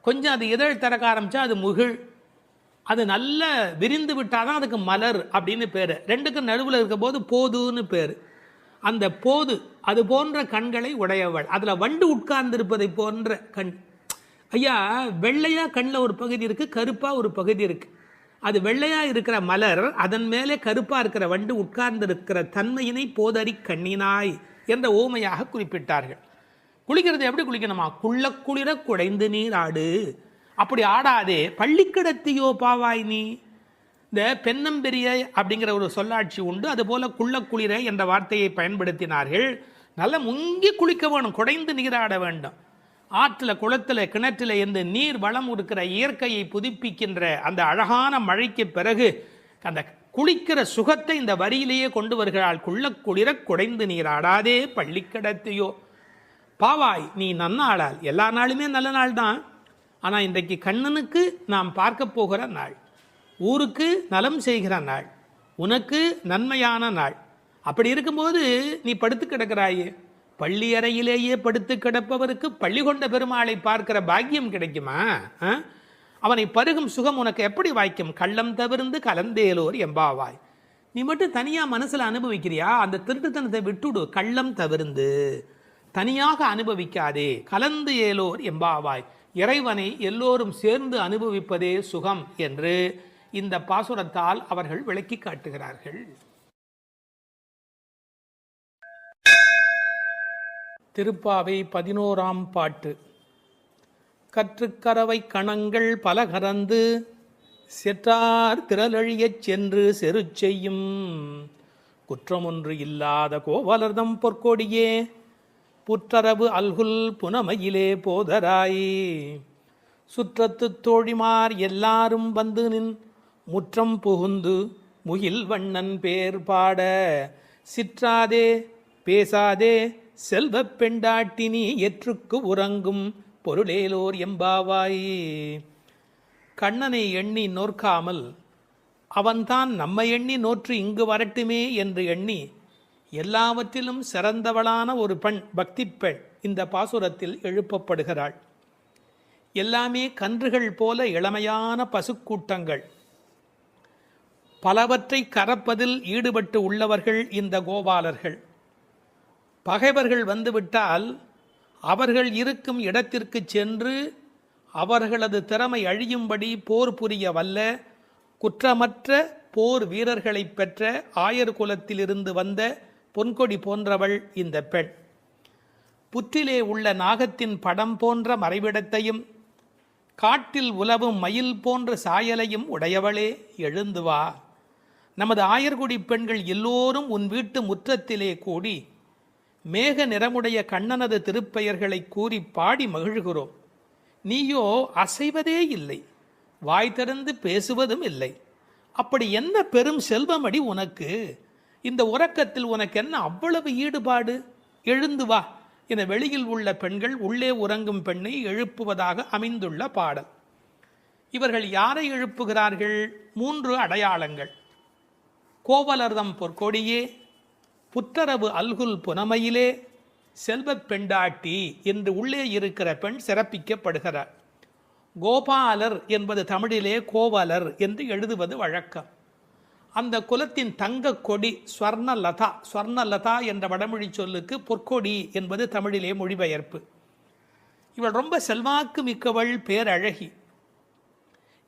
கொஞ்சம் அது இதழ் திறக்க ஆரம்பித்தா அது முகிழ், அது நல்ல விரிந்து விட்டால் தான் அதுக்கு மலர் அப்படின்னு பேர். ரெண்டுக்கும் நடுவில் இருக்க போது போதுன்னு பேர். அந்த போது அது போன்ற கண்களை உடையவள். அதில் வண்டு உட்கார்ந்திருப்பதை போன்ற கண். ஐயா, வெள்ளையாக கண்ணில் ஒரு பகுதி இருக்குது, கருப்பாக ஒரு பகுதி இருக்குது. அது வெள்ளையாக இருக்கிற மலர், அதன் மேலே கருப்பாக இருக்கிற வண்டு உட்கார்ந்திருக்கிற தன்மையினை போதறி கண்ணினாய் என்ற ஓமையாக குறிப்பிட்டார்கள். குளிக்கிறது எப்படி குளிக்கணுமா? குள்ள குளிர குடைந்து நீர் ஆடு. அப்படி ஆடாதே, பள்ளிக்கிடத்தியோ பாவாய் நீ. இந்த பெண்ணம்பெரிய அப்படிங்கிற ஒரு சொல்லாட்சி உண்டு. அதுபோல குள்ள குளிர என்ற வார்த்தையை பயன்படுத்தினார்கள். நல்லா முங்கி குளிக்க வேணும், குடைந்து நீராட வேண்டும். ஆற்றில் குளத்தில் கிணற்றில் இருந்து நீர் வளம் இருக்கிற இயற்கையை புதுப்பிக்கின்ற அந்த அழகான மழைக்கு பிறகு அந்த குளிக்கிற சுகத்தை இந்த வரியிலேயே கொண்டு வருகிறாள். குள்ள குளிர குடைந்து நீராடாதே பள்ளி கடத்தியோ பாவாய் நீ நன்னாளால். எல்லா நாளுமே நல்ல நாள் தான். ஆனால் இன்றைக்கு கண்ணனுக்கு நாம் பார்க்க போகிற நாள், ஊருக்கு நலம் செய்கிற நாள், உனக்கு நன்மையான நாள். அப்படி இருக்கும்போது நீ படுத்து கிடக்கிறாயே, பள்ளி அறையிலேயே படுத்து கிடப்பவருக்கு பள்ளி கொண்ட பெருமாளை பார்க்கிற பாக்கியம் கிடைக்குமா? அவனை பருகும் சுகம் உனக்கு எப்படி வாய்க்கும்? கள்ளம் தவிர்ந்து கலந்தேலோர் எம்பாவாய். நீ மட்டும் தனியாக மனசில் அனுபவிக்கிறியா? அந்த திருட்டுத்தனத்தை விட்டுடு. கள்ளம் தவிர்ந்து தனியாக அனுபவிக்காதே, கலந்து ஏலோர் எம்பாவாய். இறைவனை எல்லோரும் சேர்ந்து அனுபவிப்பதே சுகம் என்று இந்த பாசுரத்தால் அவர்கள் விளக்கி காட்டுகிறார்கள். திருப்பாவை 11ஆம் பாட்டு. கற்றுக்கரவை கணங்கள் பல கறந்து செற்றார் திரளழியச் சென்று செரு செய்யும் குற்றமொன்று இல்லாத கோவலர்தம் பொற்கொடியே புற்றரவு அல்குல் புனமையிலே போதராய். சுற்றத்து தோழிமார் எல்லாரும் வந்து நின் முற்றம் புகுந்து முகில் வண்ணன் பேர் பாட சிற்றாதே பேசாதே செல்வப் பெண்டாட்டினி எற்றுக்கு உறங்கும் பொருளேலோர் எம்பாவாய். கண்ணனை எண்ணி நோற்காமல் அவன்தான் நம்மை எண்ணி நோற்று இங்கு வரட்டுமே என்று எண்ணி எல்லாவற்றிலும் சிறந்தவளான ஒரு பெண், பக்தி பெண் இந்த பாசுரத்தில் எழுப்பப்படுகிறாள். எல்லாமே கன்றுகள் போல இளமையான பசுக்கூட்டங்கள், பலவற்றை கறப்பதில் ஈடுபட்டு உள்ளவர்கள் இந்த கோபாலர்கள். பகைவர்கள் வந்துவிட்டால் அவர்கள் இருக்கும் இடத்திற்கு சென்று அவர்களது திறமை அழியும்படி போர் புரிய வல்ல குற்றமற்ற போர் வீரர்களை பெற்ற ஆயர் குலத்திலிருந்து வந்த பொன்கொடி போன்றவள் இந்த பெண். புற்றிலே உள்ள நாகத்தின் படம் போன்ற மறைவிடத்தையும் காட்டில் உலவும் மயில் போன்ற சாயலையும் உடையவளே, எழுந்து வா. நமது ஆயர்குடி பெண்கள் எல்லோரும் உன் வீட்டு முற்றத்திலே கூடி மேக நிறமுடைய கண்ணனது திருப்பெயர்களை கூறி பாடி மகிழ்கிறோம். நீயோ அசைவதே இல்லை, வாய் திறந்து பேசுவதும் இல்லை. அப்படி என்ன பெரும் செல்வமடி உனக்கு? இந்த உறக்கத்தில் உனக்கு என்ன அவ்வளவு ஈடுபாடு? எழுந்து வா என வெளியில் உள்ள பெண்கள் உள்ளே உறங்கும் பெண்ணை எழுப்புவதாக அமைந்துள்ள பாடல். இவர்கள் யாரை எழுப்புகிறார்கள்? 3 அடையாளங்கள். கோவலர்தம் பொற்கொடியே, புற்றரவு அல்குல் புனமையிலே, செல்வப் பெண்டாட்டி என்று உள்ளே இருக்கிற பெண் சிறப்பிக்கப்படுகிறார். கோபாலர் என்பது தமிழிலே கோவலர் என்று எழுதுவது வழக்கம். அந்த குலத்தின் தங்க கொடி ஸ்வர்ணலதா. ஸ்வர்ணலதா என்ற வடமொழி சொல்லுக்கு பொற்கொடி என்பது தமிழிலே மொழிபெயர்ப்பு. இவள் ரொம்ப செல்வாக்கு மிக்கவள், பேரழகி.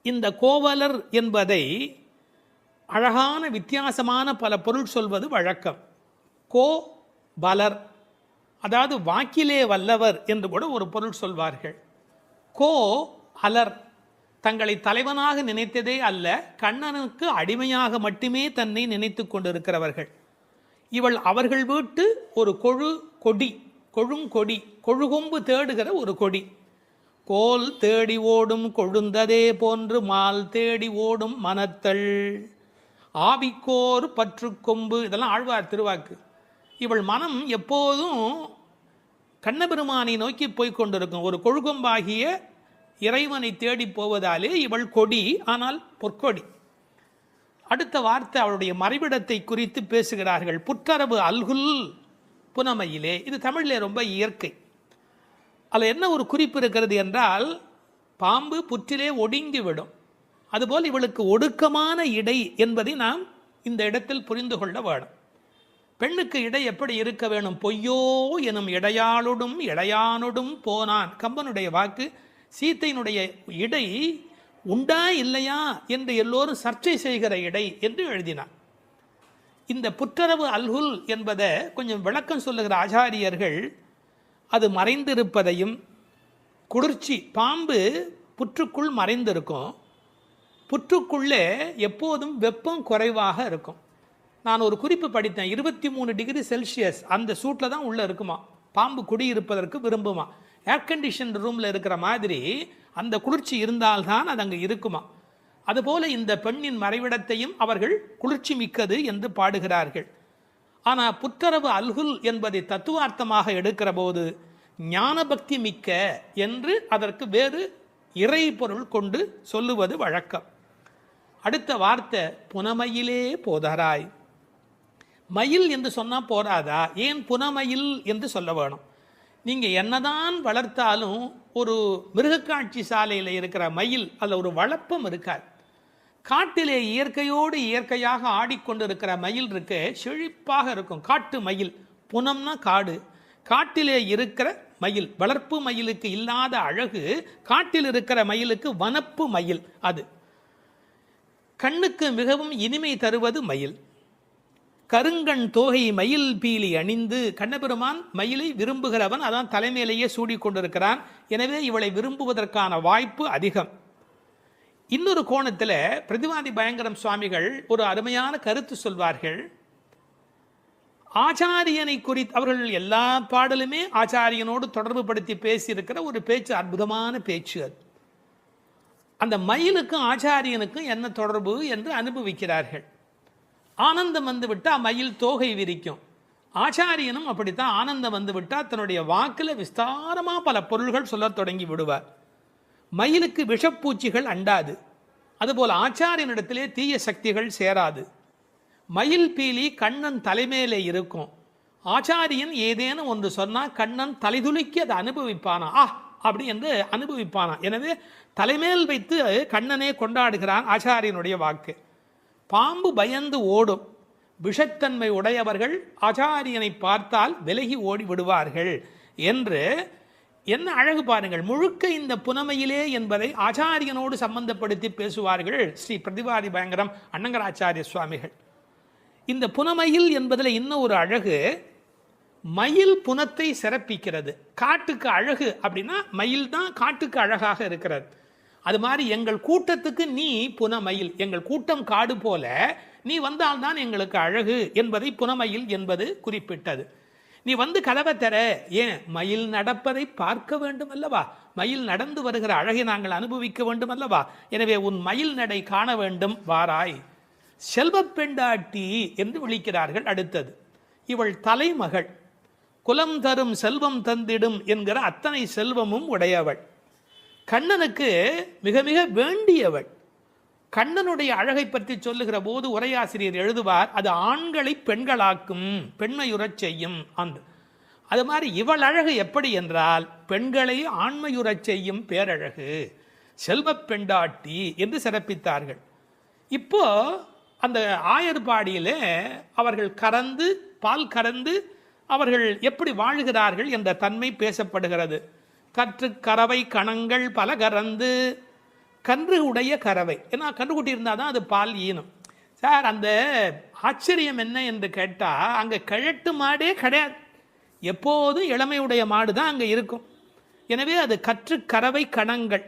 இந்த கோவலர் என்பதை அழகான வித்தியாசமான பல பொருள் சொல்வது வழக்கம். கோ பலர், அதாவது வாக்கிலே வல்லவர் என்று கூட ஒரு பொருள் சொல்வார்கள். கோ அலர், தங்களை தலைவனாக நினைத்ததே அல்ல, கண்ணனுக்கு அடிமையாக மட்டுமே தன்னை நினைத்து கொண்டிருக்கிறவர்கள். இவள் அவர்கள் வீட்டு ஒரு கொடி, கொழுங்கொடி, கொழுகொம்பு தேடுகிற ஒரு கொடி. கோல் தேடி ஓடும் கொழுந்ததே போன்று மால் தேடி ஓடும் மனத்தள் ஆவிக்கோர் பற்று கொம்பு. இதெல்லாம் ஆழ்வார் திருவாக்கு. இவள் மனம் எப்போதும் கண்ணபெருமானை நோக்கி போய்கொண்டிருக்கும். ஒரு கொழுகொம்பாகிய இறைவனை தேடி போவதாலே இவள் கொடி, ஆனால் பொற்கொடி. அடுத்த வார்த்தை அவளுடைய மறைவிடத்தை குறித்து பேசுகிறார்கள். புற்றரவு அல்குல் புனமையிலே. இது தமிழிலே ரொம்ப இயற்கை. அதில் என்ன ஒரு குறிப்பு இருக்கிறது என்றால், பாம்பு புற்றிலே ஒடுங்கி விடும். அதுபோல் இவளுக்கு ஒடுக்கமான இடை என்பதை நாம் இந்த இடத்தில் புரிந்து கொள்ள வேணும். பெண்ணுக்கு இடை எப்படி இருக்க வேணும்? பொய்யோ எனும் இடையாளொடும் இடையானொடும் போனான். கம்பனுடைய வாக்கு. சீத்தையினுடைய இடை உண்டா இல்லையா என்று எல்லோரும் சர்ச்சை செய்கிற இடை என்று எழுதினார். இந்த புற்றரவு அல்குல் என்பதை கொஞ்சம் விளக்கம் சொல்லுகிற ஆச்சாரியர்கள் அது மறைந்திருப்பதையும், குளிர்ச்சி, பாம்பு புற்றுக்குள் மறைந்திருக்கும், புற்றுக்குள்ளே எப்போதும் வெப்பம் குறைவாக இருக்கும். நான் ஒரு குறிப்பு படித்தேன், 23 டிகிரி செல்சியஸ் அந்த சூட்டில் தான் உள்ளே இருக்குமா பாம்பு குடியிருப்பதற்கு விரும்புமா. ஏர் கண்டிஷன் ரூமில் இருக்கிற மாதிரி அந்த குளிர்ச்சி இருந்தால்தான் அது அங்கே இருக்குமா. அதுபோல இந்த பெண்ணின் மறைவிடத்தையும் அவர்கள் குளிர்ச்சி மிக்கது என்று பாடுகிறார்கள். ஆனால் புற்றரவு அல்குல் என்பதை தத்துவார்த்தமாக எடுக்கிற போது ஞானபக்தி மிக்க என்று அதற்கு வேறு இறை பொருள் கொண்டு சொல்லுவது வழக்கம். அடுத்த வார்த்தை புனமயிலே போதராய். மயில் என்று சொன்னால் போராதா, ஏன் புனமயில் என்று சொல்ல வேணும்? நீங்கள் என்னதான் வளர்த்தாலும் ஒரு மிருகக்காட்சி சாலையில் இருக்கிற மயில் அதில் ஒரு வளப்பம் இருக்காது. காட்டிலே இயற்கையோடு இயற்கையாக ஆடிக்கொண்டிருக்கிற மயில் இருக்கு, செழிப்பாக இருக்கும். காட்டு மயில், புனம்னா காடு, காட்டிலே இருக்கிற மயில். வளர்ப்பு மயிலுக்கு இல்லாத அழகு காட்டில் இருக்கிற மயிலுக்கு வனப்பு மயில். அது கண்ணுக்கு மிகவும் இனிமை தருவது மயில். கருங்கண் தோகை மயில் பீலி அணிந்து, கண்ணபெருமான் மயிலை விரும்புகிறவன், அதான் தலைமையிலேயே சூடிக்கொண்டிருக்கிறான். எனவே இவளை விரும்புவதற்கான வாய்ப்பு அதிகம். இன்னொரு கோணத்தில் பிரதிவாதி பயங்கரம் சுவாமிகள் ஒரு அருமையான கருத்து சொல்வார்கள். ஆச்சாரியனை குறித்து அவர்கள் எல்லா பாடலுமே ஆச்சாரியனோடு தொடர்பு படுத்தி பேசியிருக்கிற ஒரு பேச்சு, அற்புதமான பேச்சு அது. அந்த மயிலுக்கும் ஆச்சாரியனுக்கும் என்ன தொடர்பு என்று அனுபவிக்கிறார்கள். ஆனந்தம் வந்து விட்டால் மயில் தோகை விரிக்கும். ஆச்சாரியனும் அப்படித்தான், ஆனந்தம் வந்து விட்டால் தன்னுடைய வாக்கில் விஸ்தாரமாக பல பொருள்கள் சொல்ல தொடங்கி விடுவார். மயிலுக்கு விஷப்பூச்சிகள் அண்டாது, அதுபோல் ஆச்சாரியனிடத்திலே தீய சக்திகள் சேராது. மயில் பீலி கண்ணன் தலைமையிலே இருக்கும். ஆச்சாரியன் ஏதேனும் ஒன்று சொன்னால் கண்ணன் தலைதுளிக்கி அதை அனுபவிப்பானா, அப்படி என்று அனுபவிப்பானா. எனவே தலைமேல் வைத்து கண்ணனே கொண்டாடுகிறான் ஆச்சாரியனுடைய வாக்கு. பாம்பு பயந்து ஓடும், விஷத்தன்மை உடையவர்கள் ஆச்சாரியனை பார்த்தால் விலகி ஓடி விடுவார்கள் என்று என்ன அழகு பாருங்கள். முழுக்க இந்த புனமையிலே என்பதை ஆச்சாரியனோடு சம்பந்தப்படுத்தி பேசுவார்கள் ஸ்ரீ பிரதிவாதி பயங்கரம் அண்ணங்கராச்சாரிய சுவாமிகள். இந்த புனமையில் என்பதில் இன்னும் ஒரு அழகு, மயில் புனத்தை சிறப்பிக்கிறது. காட்டுக்கு அழகு அப்படின்னா மயில் தான் காட்டுக்கு அழகாக இருக்கிறது. அது மாதிரி எங்கள் கூட்டத்துக்கு நீ புனமயில், எங்கள் கூட்டம் காடு போல நீ வந்தால்தான் எங்களுக்கு அழகு என்பதை புனமயில் என்பது குறிப்பிட்டது. நீ வந்து கதவை தர, ஏன் மயில் நடப்பதை பார்க்க வேண்டும் அல்லவா, மயில் நடந்து வருகிற அழகை நாங்கள் அனுபவிக்க வேண்டும் அல்லவா, எனவே உன் மயில் நடை காண வேண்டும், வாராய். செல்வ பெண்டாட்டி என்று விളിக்கிறார்கள். அடுத்தது, இவள் தலைமகள், குலம் தரும் செல்வம் தந்திடும் என்கிற அத்தனை செல்வமும் உடையவள், கண்ணனுக்கு மிக மிக வேண்டியவள். கண்ணனுடைய அழகை பற்றி சொல்லுகிற போது உரையாசிரியர் எழுதுவார், அது ஆண்களை பெண்களாக்கும், பெண்மையுறச் செய்யும். அது மாதிரி இவள் அழகு எப்படி என்றால் பெண்களை ஆண்மையுறச் செய்யும் பேரழகு, செல்வ பெண்டாட்டி என்று சிறப்பித்தார்கள். இப்போ அந்த ஆயர்பாடியிலே அவர்கள் கறந்து, பால் கறந்து அவர்கள் எப்படி வாழுகிறார்கள் என்ற தன்மை பேசப்படுகிறது. கற்று கறவை கணங்கள் பல கறந்து, கன்று உடைய கறவை, ஏன்னா கன்றுக்குட்டி இருந்தால் தான் அது பால் ஈனும். சார், அந்த ஆச்சரியம் என்ன என்று கேட்டால் அங்கே கிழட்டு மாடே கிடையாது, எப்போதும் இளமையுடைய மாடு தான் அங்கே இருக்கும். எனவே அது கற்று கறவை கணங்கள்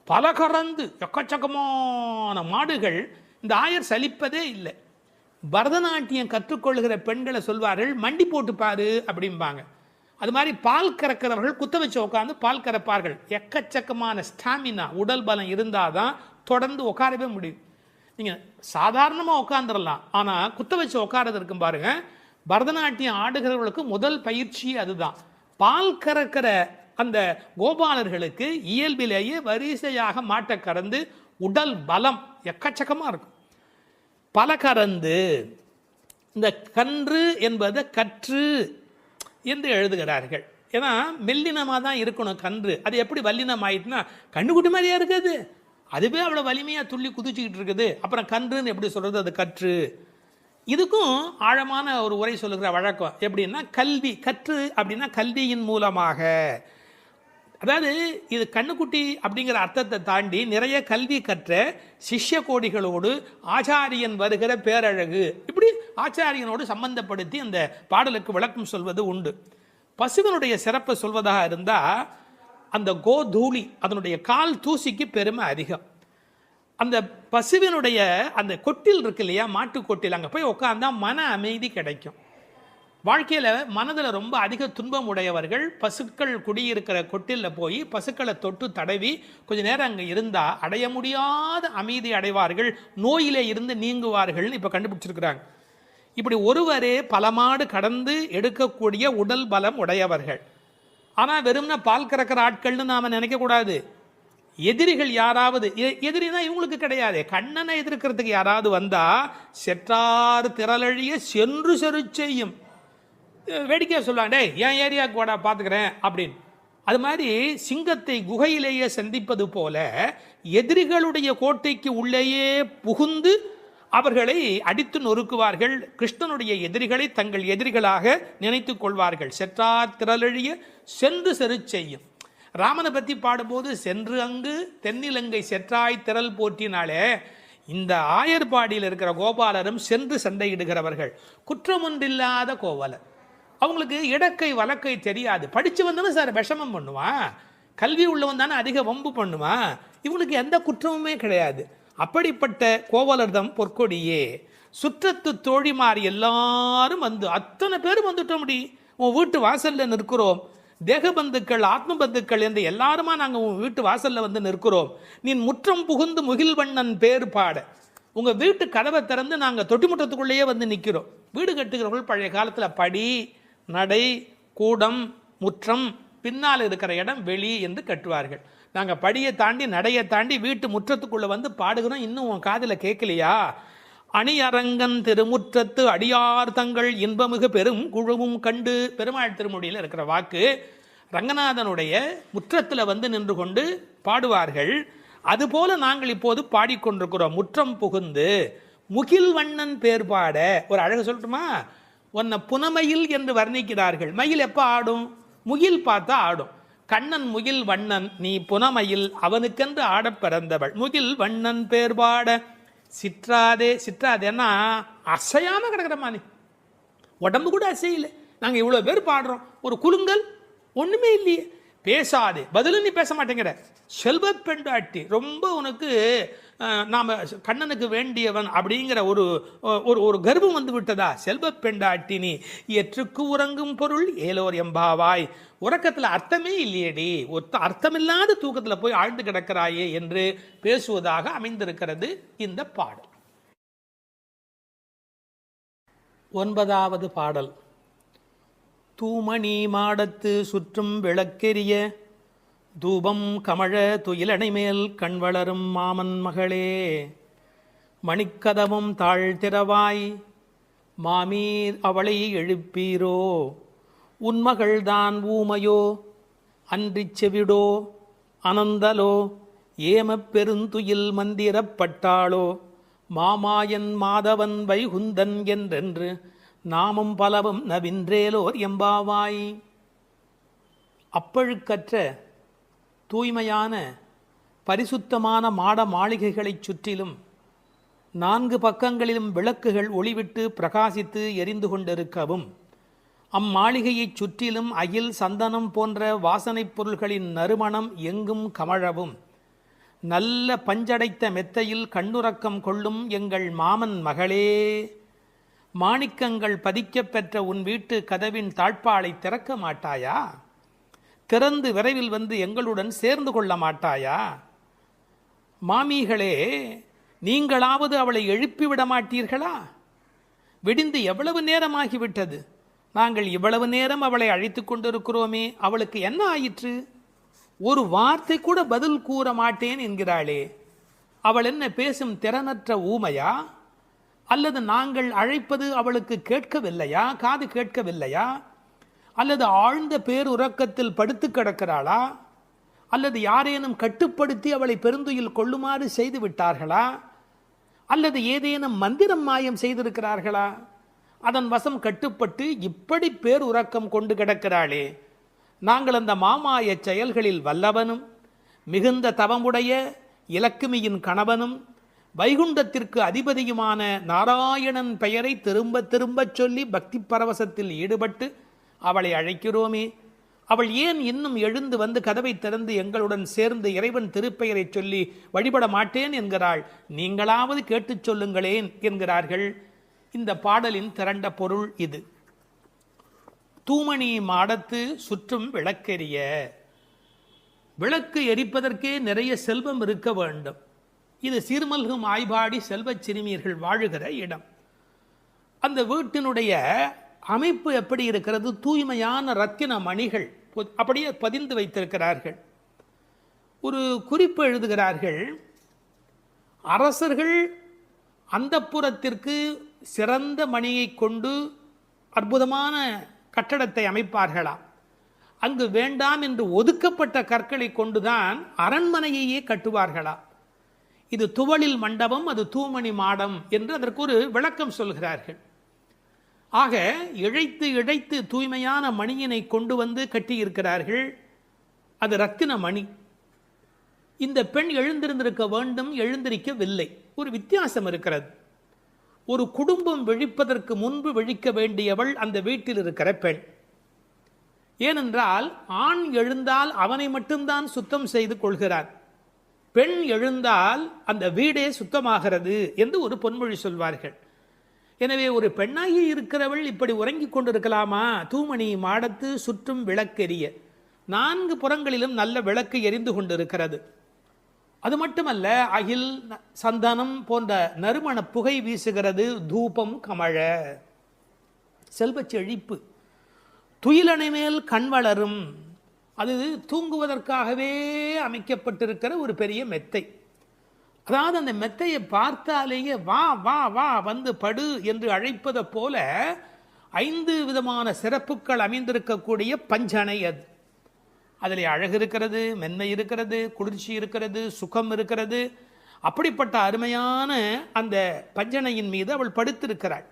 பல கறந்து, எக்கச்சக்கமான மாடுகள். இந்த ஆயர் சலிப்பதே இல்லை. பரதநாட்டியம் கற்றுக்கொள்கிற பெண்களை சொல்வார்கள், மண்டி போட்டு பாரு அப்படிம்பாங்க. அது மாதிரி பால் கறக்கிறவர்கள் குத்த வச்சு உட்காந்து பால் கறப்பார்கள். எக்கச்சக்கமான ஸ்டாமினா, உடல் பலம் இருந்தால் தான் தொடர்ந்து உட்காரவே முடியும். நீங்கள் சாதாரணமாக உட்காந்துடலாம், ஆனால் குத்த வச்சு உட்காரது இருக்கும் பாருங்க. பரதநாட்டியம் ஆடுகிறவர்களுக்கு முதல் பயிற்சி அதுதான். பால் கறக்கிற அந்த கோபாலர்களுக்கு இயல்பிலேயே வரிசையாக மாட்டை கறந்து உடல் பலம் எக்கச்சக்கமாக இருக்கும். பல கறந்து, இந்த கன்று என்பது கற்று என்று எழுதுகிறார்கள். ஏன்னா மெல்லினமாக தான் இருக்கணும் கன்று. அது எப்படி வல்லினம் ஆயிட்டுனா கண்ணுக்குட்டி மாதிரியா இருக்குது, அதுவே அவ்வளோ வலிமையாக துள்ளி குதிச்சுக்கிட்டு இருக்குது. அப்புறம் கன்றுன்னு எப்படி சொல்கிறது, அது கற்று. இதுக்கும் ஆழமான ஒரு உரை சொல்லுகிற வழக்கம் எப்படின்னா, கல்வி கற்று அப்படின்னா கல்வியின் மூலமாக. அதாவது இது கண்ணுக்குட்டி அப்படிங்கிற அர்த்தத்தை தாண்டி நிறைய கல்வி கற்ற சிஷ்ய கோடிகளோடு ஆச்சாரியன் வருகிற பேரழகு, இப்படி ஆச்சாரியனோடு சம்பந்தப்படுத்தி அந்த பாடலுக்கு விளக்கம் சொல்வது உண்டு. பசுவனுடைய சிறப்பை சொல்வதாக இருந்தால் அந்த கோதூளி, அதனுடைய கால் தூசிக்கு பெருமை அதிகம். அந்த பசுவினுடைய அந்த கொட்டில் இருக்கு இல்லையா, மாட்டு கொட்டில், அங்கே போய் உட்காந்தா மன அமைதி கிடைக்கும். வாழ்க்கையில் மனதில் ரொம்ப அதிக துன்பம் உடையவர்கள் பசுக்கள் குடியிருக்கிற கொட்டிலில் போய் பசுக்களை தொட்டு தடவி கொஞ்ச நேரம் அங்கே இருந்தால் அடைய முடியாத அமைதி அடைவார்கள், நோயிலே இருந்து நீங்குவார்கள்னு இப்போ கண்டுபிடிச்சிருக்கிறாங்க. இப்படி ஒருவரே பல மாடு கடந்து எடுக்கக்கூடிய உடல் பலம் உடையவர்கள். ஆனால் வெறும்னா பால் கறக்கிற ஆட்கள்னு நாம் நினைக்கக்கூடாது. எதிரிகள் யாராவது, எதிரினா இவங்களுக்கு கிடையாது, கண்ணனை எதிர்க்கிறதுக்கு யாராவது வந்தா செற்றார் திரளழிய சென்று செரு செய்யும். வேடிக்கையாக சொல்லுவாங்க, டே என் ஏரியாவுக்கு வாடா பார்த்துக்கிறேன் அப்படின்னு. அது மாதிரி சிங்கத்தை குகையிலேயே சந்திப்பது போல எதிரிகளுடைய கோட்டைக்கு உள்ளேயே புகுந்து அவர்களை அடித்து நொறுக்குவார்கள். கிருஷ்ணனுடைய எதிரிகளை தங்கள் எதிரிகளாக நினைத்து கொள்வார்கள். செற்றார் திரளழிய சென்று செரு செய்யும். ராமனை பற்றி பாடும்போது சென்று அங்கு தென்னிலங்கை செற்றாய் திரள் போற்றினாலே, இந்த ஆயர்பாடியில் இருக்கிற கோபாலரும் சென்று சண்டையிடுகிறவர்கள். குற்றமொன்றில்லாத கோவலர். அவங்களுக்கு இடக்கை வழக்கை தெரியாது. படித்து வந்தவன் சார் விஷமம் பண்ணுவான், கல்வி உள்ளவன் தானே அதிக வம்பு பண்ணுவான். இவங்களுக்கு எந்த குற்றமுமே கிடையாது. அப்படிப்பட்ட கோவலர்தம் பொற்கொடியே சுற்றத்து தோழிமார் எல்லாரும் வந்து, அத்தனை பேரும் வந்துட்டோம். முடி உன் வீட்டு வாசல்ல நிற்கிறோம், தேகபந்துக்கள் ஆத்ம பந்துக்கள் என்று எல்லாருமா நாங்கள் உன் வீட்டு வாசல்ல வந்து நிற்கிறோம். நீ முற்றம் புகுந்து முகில்வண்ணன் பேர் பாட, உங்கள் வீட்டு கதவை திறந்து நாங்கள் தொட்டிமுற்றத்துக்குள்ளேயே வந்து நிற்கிறோம். வீடு கட்டுகிறவர்கள் பழைய காலத்தில் படி, நடை, கூடம், முற்றம், பின்னால் இருக்கிற இடம் வெளி என்று கட்டுவார்கள். நாங்கள் படியை தாண்டி நடையை தாண்டி வீட்டு முற்றத்துக்குள்ளே வந்து பாடுகிறோம். இன்னும் உன் காதில் கேட்கலையா? அணியரங்கன் திருமுற்றத்து அடியார் தங்கள் இன்பமிகு பெரும் குழுவும் கண்டு. பெருமாள் திருமொழியில் இருக்கிற வாக்கு. ரங்கநாதனுடைய முற்றத்தில் வந்து நின்று கொண்டு பாடுவார்கள். அதுபோல நாங்கள் இப்போது பாடிக்கொண்டிருக்கிறோம். முற்றம் புகுந்து முகில் வண்ணன் பேர் பாட. ஒரு அழகு சொல்லட்டுமா? உன்னை புனமயில் என்று வர்ணிக்கிறார்கள். மயில் எப்போ ஆடும்? முகில் பார்த்தா ஆடும். கண்ணன் முகில் வண்ணன், நீ புனமயில், அவனுக்கென்று ஆட பிறந்தவள். முகில் வண்ணன் பேர் பாட சிற்றாதே. சிற்றாதேன்னா அசையாம கிடக்கிறமா, நீ உடம்பு கூட அசையில. நாங்கள் இவ்வளோ பேர் பாடுறோம், ஒரு குலுங்கல் ஒன்றுமே இல்லையே. பேசாதே, பதிலும் நீ பேச மாட்டேங்கிற. செல்வ பெண்டாட்டி, ரொம்ப உனக்கு நாம் கண்ணனுக்கு வேண்டியவன் அப்படிங்கிற ஒரு ஒரு கர்வம் வந்து விட்டதா? செல்வ பெண்டாட்டி நீ எற்றுக்கு உறங்கும் பொருள் ஏலோர் எம்பாவாய். உறக்கத்தில் அர்த்தமே இல்லையேடி, அர்த்தமில்லாத தூக்கத்தில் போய் ஆழ்ந்து கிடக்கிறாயே என்று பேசுவதாக அமைந்திருக்கிறது இந்த பாடல். 9வது பாடல். தூமணி மாடத்து சுற்றும் விளக்கெரிய தூபம் கமழ துயிலணை மேல் கண் வளரும் மாமன் மகளே, மணிக்கதவும் தாழ்த்திரவாய் மாமீர் அவளை எழுப்பீரோ, உன்மகள்தான் ஊமையோ அன்றிச் செவிடோ அனந்தலோ ஏமப் பெருந்துயில் மந்திரப்பட்டாளோ, மாமாயன் மாதவன் வைகுந்தன் என்றென்று நாமம் பலவும் நவின்றேலோர் எம்பாவாய். அப்பழுக்கற்ற தூய்மையான பரிசுத்தமான மாட மாளிகைகளைச் சுற்றிலும் 4 பக்கங்களிலும் விளக்குகள் ஒளிவிட்டு பிரகாசித்து எரிந்து கொண்டிருக்கவும், அம்மாளிகையைச் சுற்றிலும் அயில் சந்தனம் போன்ற வாசனைப் பொருள்களின் நறுமணம் எங்கும் கமழவும், நல்ல பஞ்சடைத்த மெத்தையில் கண்ணுறக்கம் கொள்ளும் எங்கள் மாமன் மகளே, மாணிக்கங்கள் பதிக்கப் பெற்ற உன் வீட்டு கதவின் தாழ்பாளை திறக்க மாட்டாயா? திறந்து விரைவில் வந்து எங்களுடன் சேர்ந்து கொள்ள மாட்டாயா? மாமிகளே, நீங்களாவது அவளை எழுப்பிவிட மாட்டீர்களா? விடிந்து எவ்வளவு நேரமாகிவிட்டது, நாங்கள் இவ்வளவு நேரம் அவளை அழைத்து கொண்டிருக்கிறோமே, அவளுக்கு என்ன ஆயிற்று? ஒரு வார்த்தை கூட பதில் கூற மாட்டேன் என்கிறாளே. அவள் என்ன பேசும் திறனற்ற ஊமையா? அல்லது நாங்கள் அழைப்பது அவளுக்கு கேட்கவில்லையா, காது கேட்கவில்லையா? அல்லது ஆழ்ந்த பேருறக்கத்தில் படுத்து கிடக்கிறாளா? அல்லது யாரேனும் கட்டுப்படுத்தி அவளை பெருந்துயில் கொள்ளுமாறு செய்து விட்டார்களா? அல்லது ஏதேனும் மந்திரம் மாயம் செய்திருக்கிறார்களா? அதன் வசம் கட்டுப்பட்டு இப்படி பேருறக்கம் கொண்டு கிடக்கிறாளே. நாங்கள் அந்த மாமாய செயல்களில் வல்லவனும் மிகுந்த தவமுடைய இலக்குமியின் கணவனும் வைகுண்டத்திற்கு அதிபதியுமான நாராயணன் பெயரை திரும்ப திரும்பச் சொல்லி பக்தி பரவசத்தில் ஈடுபட்டு அவளை அழைக்கிறோமே, அவள் ஏன் இன்னும் எழுந்து வந்து கதவை திறந்து எங்களுடன் சேர்ந்து இறைவன் திருப்பெயரை சொல்லி வழிபட மாட்டேன் என்கிறாள்? நீங்களாவது கேட்டுச் சொல்லுங்களேன் என்கிறார்கள். இந்த பாடலின் திரண்ட பொருள் இது. தூமணி மாடத்து சுற்றும் விளக்கெரிய. விளக்கு எரிப்பதற்கே நிறைய செல்வம் இருக்க வேண்டும். இது சீர்மல்கும் ஆய்பாடி செல்வச் சிறுமியர்கள் வாழுகிற இடம். அந்த வீட்டினுடைய அமைப்பு எப்படி இருக்கிறது? தூய்மையான ரத்தின மணிகள் அப்படியே பதிந்து வைத்திருக்கிறார்கள். ஒரு குறிப்பு எழுதுகிறார்கள், அரசர்கள் அந்தப்புறத்திற்கு சிறந்த மணியை கொண்டு அற்புதமான கட்டடத்தை அமைப்பார்களாம். அங்கு வேண்டாம் என்று ஒதுக்கப்பட்ட கற்களை கொண்டுதான் அரண்மனையையே கட்டுவார்களாம். இது துவளில் மண்டபம், அது தூமணி மாடம் என்று அதற்கு ஒரு விளக்கம் சொல்கிறார்கள். ஆக இழைத்து இழைத்து தூய்மையான மணியினை கொண்டு வந்து கட்டியிருக்கிறார்கள். அது ரத்தின மணி. இந்த பெண் எழுந்திருந்திருக்க வேண்டும், எழுந்திருக்கவில்லை. ஒரு வித்தியாசம் இருக்கிறது. ஒரு குடும்பம் விழிப்பதற்கு முன்பு விழிக்க வேண்டியவள் அந்த வீட்டில் இருக்கிற பெண். ஏனென்றால் ஆண் எழுந்தால் அவனை மட்டும்தான் சுத்தம் செய்து கொள்கிறார். பெண் எழுந்தால் அந்த வீடே சுத்தமாகிறது என்று ஒரு பொன்மொழி சொல்வார்கள். எனவே ஒரு பெண்ணாகி இருக்கிறவள் இப்படி உறங்கிக் கொண்டிருக்கலாமா? தூமணி மாடத்து சுற்றும் விளக்கெரிய. 4 புறங்களிலும் நல்ல விளக்கு எரிந்து கொண்டிருக்கிறது. அது மட்டுமல்ல, அகில் சந்தனம் போன்ற நறுமண புகை வீசுகிறது. தூபம் கமழ. செல்வச் செழிப்பு. துயிலணை மேல் கண் வளரும். அது தூங்குவதற்காகவே அமைக்கப்பட்டிருக்கிற ஒரு பெரிய மெத்தை. அதாவது அந்த மெத்தையை பார்த்தாலேயே வா வா வா வந்து படு என்று அழைப்பதை போல 5 விதமான சிறப்புகள் அமைந்திருக்கக்கூடிய பஞ்சனை அது. அதில் அழகு இருக்கிறது, மென்மை இருக்கிறது, குளிர்ச்சி இருக்கிறது, சுகம் இருக்கிறது. அப்படிப்பட்ட அருமையான அந்த பஞ்சனையின் மீது அவள் படுத்திருக்கிறாள்.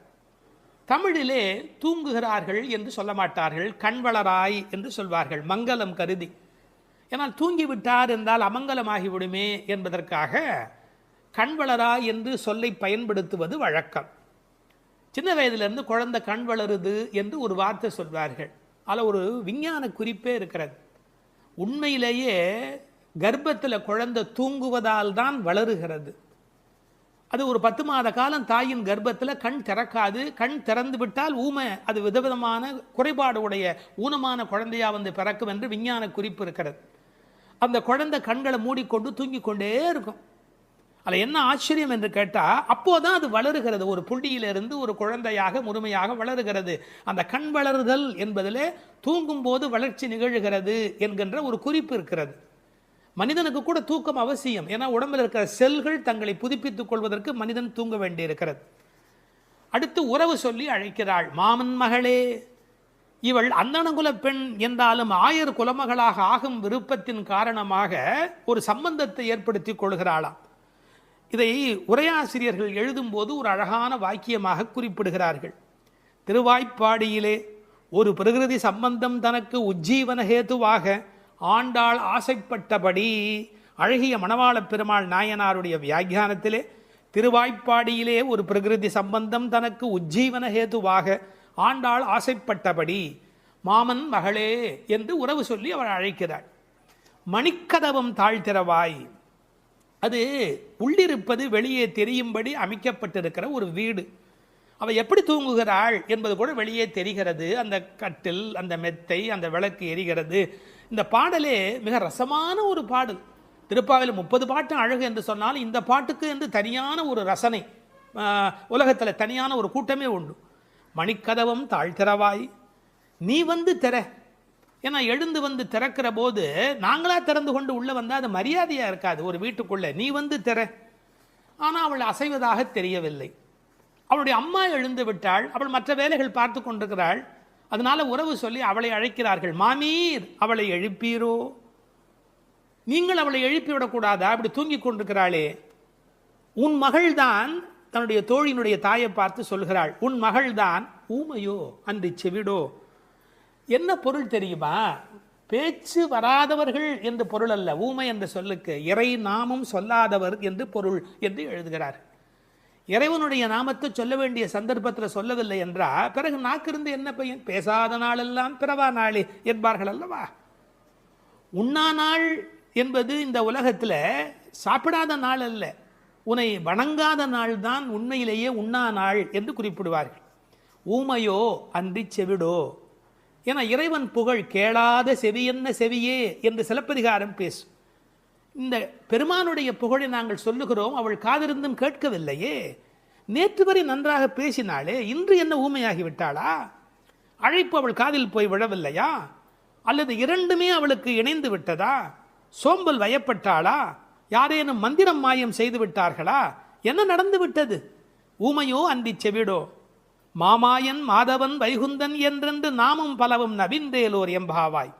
தமிழிலே தூங்குகிறார்கள் என்று சொல்ல மாட்டார்கள், கண்வளராய் என்று சொல்வார்கள், மங்களம் கருதி. ஏன்னால் தூங்கிவிட்டார் என்றால் அமங்கலமாகிவிடுமே என்பதற்காக கண்வளராய் என்று சொல்லை பயன்படுத்துவது வழக்கம். சின்ன வயதிலிருந்து குழந்தை கண் வளருது என்று ஒரு வார்த்தை சொல்வார்கள். அதில் ஒரு விஞ்ஞான குறிப்பே இருக்கிறது. உண்மையிலேயே கர்ப்பத்தில் குழந்தை தூங்குவதால் தான் வளருகிறது. அது ஒரு 10 மாத காலம் தாயின் கர்ப்பத்தில் கண் திறக்காது. கண் திறந்து விட்டால் ஊமை, அது விதவிதமான குறைபாடு உடைய ஊனமான குழந்தையா வந்து பிறக்கும் என்று விஞ்ஞான குறிப்பு இருக்கிறது. அந்த குழந்தை கண்களை மூடிக்கொண்டு தூங்கி கொண்டே இருக்கும். அதில் என்ன ஆச்சரியம் என்று கேட்டால், அப்போதான் அது வளருகிறது. ஒரு புள்ளியிலிருந்து ஒரு குழந்தையாக முழுமையாக வளருகிறது. அந்த கண் வளருதல் என்பதிலே தூங்கும் போது வளர்ச்சி நிகழ்கிறது என்கின்ற ஒரு குறிப்பு இருக்கிறது. மனிதனுக்கு கூட தூக்கம் அவசியம். ஏன்னா உடம்பில் இருக்கிற செல்கள் தங்களை புதுப்பித்துக் கொள்வதற்கு மனிதன் தூங்க வேண்டி இருக்கிறது. அடுத்து உறவு சொல்லி அழைக்கிறாள். மாமன் மகளே. இவள் அந்தணகுல பெண் என்றாலும் ஆயர் குலமகளாக ஆகும் விருப்பத்தின் காரணமாக ஒரு சம்பந்தத்தை ஏற்படுத்தி கொள்கிறாளாம். இதை உரையாசிரியர்கள் எழுதும்போது ஒரு அழகான வாக்கியமாக குறிப்பிடுகிறார்கள். திருவாய்ப்பாடியிலே ஒரு பிரகிருதி சம்பந்தம் தனக்கு உஜ்ஜீவன ஹேதுவாக ஆண்டாள் ஆசைப்பட்டபடி. அழகிய மணவாளப் பெருமாள் நாயனாருடைய வியாக்கியானத்திலே திருவாய்ப்பாடியிலே ஒரு பிரகிருதி சம்பந்தம் தனக்கு உஜ்ஜீவன ஹேதுவாக ஆண்டாள் ஆசைப்பட்டபடி மாமன் மகளே என்று உறவு சொல்லி அவள் அழைக்கிறாள். மணிக்கதவம் தாழ்த்திரவாய். அது உள்ளிருப்பது வெளியே தெரியும்படி அமைக்கப்பட்டிருக்கிற ஒரு வீடு. அவள் எப்படி தூங்குகிறாள் என்பது கூட வெளியே தெரிகிறது. அந்த கட்டில், அந்த மெத்தை, அந்த விளக்கு எரிகிறது. இந்த பாடலே மிக ரசமான ஒரு பாடல். திருப்பாவையில் 30 பாட்டு அழகு என்று சொன்னால் இந்த பாட்டுக்கு என்று தனியான ஒரு ரசனை உலகத்தில் தனியான ஒரு கூட்டமே உண்டு. மணிக்கதவம் தாழ்த்திரவாய், நீ வந்து திற. ஏன்னா எழுந்து வந்து திறக்கிற போது நாங்களா திறந்து கொண்டு உள்ள வந்தால் அது மரியாதையாக இருக்காது ஒரு வீட்டுக்குள்ளே. நீ வந்து திற. ஆனால் அவள் அசைவதாக தெரியவில்லை. அவளுடைய அம்மா எழுந்து விட்டாள். அவள் மற்ற வேலைகள் பார்த்து கொண்டிருக்கிறாள். அதனால உறவு சொல்லி அவளை அழைக்கிறார்கள். மாமீர், அவளை எழுப்பீரோ? நீங்கள் அவளை எழுப்பிவிடக்கூடாதா? அப்படி தூங்கி கொண்டிருக்கிறாளே. உன் மகள்தான் தன்னுடைய தோழியினுடைய தாயை பார்த்து சொல்கிறாள், உன் மகள்தான் ஊமையோ அன்றி செவிடோ. என்ன பொருள் தெரியுமா? பேச்சு வராதவர்கள் என்று பொருள் அல்ல. ஊமை என்ற சொல்லுக்கு இறை நாமம் சொல்லாதவர் என்று பொருள் என்று எழுதுகிறார். இறைவனுடைய நாமத்தை சொல்ல வேண்டிய சந்தர்ப்பத்தில் சொல்லவில்லை என்றால் பிறகு நாக்கிருந்து என்ன பையன்? பேசாத நாளெல்லாம் பிறவா நாளே என்பார்கள் அல்லவா. உண்ணா நாள் என்பது இந்த உலகத்தில் சாப்பிடாத நாள் அல்ல, உன்னை வணங்காத நாள் தான் உண்மையிலேயே உண்ணா நாள் என்று குறிப்பிடுவார்கள். ஊமையோ அன்றி செவிடோ. ஏன்னா இறைவன் புகழ் கேளாத செவியென்ன செவியே என்று சிலப்பதிகாரம் பேசும். இந்த பெருமானுடைய புகழை நாங்கள் சொல்லுகிறோம், அவள் காதிருந்தும் கேட்கவில்லையே. நேற்று வரை நன்றாக பேசினாளே, இன்று என்ன ஊமையாகி விட்டாளா? அழைப்பு அவள் காதில் போய் விழவில்லையா? அல்லது இரண்டுமே அவளுக்கு இணைந்து விட்டதா? சோம்பல் வயப்பட்டாளா? யாரேனும் மந்திரம் மாயம் செய்து விட்டார்களா? என்ன நடந்து விட்டது? ஊமையோ அன்றி செவிடோ, மாமாயன் மாதவன் வைகுந்தன் என்றென்று நாமும் பலவும் நவின்றேலோர் எம்பாவாய்.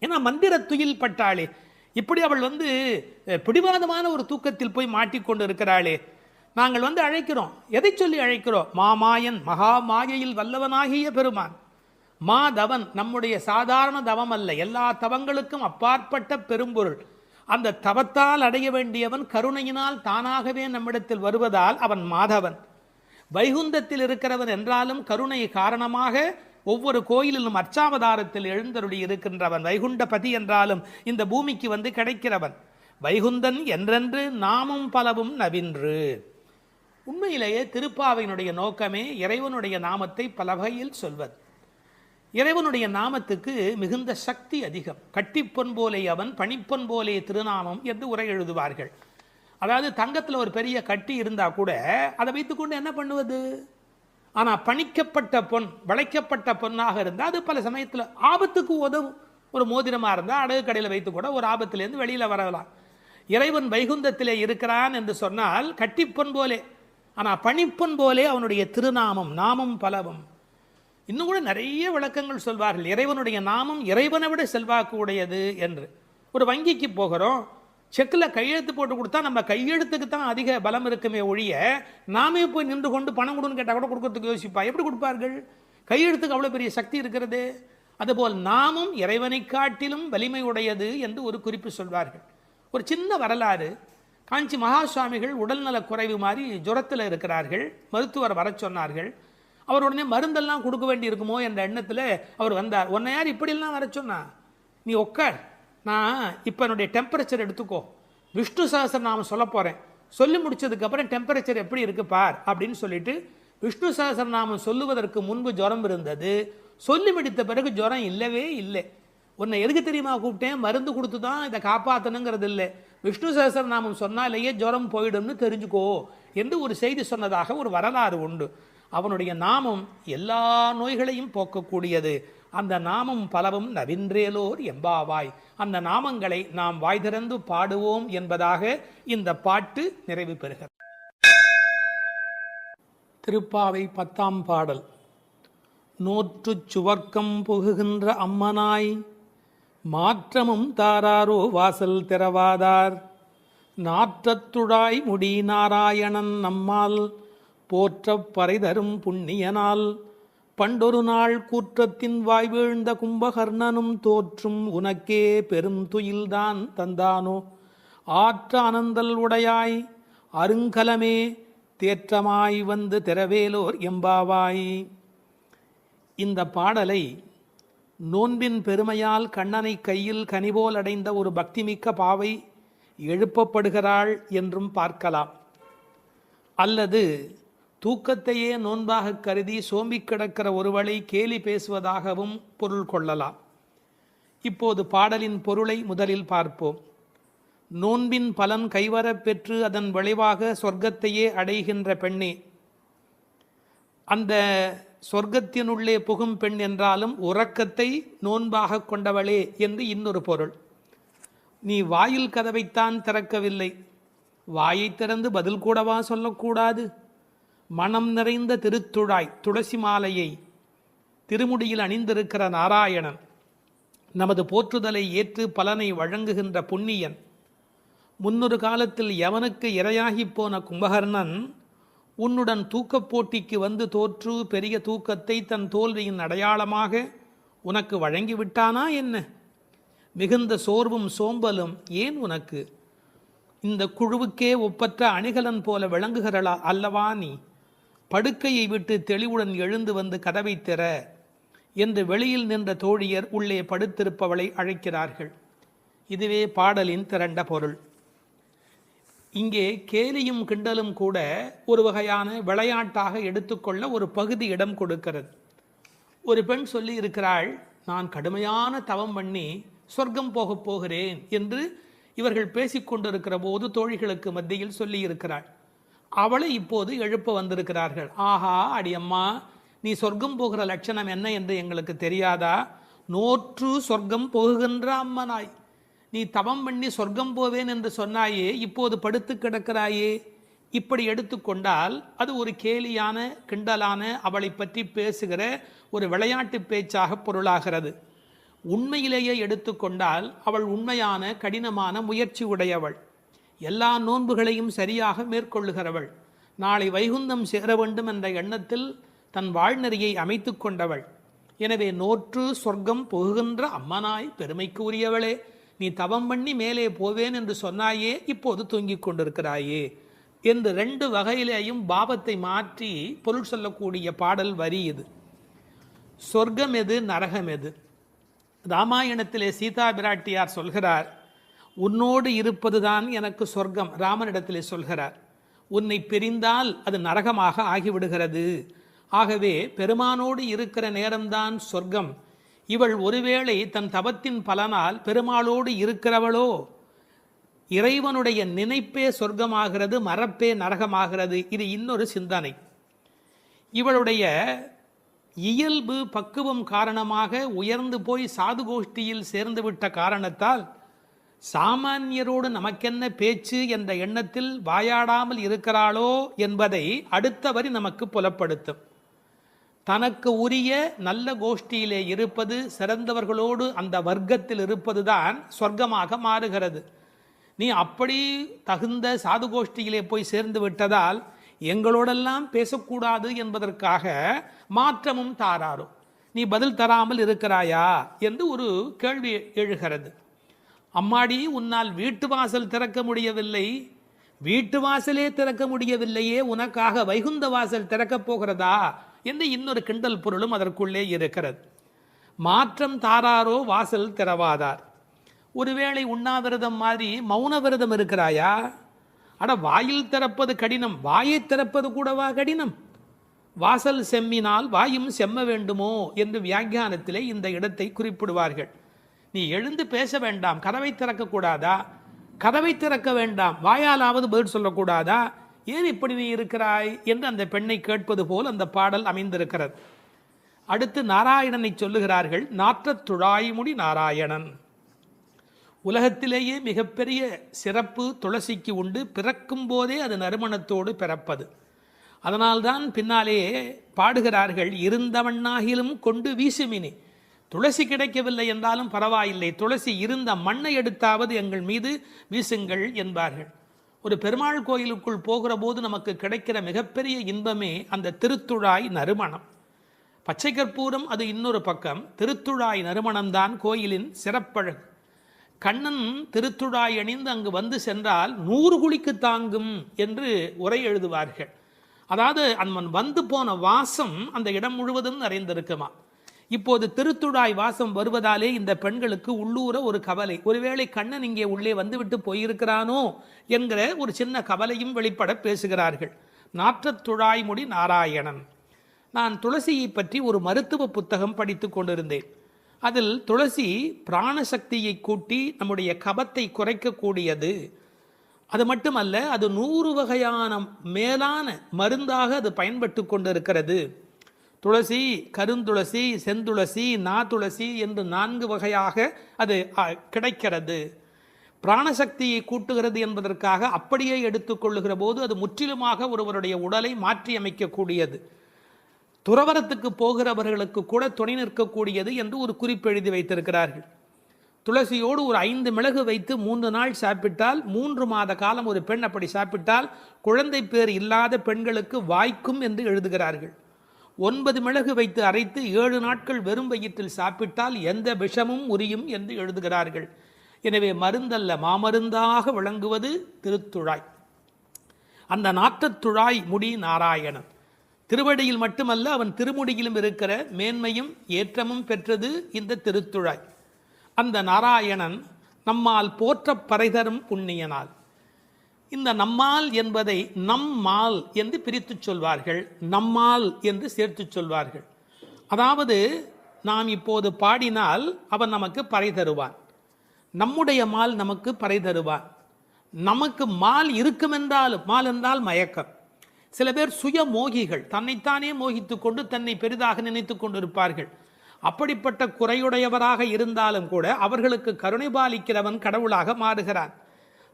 ஏன்னா மந்திர துயில் பட்டாளே, இப்படி அவள் பிடிவாதமான ஒரு தூக்கத்தில் போய் மாட்டிக்கொண்டு இருக்கிறாளே. நாங்கள் அழைக்கிறோம், எதை சொல்லி அழைக்கிறோம்? மாமாயன், மகா மாயையில் வல்லவனாகிய பெருமான். மாதவன், நம்முடைய சாதாரண தவம் அல்ல, எல்லா தவங்களுக்கும் அப்பாற்பட்ட பெரும்பொருள். அந்த தவத்தால் அடைய வேண்டியவன் கருணையினால் தானாகவே நம்மிடத்தில் வருவதால் அவன் மாதவன். வைகுந்தத்தில் இருக்கிறவன் என்றாலும் கருணை காரணமாக ஒவ்வொரு கோயிலிலும் அர்ச்சாவதாரத்தில் எழுந்தருளி இருக்கின்றவன். வைகுண்டபதி என்றாலும் இந்த பூமிக்கு கிடைக்கிறவன். வைகுந்தன் என்றென்று நாமும் பலவும் நவின்று. உண்மையிலேயே திருப்பாவையினுடைய நோக்கமே இறைவனுடைய நாமத்தை பல வகையில் சொல்வது. இறைவனுடைய நாமத்துக்கு மிகுந்த சக்தி அதிகம். கட்டிப்பொன் போலே அவன், பணிப்பொன் போலே திருநாமம் என்று உரை எழுதுவார்கள். அதாவது தங்கத்தில் ஒரு பெரிய கட்டி இருந்தால் கூட அதை வைத்துக்கொண்டு என்ன பண்ணுவது? ஆனால் பணிக்கப்பட்ட பொன், வளைக்கப்பட்ட பொன்னாக இருந்தால் அது பல சமயத்தில் ஆபத்துக்கு உதவும். ஒரு மோதிரமாக இருந்தால் அடகு கடையில் வைத்து கூட ஒரு ஆபத்திலேருந்து வெளியில் வரலாம். இறைவன் வைகுந்தத்திலே இருக்கிறான் என்று சொன்னால் கட்டிப்பொன் போலே, ஆனால் பணிப்பொன் போலே அவனுடைய திருநாமம், நாமம் பலவும். இன்னும் கூட நிறைய விளக்கங்கள் சொல்வார்கள். இறைவனுடைய நாமம் இறைவனை விட செல்வாக்கு உடையது என்று. ஒரு வங்கிக்கு போகிறோம், செக்கில் கையெழுத்து போட்டு கொடுத்தா நம்ம கையெழுத்துக்கு தான் அதிக பலம் இருக்குமே ஒழிய, நாமே போய் நின்று கொண்டு பணம் கொடுன்னு கேட்டால் கூட கொடுக்கறதுக்கு யோசிப்பா. எப்படி கொடுப்பார்கள்? கையெழுத்துக்கு அவ்வளோ பெரிய சக்தி இருக்கிறது. அதுபோல் நாமும் இறைவனை காட்டிலும் வலிமை உடையது என்று ஒரு குறிப்பு சொல்வார்கள். ஒரு சின்ன வரலாறு. காஞ்சி மகா சுவாமிகள் உடல்நல குறைவு மாதிரி ஜுரத்தில் இருக்கிறார்கள். மருத்துவர் வர சொன்னார்கள். அவர் உடனே மருந்தெல்லாம் கொடுக்க வேண்டி இருக்குமோ என்ற எண்ணத்தில் அவர் வந்தார். உன்னை யார் இப்படிலாம் வர சொன்னா? நீ உட்கார், நான் இப்போ என்னுடைய டெம்பரேச்சர் எடுத்துக்கோ, விஷ்ணு சஹஸ்ரநாமம் சொல்ல போகிறேன், சொல்லி முடிச்சதுக்கப்புறம் டெம்பரேச்சர் எப்படி இருக்கு பார் அப்படின்னு சொல்லிட்டு விஷ்ணு சஹஸ்ரநாமம் சொல்லுவதற்கு முன்பு ஜுரம் இருந்தது. சொல்லி முடித்த பிறகு ஜுரம் இல்லவே இல்லை. உன்னை எதுக்கு தெரியுமா கூப்பிட்டேன்? மருந்து கொடுத்து தான் இதை காப்பாற்றணுங்கிறது இல்லை, விஷ்ணு சஹஸ்ரநாமம் சொன்னாலேயே ஜுரம் போயிடும்னு தெரிஞ்சுக்கோ என்று ஒரு செய்தி சொன்னதாக ஒரு வரலாறு உண்டு. அவனுடைய நாமம் எல்லா நோய்களையும் போக்கக்கூடியது. அந்த நாமம் பலவும் நவின்றேலோர் எம்பாவாய். அந்த நாமங்களை நாம் வாய் திறந்து பாடுவோம் என்பதாக இந்த பாட்டு நிறைவு பெறுகிறது. திருப்பாவை 10ஆம் பாடல். நோற்றுச் சுவர்க்கம் புகுகின்ற அம்மனாய், மாற்றமும் தாராரோ வாசல் திறவாதார், நாற்றத்துழாய் முடி நாராயணன் நம்மால் போற்றப் பறைதரும் புண்ணியனால், பண்டொரு நாள் கூற்றத்தின் வாய் வீழ்ந்த கும்பகர்ணனும் தோற்றும் உனக்கே பெரும் துயில்தான் தந்தானோ, ஆற்ற அனந்தல் உடையாய் அருங்கலமே தேற்றமாய் வந்து திறவேலோர் எம்பாவாய். இந்த பாடலை நோன்பின் பெருமையால் கண்ணனை கையில் கனிபோல் அடைந்த ஒரு பக்திமிக்க பாவை எழுப்பப்படுகிறாள் என்றும் பார்க்கலாம். அல்லது தூக்கத்தையே நோன்பாக கருதி சோம்பி கிடக்கிற ஒருவளை கேலி பேசுவதாகவும் பொருள் கொள்ளலாம். இப்போது பாடலின் பொருளை முதலில் பார்ப்போம். நோன்பின் பலன் கைவரப் பெற்று அதன் விளைவாக சொர்க்கத்தையே அடைகின்ற பெண்ணே, அந்த சொர்க்கத்தினுள்ளே புகும் பெண் என்றாலும் உறக்கத்தை நோன்பாக கொண்டவளே என்று இன்னொரு பொருள். நீ வாயில் கதவைத்தான் திறக்கவில்லை, வாயை திறந்து பதில் கூடவா சொல்லக்கூடாது? மனம் நிறைந்த திருத்துழாய் துளசி மாலையை திருமுடியில் அணிந்திருக்கிற நாராயணன், நமது போற்றுதலை ஏற்று பலனை வழங்குகின்ற புண்ணியன், முன்னொரு காலத்தில் யவனுக்கு இரையாகி போன கும்பகர்ணன் உன்னுடன் தூக்கப் போட்டிக்கு வந்து தோற்று பெரிய தூக்கத்தை தன் தோல்வியின் அடையாளமாக உனக்கு வழங்கிவிட்டானா என்ன? மிகுந்த சோர்வும் சோம்பலும் ஏன் உனக்கு? இந்த குழுவுக்கே ஒப்பற்ற அணிகலன் போல விளங்குகிறளா அல்லவா நீ? படுக்கையை விட்டு தெளிவுடன் எழுந்து வந்து கதவை திற என்று வெளியில் நின்ற தோழியர் உள்ளே படுத்திருப்பவளை அழைக்கிறார்கள். இதுவே பாடலின் திரண்ட பொருள். இங்கே கேலியும் கிண்டலும் கூட ஒரு வகையான விளையாட்டாக எடுத்துக்கொள்ள ஒரு பகுதி இடம் கொடுக்கிறது. ஒரு பெண் சொல்லி இருக்கிறாள், நான் கடுமையான தவம் பண்ணி சொர்க்கம் போகப் போகிறேன் என்று இவர்கள் பேசிக்கொண்டிருக்கிற போது தோழிகளுக்கு மத்தியில் சொல்லி இருக்கிறாள். அவளை இப்போது எழுப்ப வந்திருக்கிறார்கள். ஆஹா அடியம்மா, நீ சொர்க்கம் போகிற லட்சணம் என்ன என்று எங்களுக்கு தெரியாதா? நோற்று சொர்க்கம் போகுகின்ற அம்மனாய், நீ தவம் பண்ணி சொர்க்கம் போவேன் என்று சொன்னாயே, இப்போது படுத்து கிடக்கிறாயே. இப்படி எடுத்துக்கொண்டால் அது ஒரு கேலியான கிண்டலான அவளை பற்றி பேசுகிற ஒரு விளையாட்டு பேச்சாக பொருளாகிறது. உண்மையிலேயே எடுத்துக்கொண்டால் அவள் உண்மையான கடினமான முயற்சி உடையவள், எல்லா நோன்புகளையும் சரியாக மேற்கொள்ளுகிறவள், நாளை வைகுந்தம் சேர வேண்டும் என்ற எண்ணத்தில் தன் வாழ்நெறியை அமைத்து கொண்டவள். எனவே நோற்று சொர்க்கம் போகுகின்ற அம்மனாய் பெருமைக்கு உரியவளே, நீ தவம் பண்ணி மேலே போவேன் என்று சொன்னாயே, இப்போது தூங்கிக் கொண்டிருக்கிறாயே என்று ரெண்டு வகையிலேயும் பாவத்தை மாற்றி பொருள் சொல்லக்கூடிய பாடல் வரி இது. சொர்க்கம் எது, நரகம் எது? ராமாயணத்திலே சீதா பிராட்டியார் சொல்கிறார், உன்னோடு இருப்பதுதான் எனக்கு சொர்க்கம். ராமனிடத்திலே சொல்கிறார், உன்னை பிரிந்தால் அது நரகமாக ஆகிவிடுகிறது. ஆகவே பெருமானோடு இருக்கிற நேரம்தான் சொர்க்கம். இவள் ஒருவேளை தன் தவத்தின் பலனால் பெருமாளோடு இருக்கிறவளோ, இறைவனுடைய நினைப்பே சொர்க்கமாகிறது, மறப்பே நரகமாகிறது. இது இன்னொரு சிந்தனை. இவளுடைய இயல்பு பக்குவம் காரணமாக உயர்ந்து போய் சாது கோஷ்டியில் சேர்ந்து விட்ட காரணத்தால் சாமானியரோடு நமக்கென்ன பேச்சு என்ற எண்ணத்தில் வாயாடாமல் இருக்கிறாளோ என்பதை அடுத்த வரி நமக்கு புலப்படுத்தும். தனக்கு உரிய நல்ல கோஷ்டியிலே இருப்பது, சிறந்தவர்களோடு அந்த வர்க்கத்தில் இருப்பதுதான் சொர்க்கமாக மாறுகிறது. நீ அப்படி தகுந்த சாது கோஷ்டியிலே போய் சேர்ந்து விட்டதால் எங்களோடெல்லாம் பேசக்கூடாது என்பதற்காக மாற்றமும் தாராரோ, நீ பதில் தராமல் இருக்கிறாயா என்று ஒரு கேள்வி எழுகிறது. அம்மாடி, உன்னால் வீட்டு வாசல் திறக்க முடியவில்லை, வீட்டு வாசலே திறக்க முடியவில்லையே, உனக்காக வைகுந்த வாசல் திறக்கப் போகிறதா என்று இன்னொரு கிண்டல் பொருளும் அதற்குள்ளே இருக்கிறது. மாற்றம் தாராரோ வாசல் திறவாதார். ஒருவேளை உண்ணாவிரதம் மாதிரி மௌன விரதம் இருக்கிறாயா? அட, வாயில் திறப்பது கடினம், வாயை திறப்பது கூடவா கடினம்? வாசல் செம்மினால் வாயும் செம்ம வேண்டுமோ என்று வியாக்கியானத்திலே இந்த இடத்தை குறிப்பிடுவார்கள். நீ எழுந்து பேச வேண்டாம், கதவை திறக்கக்கூடாதா? கதவை திறக்க வேண்டாம், வாயாலாவது பதில் சொல்லக்கூடாதா? ஏன் இப்படி நீ இருக்கிறாய் என்று அந்த பெண்ணை கேட்பது போல் அந்த பாடல் அமைந்திருக்கிறது. அடுத்து நாராயணனை சொல்லுகிறார்கள். நாற்றத் துழாய்முடி நாராயணன். உலகத்திலேயே மிகப்பெரிய சிறப்பு துளசிக்கு உண்டு. பிறக்கும் போதே அது நறுமணத்தோடு பிறப்பது. அதனால்தான் பின்னாலே பாடுகிறார்கள், இருந்தவண்ணாகிலும் கொண்டு வீசுமினி. துளசி கிடைக்கவில்லை என்றாலும் பரவாயில்லை, துளசி இருந்த மண்ணை எடுத்தாவது எங்கள் மீது வீசுங்கள் என்பார்கள். ஒரு பெருமாள் கோயிலுக்குள் போகிற போது நமக்கு கிடைக்கிற மிகப்பெரிய இன்பமே அந்த திருத்துழாய் நறுமணம். பச்சை கற்பூரம் அது இன்னொரு பக்கம், திருத்துழாய் நறுமணம்தான் கோயிலின் சிறப்பழகு. கண்ணன் திருத்துழாய் அணிந்து அங்கு வந்து சென்றால் 100 குழிக்கு தாங்கும் என்று உரை எழுதுவார்கள். அதாவது அவன் வந்து போன வாசம் அந்த இடம் முழுவதும் நிறைந்திருக்குமா. இப்போது திருத்துழாய் வாசம் வருவதாலே இந்த பெண்களுக்கு உள்ளூர ஒரு கவலை, ஒருவேளை கண்ணன் இங்கே உள்ளே வந்துவிட்டு போயிருக்கிறானோ என்கிற ஒரு சின்ன கவலையும் வெளிப்பட பேசுகிறார்கள். நாற்றத் துழாய்முடி நாராயணன். நான் துளசியை பற்றி ஒரு மருத்துவ புத்தகம் படித்து கொண்டிருந்தேன். அதில் துளசி பிராணசக்தியை கூட்டி நம்முடைய கபத்தை குறைக்கக்கூடியது. அது மட்டுமல்ல, அது 100 வகையான மேலான மருந்தாக அது பயன்பட்டு கொண்டிருக்கிறது. துளசி, கருந்துளசி, செந்துளசி, நாதுளசி என்று 4 வகையாக அது கிடைக்கிறது. பிராணசக்தியை கூட்டுகிறது என்பதற்காக அப்படியே எடுத்துக்கொள்ளுகிற போது அது முற்றிலுமாக ஒருவருடைய உடலை மாற்றி அமைக்கக்கூடியது. துறவரத்துக்கு போகிறவர்களுக்கு கூட துணை நிற்கக்கூடியது என்று ஒரு குறிப்பு எழுதி வைத்திருக்கிறார்கள். துளசியோடு ஒரு 5 மிளகு வைத்து 3 நாள் சாப்பிட்டால் 3 மாத காலம் ஒரு பெண் அப்படி சாப்பிட்டால் குழந்தை பேர் இல்லாத பெண்களுக்கு வாய்க்கும் என்று எழுதுகிறார்கள். 9 மிளகு வைத்து அரைத்து 7 நாட்கள் வெறும் வயிற்றில் சாப்பிட்டால் எந்த விஷமும் உரியும் என்று எழுதுகிறார்கள். எனவே மருந்தல்ல, மாமருந்தாக விளங்குவது திருத்துழாய். அந்த நாற்றத்துழாய் முடி நாராயணன். திருவடியில் மட்டுமல்ல, அவன் திருமுடியிலும் இருக்கிற மேன்மையும் ஏற்றமும் பெற்றது இந்த திருத்துழாய். அந்த நாராயணன் நம்மால் போற்ற பறைதரும் புண்ணியனால். இந்த நம்மால் என்பதை நம்மால் என்று பிரித்து சொல்வார்கள், நம்மால் என்று சேர்த்து சொல்வார்கள். அதாவது நாம் இப்போது பாடினால் அவன் நமக்கு பறை தருவான், நம்முடைய மால் நமக்கு பறை தருவான். நமக்கு மால் இருக்குமென்றாலும், மால் என்றால் மயக்கம். சில பேர் சுய மோகிகள், தன்னைத்தானே மோகித்துக் கொண்டு தன்னை பெரிதாக நினைத்துக் கொண்டிருப்பார்கள். அப்படிப்பட்ட குறையுடையவராக இருந்தாலும் கூட அவர்களுக்கு கருணை பாலிக்கிறவன் கடவுளாக மாறுகிறான்.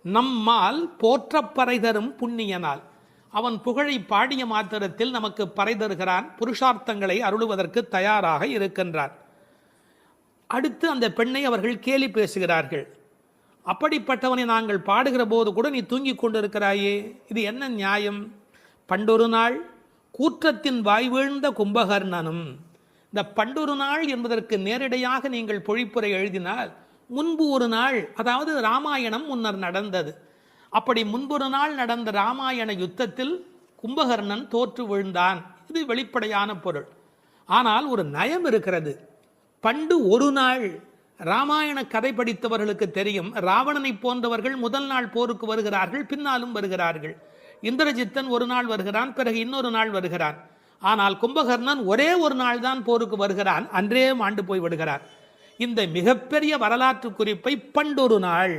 நம்மால் போற்ற பறை தரும் புண்ணியனால், அவன் புகழை பாடிய மாத்திரத்தில் நமக்கு பறை தருகிறான், புருஷார்த்தங்களை அருளுவதற்கு தயாராக இருக்கின்றான். அடுத்து அந்த பெண்ணை அவர்கள் கேலி பேசுகிறார்கள். அப்படிப்பட்டவனை நாங்கள் பாடுகிற போது கூட நீ தூங்கிக் கொண்டிருக்கிறாயே, இது என்ன நியாயம்? பண்டொரு நாள் கூற்றத்தின் வாய் வீழ்ந்த கும்பகர்ணனும். இந்த பண்டொரு நாள் என்பதற்கு நேரடியாக நீங்கள் பொழிப்புரை எழுதினால், முன்பு ஒரு நாள், அதாவது ராமாயணம் முன்னர் நடந்தது. அப்படி முன்பொரு நாள் நடந்த ராமாயண யுத்தத்தில் கும்பகர்ணன் தோற்று விழுந்தான். இது வெளிப்படையான பொருள். ஆனால் ஒரு நயம் இருக்கிறது. பண்டு ஒரு நாள், ராமாயண கதை படித்தவர்களுக்கு தெரியும், ராவணனை போன்றவர்கள் முதல் நாள் போருக்கு வருகிறார்கள், பின்னாலும் வருகிறார்கள். இந்திரஜித்தன் ஒரு நாள் வருகிறான், பிறகு இன்னொரு நாள் வருகிறான். ஆனால் கும்பகர்ணன் ஒரே ஒரு நாள் தான் போருக்கு வருகிறான், அன்றே மாண்டு போய் விடுகிறான். இந்த மிகப்பெரிய வரலாற்று குறிப்பை பண்டொரு நாள்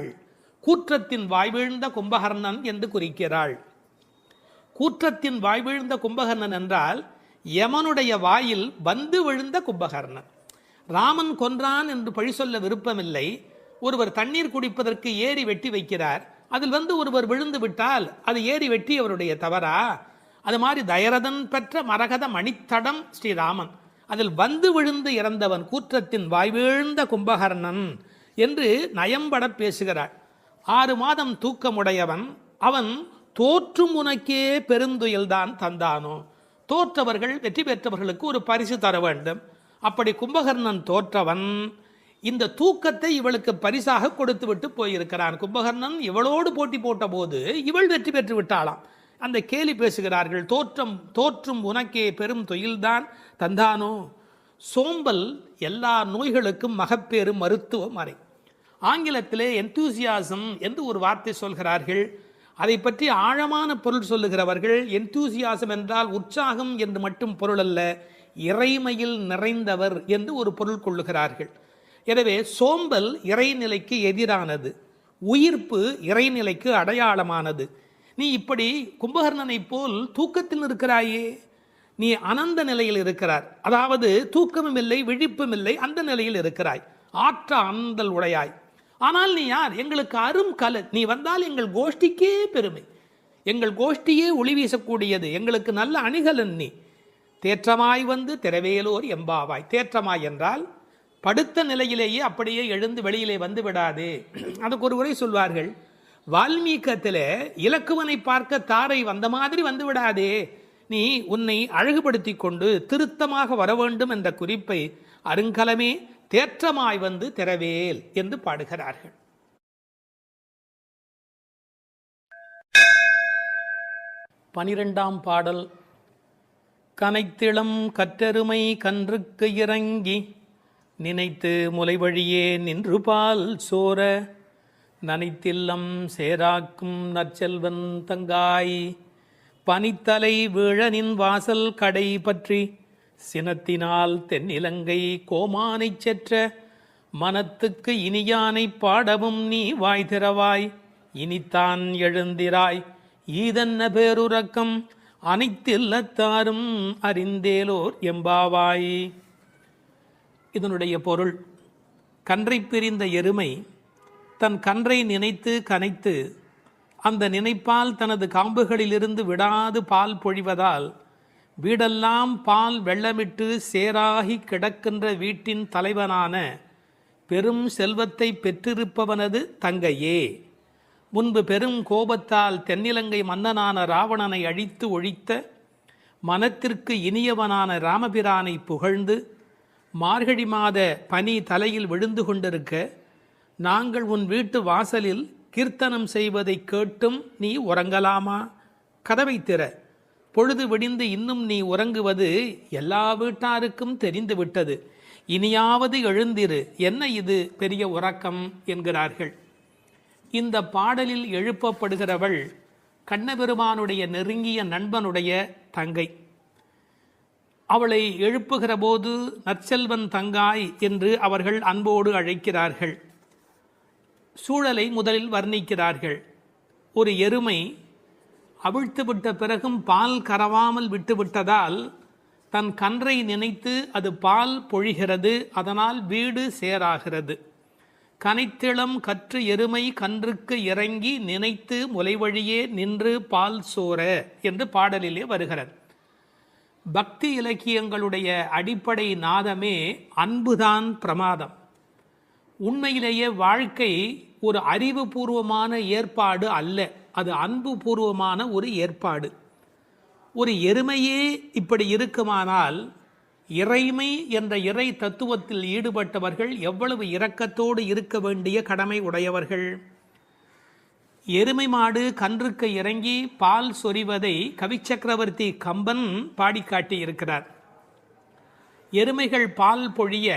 கூற்றத்தின் வாய்வீழ்ந்த கும்பகர்ணன் என்று குறிக்கிறாள். கூற்றத்தின் வாய்வீழ்ந்த கும்பகர்ணன் என்றால் யமனுடைய வாயில் வந்து விழுந்த கும்பகர்ணன். ராமன் கொன்றான் என்று பழி சொல்ல விருப்பமில்லை. ஒருவர் தண்ணீர் குடிப்பதற்கு ஏரி வெட்டி வைக்கிறார், அதில் வந்து ஒருவர் விழுந்து விட்டால் அது ஏரி வெட்டி அவருடைய தவறா? அது மாதிரி தயரதன் பெற்ற மரகத மணித்தடம் ஸ்ரீராமன், அதில் வந்து விழுந்து இறந்தவன் கூற்றத்தின் வாய்வீழ்ந்த கும்பகர்ணன் என்று நயம்பட பேசுகிறாள். 6 மாதம் தூக்கமுடையவன் அவன் தோற்றும் உனக்கே பெருந்துயில்தான் தந்தானோ. தோற்றவர்கள் வெற்றி பெற்றவர்களுக்கு ஒரு பரிசு தர வேண்டும். அப்படி கும்பகர்ணன் தோற்றவன் இந்த தூக்கத்தை இவளுக்கு பரிசாக கொடுத்து விட்டு போயிருக்கிறான். கும்பகர்ணன் இவளோடு போட்டி போட்ட போது இவள் வெற்றி பெற்று விட்டாளாம். அந்த கேலி பேசுகிறார்கள், தோற்றும் உனக்கே பெரும் தொழில்தான் தந்தானோ. சோம்பல் எல்லா நோய்களுக்கும் மகப்பேறு மருத்துவ மறை. ஆங்கிலத்திலே என்தூசியாசம் என்று ஒரு வார்த்தை சொல்கிறார்கள். அதை பற்றி ஆழமான பொருள் சொல்லுகிறவர்கள், என்தூசியாசம் என்றால் உற்சாகம் என்று மட்டும் பொருள் அல்ல, இறைமையில் நிறைந்தவர் என்று ஒரு பொருள் கொள்ளுகிறார்கள். எனவே சோம்பல் இறைநிலைக்கு எதிரானது, உயிர்ப்பு இறைநிலைக்கு அடையாளமானது. நீ இப்படி கும்பகர்ணனை போல் தூக்கத்தில் இருக்கிறாயே, நீ அனந்த நிலையில் இருக்கிறார், அதாவது தூக்கமும் இல்லை விழிப்பும் இல்லை, அந்த நிலையில் இருக்கிறாய், ஆற்ற ஆனந்தல் உடையாய். ஆனால் நீ யார்? எங்களுக்கு அரும் கலை. நீ வந்தால் எங்கள் கோஷ்டிக்கே பெருமை, எங்கள் கோஷ்டியே ஒளி வீசக்கூடியது, எங்களுக்கு நல்ல அணிகலன் நீ. தேற்றமாய் வந்து திரவேலோர் எம்பாவாய். தேற்றமாய் என்றால் படுத்த நிலையிலேயே அப்படியே எழுந்து வெளியிலே வந்து விடாதே. அதுக்கு ஒரு உரை சொல்வார்கள், வால்மீகத்தில் இலக்குவனை பார்க்க தாரை வந்த மாதிரி வந்து விடாதே, நீ உன்னை அழகுபடுத்தி கொண்டு திருத்தமாக வர வேண்டும் என்ற குறிப்பை அருங்கலமே தேற்றமாய் வந்து திரவேல் என்று பாடுகிறார்கள். 12ஆம் பாடல். கனைத்திளம் கற்றருமை கன்றுக்கு இறங்கி நினைத்து முலை வழியே நின்று பால் சோர நனைத்தில்லம் சேராக்கும் நற்செல்வன் தங்காய் பனித்தலை வீழனின் வாசல் கடை பற்றி சினத்தினால் தென்னிலங்கை கோமானைச் செற்ற மனத்துக்கு இனியானை பாடவும் நீ வாய் திறவாய் இனித்தான் எழுந்திராய் ஈதன்ன பேருறக்கம் அனைத்தில்லத்தாரும் அறிந்தேலோர் எம்பாவாய். இதனுடைய பொருள், கன்றை பிரிந்த எருமை தன் கன்றை நினைத்து கனைத்து அந்த நினைப்பால் தனது காம்புகளிலிருந்து விடாது பால் பொழிவதால் வீடெல்லாம் பால் வெள்ளமிட்டு சேராகி கிடக்கின்ற வீட்டின் தலைவனான பெரும் செல்வத்தை பெற்றிருப்பவனது தங்கையே. முன்பு பெரும் கோபத்தால் தென்னிலங்கை மன்னனான ராவணனை அழித்து ஒழித்த மனத்திற்கு இனியவனான ராமபிரானை புகழ்ந்து மார்கழி மாத பனி தலையில் விழுந்து கொண்டிருக்க நாங்கள் உன் வீட்டு வாசலில் கீர்த்தனம் செய்வதை கேட்டும் நீ உறங்கலாமா? கதவை திற, பொழுது விடிந்து இன்னும் நீ உறங்குவது எல்லா வீட்டாருக்கும் தெரிந்துவிட்டது, இனியாவது எழுந்திரு, என்ன இது பெரிய உறக்கம் என்கிறார்கள். இந்த பாடலில் எழுப்பப்படுகிறவள் கண்ணபெருமானுடைய நெருங்கிய நண்பனுடைய தங்கை. அவளை எழுப்புகிற போது நற்செல்வன் தங்காய் என்று அவர்கள் அன்போடு அழைக்கிறார்கள். சூழலை முதலில் வர்ணிக்கிறார்கள். ஒரு எருமை அவிழ்த்துவிட்ட பிறகும் பால் கறவாமல் விட்டுவிட்டதால் தன் கன்றை நினைத்து அது பால் பொழிகிறது, அதனால் வீடு சேராகிறது. கனைத்திளம் கற்று எருமை கன்றுக்கு இறங்கி நினைத்து முலைவழியே நின்று பால் சோர என்று பாடலிலே வருகிறது. பக்தி இலக்கியங்களுடைய அடிப்படை நாதமே அன்புதான் பிரமாதம். உண்மையிலேயே வாழ்க்கை ஒரு அறிவுபூர்வமான ஏற்பாடு அல்ல, அது அன்பு பூர்வமான ஒரு ஏற்பாடு. ஒரு எருமையே இப்படி இருக்குமானால் இறைமை என்ற இறை தத்துவத்தில் ஈடுபட்டவர்கள் எவ்வளவு இரக்கத்தோடு இருக்க வேண்டிய கடமை உடையவர்கள். எருமை மாடு கன்றுக்கு இறங்கி பால் சொரிவதை கவிச்சக்கரவர்த்தி கம்பன் பாடிக்காட்டி இருக்கிறார். எருமைகள் பால் பொழிய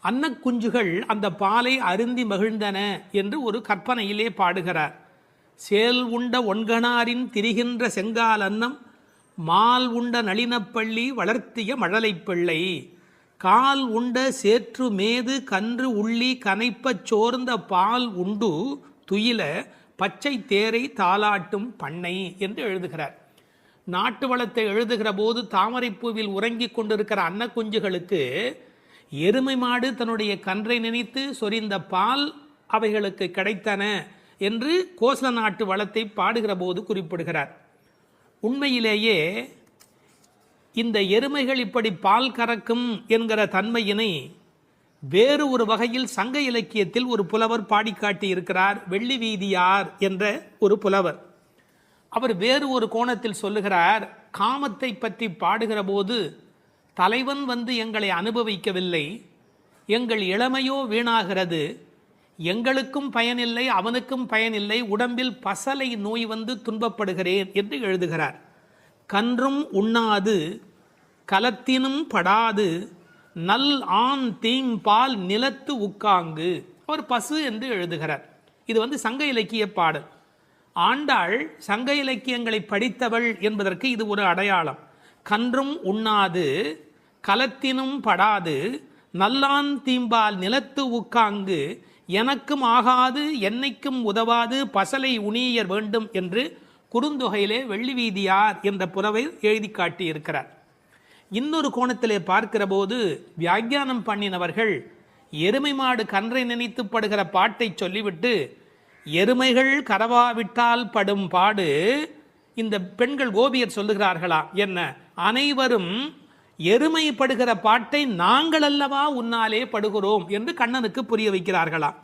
அன்னக்குஞ்சுகள் அந்த பாலை அருந்தி மகிழ்ந்தன என்று ஒரு கற்பனையிலே பாடுகிறார். சேல் உண்ட ஒன்கணாரின் திரிகின்ற செங்கால் அன்னம் மால் உண்ட நளினப்பள்ளி வளர்த்திய மழலை பிள்ளை கால் உண்ட சேற்று மேது கன்று உள்ளி கனைப்பச் சோர்ந்த பால் உண்டு துயில பச்சை தேரை தாலாட்டும் பண்ணை என்று எழுதுகிறார். நாட்டு வளத்தை எழுதுகிற போது தாமரைப்பூவில் உறங்கிக் கொண்டிருக்கிற அன்னக்குஞ்சுகளுக்கு எருமை மாடு தன்னுடைய கன்றை நினைத்து சொரிந்த பால் அவைகளுக்கு கிடைத்தன என்று கோசல நாட்டு வளத்தை பாடுகிற போது குறிப்பிடுகிறார். உண்மையிலேயே இந்த எருமைகள் இப்படி பால் கறக்கும் என்கிற தன்மையினை வேறு ஒரு வகையில் சங்க இலக்கியத்தில் ஒரு புலவர் பாடிக்காட்டி இருக்கிறார். வெள்ளி வீதியார் என்ற ஒரு புலவர். அவர் வேறு ஒரு கோணத்தில் சொல்லுகிறார். காமத்தை பற்றி பாடுகிற போது தலைவன் வந்து எங்களை அனுபவிக்கவில்லை, எங்கள் இளமையோ வீணாகிறது, எங்களுக்கும் பயனில்லை அவனுக்கும் பயனில்லை, உடம்பில் பசலை நோய் வந்து துன்பப்படுகிறேன் என்று எழுதுகிறார். கன்றும் உண்ணாது கலத்தினும் படாது நல் ஆண் தீம்பால் நிலத்து உக்காங்கு, அவர் பசு என்று எழுதுகிறார். இது சங்க இலக்கிய பாடல். ஆண்டாள் சங்க இலக்கியங்களை படித்தவள் என்பதற்கு இது ஒரு அடையாளம். கன்றும் உண்ணாது கலத்தினும் படாது நல்லான் தீம்பால் நிலத்து உக்காங்கு எனக்கும் ஆகாது என்னைக்கும் உதவாது பசலை உணியர் வேண்டும் என்று குறுந்தொகையிலே வெள்ளி வீதியார் என்ற புலவர் எழுதி காட்டியிருக்கிறார். இன்னொரு கோணத்திலே பார்க்கிற போது வியாக்கியானம் பண்ணினவர்கள் எருமை மாடு கன்றை நினைத்து படுகிற பாட்டை சொல்லிவிட்டு எருமைகள் கரவாவிட்டால் படும் பாடு இந்த பெண்கள் கோபியர் சொல்லுகிறார்களா என்ன, அனைவரும் எருமை படுகிற பாட்டை நாங்கள் அல்லவா உன்னாலே படுகிறோம் என்று கண்ணனுக்கு புரிய வைக்கிறார்களாம்.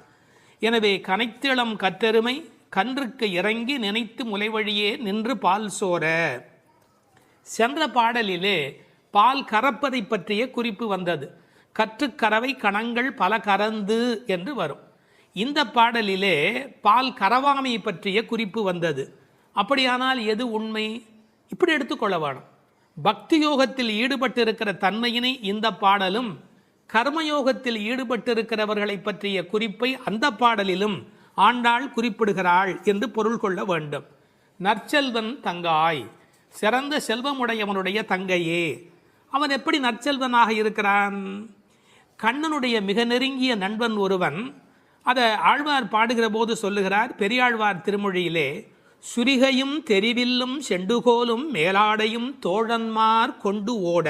எனவே கனைத்திளம் கற்றெருமை கன்றுக்கு இறங்கி நினைத்து முலைவழியே நின்று பால் சோர. சென்ற பாடலிலே பால் கறப்பதை பற்றிய குறிப்பு வந்தது. கற்றுக்கறவை கணங்கள் பல கறந்து என்று வரும். இந்த பாடலிலே பால் கறவாமை பற்றிய குறிப்பு வந்தது. அப்படியானால் எது உண்மை? இப்படி எடுத்துக்கொள்ள வேணும். பக்தி யோகத்தில் ஈடுபட்டிருக்கிற தன்மையினை இந்த பாடலும், கர்மயோகத்தில் ஈடுபட்டிருக்கிறவர்களை பற்றிய குறிப்பை அந்த பாடலிலும் ஆண்டாள் குறிப்பிடுகிறாள் என்று பொருள் கொள்ள வேண்டும். நற்செல்வன் தங்காய், சிறந்த செல்வமுடையவனுடைய தங்கையே. அவன் எப்படி நற்செல்வனாக இருக்கிறான்? கண்ணனுடைய மிக நெருங்கிய நண்பன் ஒருவன், அதை ஆழ்வார் பாடுகிற போது சொல்லுகிறார். பெரியாழ்வார் திருமொழியிலே சுரிகையும் தெரிவில்லும் செண்டுகோலும் மேலாடையும் தோழன்மார் கொண்டு ஓட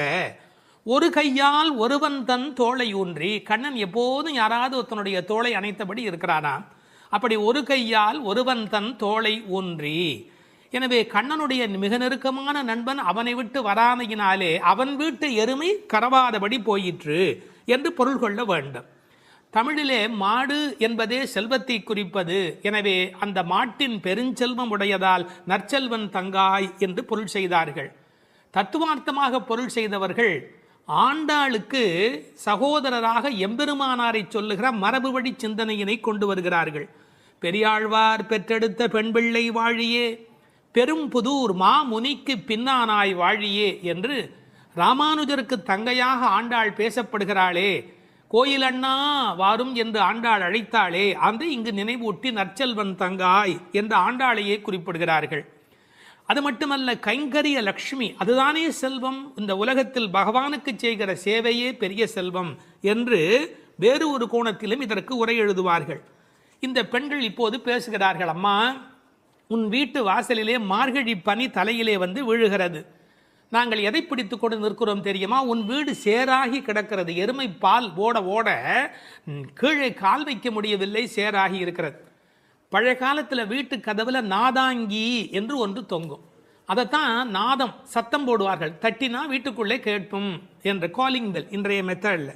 ஒரு கையால் ஒருவன் தன் தோளை ஊன்றி. கண்ணன் எப்போதும் யாராவது ஒருத்தனுடைய தோளை அணைத்தபடி இருக்கிறானாம். அப்படி ஒரு கையால் ஒருவன் தன் தோளை ஊன்றி. எனவே கண்ணனுடைய மிக நெருக்கமான நண்பன் அவனை விட்டு வராமையினாலே அவன் வீட்டு எருமை கறவாதபடி போயிற்று என்று பொருள் கொள்ள வேண்டும். தமிழிலே மாடு என்பதே செல்வத்தை குறிப்பது. எனவே அந்த மாட்டின் பெருஞ்செல்வம் உடையதால் நற்செல்வன் தங்காய் என்று பொருள் செய்தார்கள். தத்துவார்த்தமாக பொருள் செய்தவர்கள் ஆண்டாளுக்கு சகோதரராக எம்பெருமானாரை சொல்லுகிற மரபு வழி சிந்தனையினை கொண்டு வருகிறார்கள். பெரியாழ்வார் பெற்றெடுத்த பெண் பிள்ளை வாழியே, பெரும் புதூர் மாமுனிக்கு பின்னானாய் வாழியே என்று ராமானுஜருக்கு தங்கையாக ஆண்டாள் பேசப்படுகிறாளே. கோயில் அண்ணா வாரும் என்று ஆண்டாள் அழைத்தாளே, அந்த இங்கு நினைவூட்டி நற்செல்வன் தங்காய் என்ற ஆண்டாளையே குறிப்பிடுகிறார்கள். அது மட்டுமல்ல, கைங்கரிய லக்ஷ்மி, அதுதானே செல்வம், இந்த உலகத்தில் பகவானுக்கு செய்கிற சேவையே பெரிய செல்வம் என்று வேறு ஒரு கோணத்திலும் இதற்கு உரை எழுதுவார்கள். இந்த பெண்கள் இப்போது பேசுகிறார்கள், அம்மா உன் வீட்டு வாசலிலே மார்கழி பனி தலையிலே வந்து விழுகிறது, நாங்கள் எதை பிடித்து கொண்டு நிற்கிறோம் தெரியுமா? உன் வீடு சேராகி கிடக்கிறது, எருமை பால் ஓட ஓட கீழே கால் வைக்க முடியவில்லை, சேராகி இருக்கிறது. பழைய காலத்தில் வீட்டு கதவுல நாதாங்கி என்று ஒன்று தொங்கும், அதைத்தான் நாதம் சத்தம் போடுவார்கள், தட்டினா வீட்டுக்குள்ளே கேட்போம் என்ற காலிங் பெல் இன்றைய மெத்தடில்.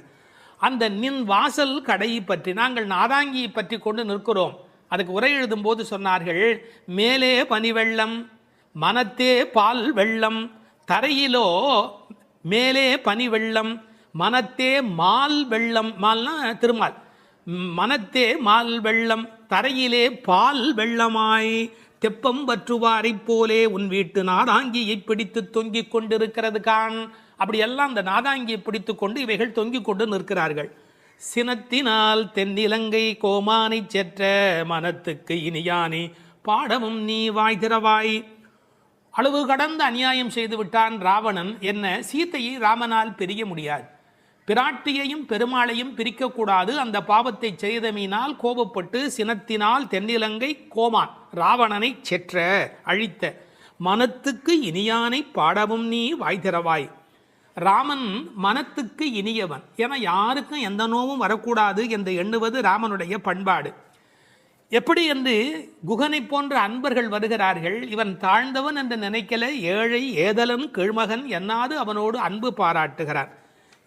அந்த நின் வாசல் கடையை பற்றி நாங்கள் நாதாங்கியை பற்றி கொண்டு நிற்கிறோம். அதுக்கு உரை எழுதும் போது சொன்னார்கள், மேலே பனி வெள்ளம் மனத்தே பால் வெள்ளம், தரையிலோ மேலே பனி வெள்ளம் மனத்தே மால் வெள்ளம், மால்னா திருமால், மனத்தே மால் வெள்ளம் தரையிலே பால் வெள்ளமாய் தெப்பம் வற்றுவாரை போலே உன் வீட்டு நாதாங்கியை பிடித்து தொங்கிக் கொண்டிருக்கிறது கான். அப்படியெல்லாம் அந்த நாதாங்கியை பிடித்து கொண்டு இவைகள் தொங்கிக் கொண்டு நிற்கிறார்கள். சினத்தினால் தென்னிலங்கை கோமானை செற்ற மனத்துக்கு இனியானி பாடமும் நீ வாய் திறவாய். அளவு கடந்த அநியாயம் செய்து விட்டான் ராவணன். என்ன, சீத்தையை ராமனால் பிரிய முடியாது, பிராட்டியையும் பெருமாளையும் பிரிக்கக்கூடாது. அந்த பாவத்தை செய்தமையினால் கோபப்பட்டு சினத்தினால் தென்னிலங்கை கோமான் ராவணனை செற்ற அழித்த மனத்துக்கு இனியானை பாடவும் நீ வாய் திறவாய். ராமன் மனத்துக்கு இனியவன், என யாருக்கும் எந்த நோவும் வரக்கூடாது என்று எண்ணுவது ராமனுடைய பண்பாடு. எப்படி என்று குகனை போன்ற அன்பர்கள் வருகிறார்கள், இவன் தாழ்ந்தவன் என்று நினைக்கல, ஏழை ஏதலன் கீழ்மகன் என்னாது அவனோடு அன்பு பாராட்டுகிறார்.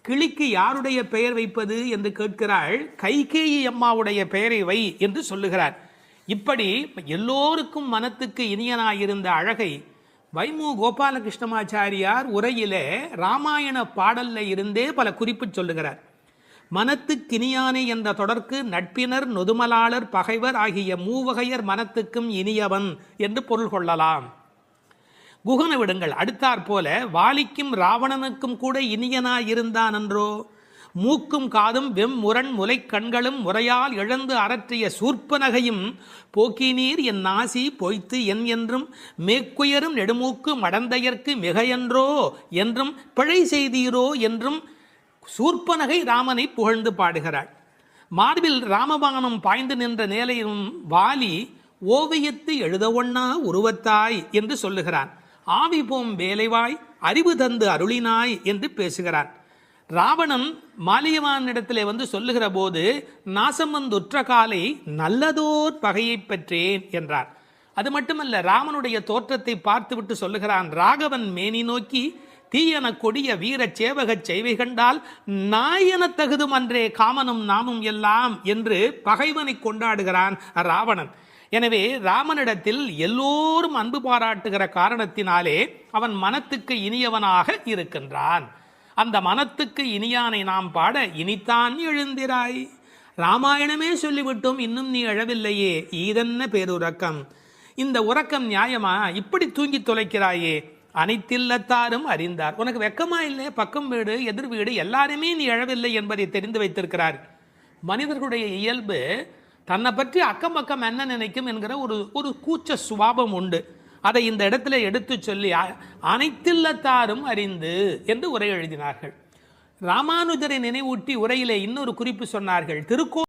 கிளிக்கு யாருடைய பெயர் வைப்பது என்று கேட்கிறாள், கைகேயி அம்மாவுடைய பெயரை வை என்று சொல்லுகிறார். இப்படி எல்லோருக்கும் மனத்துக்கு இனியனாயிருந்த அழகை வைமு கோபாலகிருஷ்ணமாச்சாரியார் உரையிலே ராமாயண பாடல்ல இருந்தே பல குறிப்பு சொல்லுகிறார். மனத்துக்கினியானே என்ற தொடர்க்கு நட்பினர் நொதுமலாளர் பகைவர் ஆகிய மூவகையர் மனத்துக்கும் இனியவன் என்று பொருள் கொள்ளலாம். குகனை விடுங்கள், அடுத்தாற் போல வாலிக்கும் ராவணனுக்கும் கூட இனியனாயிருந்தான் என்றோ. மூக்கும் காதும் வெம்முரண் முலை கண்களும் முறையால் இழந்து அரற்றிய சூர்ப்பனகையும் போக்கினீர் என் நாசி பொய்த்து என் என்றும் மேக்குயரும் நெடுமூக்கு மடந்தையர்க்கு மிகையன்றோ என்றும் பிழை செய்தீரோ என்றும் சூர்ப்பனகை ராமனை புகழ்ந்து பாடுகிறாள். மார்பில் ராமபானம் பாய்ந்து நின்ற நேலையும் வாலி ஓவியத்து எழுத ஒண்ணா உருவத்தாய் என்று சொல்லுகிறான். ஆவி போம் வேலைவாய் அறிவு தந்து அருளினாய் என்று பேசுகிறான். ராவணன் மாலியவானிடத்திலே வந்து சொல்லுகிற போது நாசம் வந்துற்ற காலை நல்லதோர் பகையை பெற்றேன் என்றார். அது மட்டுமல்ல, ராமனுடைய தோற்றத்தை பார்த்துவிட்டு சொல்லுகிறான், ராகவன் மேனி நோக்கி தீயன கொடிய வீர சேவகச் செய்வை கண்டால் நாயன தகுதும் அன்றே காமனும் நாமும் எல்லாம் என்று பகைவனை கொண்டாடுகிறான் ராவணன். எனவே ராமனிடத்தில் எல்லோரும் அன்பு பாராட்டுகிற காரணத்தினாலே அவன் மனத்துக்கு இனியவனாக இருக்கின்றான். அந்த மனத்துக்கு இனியானை நாம் பாட இனித்தான் எழுந்திராய். ராமாயணமே சொல்லிவிட்டோம், இன்னும் நீ எழவில்லையே, ஈதென்ன பேருறக்கம், இந்த உறக்கம் நியாயமா, இப்படி தூங்கி தொலைக்கிறாயே, அனைத்தில்லத்தாரும் அறிந்தார். உனக்கு வெக்கமா இல்லை? பக்கம் வீடு எதிர் வீடு எல்லாருமே நீ எழவில்லை என்பதை தெரிந்து வைத்திருக்கிறார். மனிதர்களுடைய இயல்பு தன்னை பற்றி அக்கம் பக்கம் என்ன நினைக்கும் என்கிற ஒரு கூச்ச சுபாவம் உண்டு. அதை இந்த இடத்துல எடுத்து சொல்லி அனைத்தில்லத்தாரும் அறிந்து என்று உரை எழுதினார்கள். ராமானுஜரை நினைவூட்டி உரையிலே இன்னொரு குறிப்பு சொன்னார்கள்.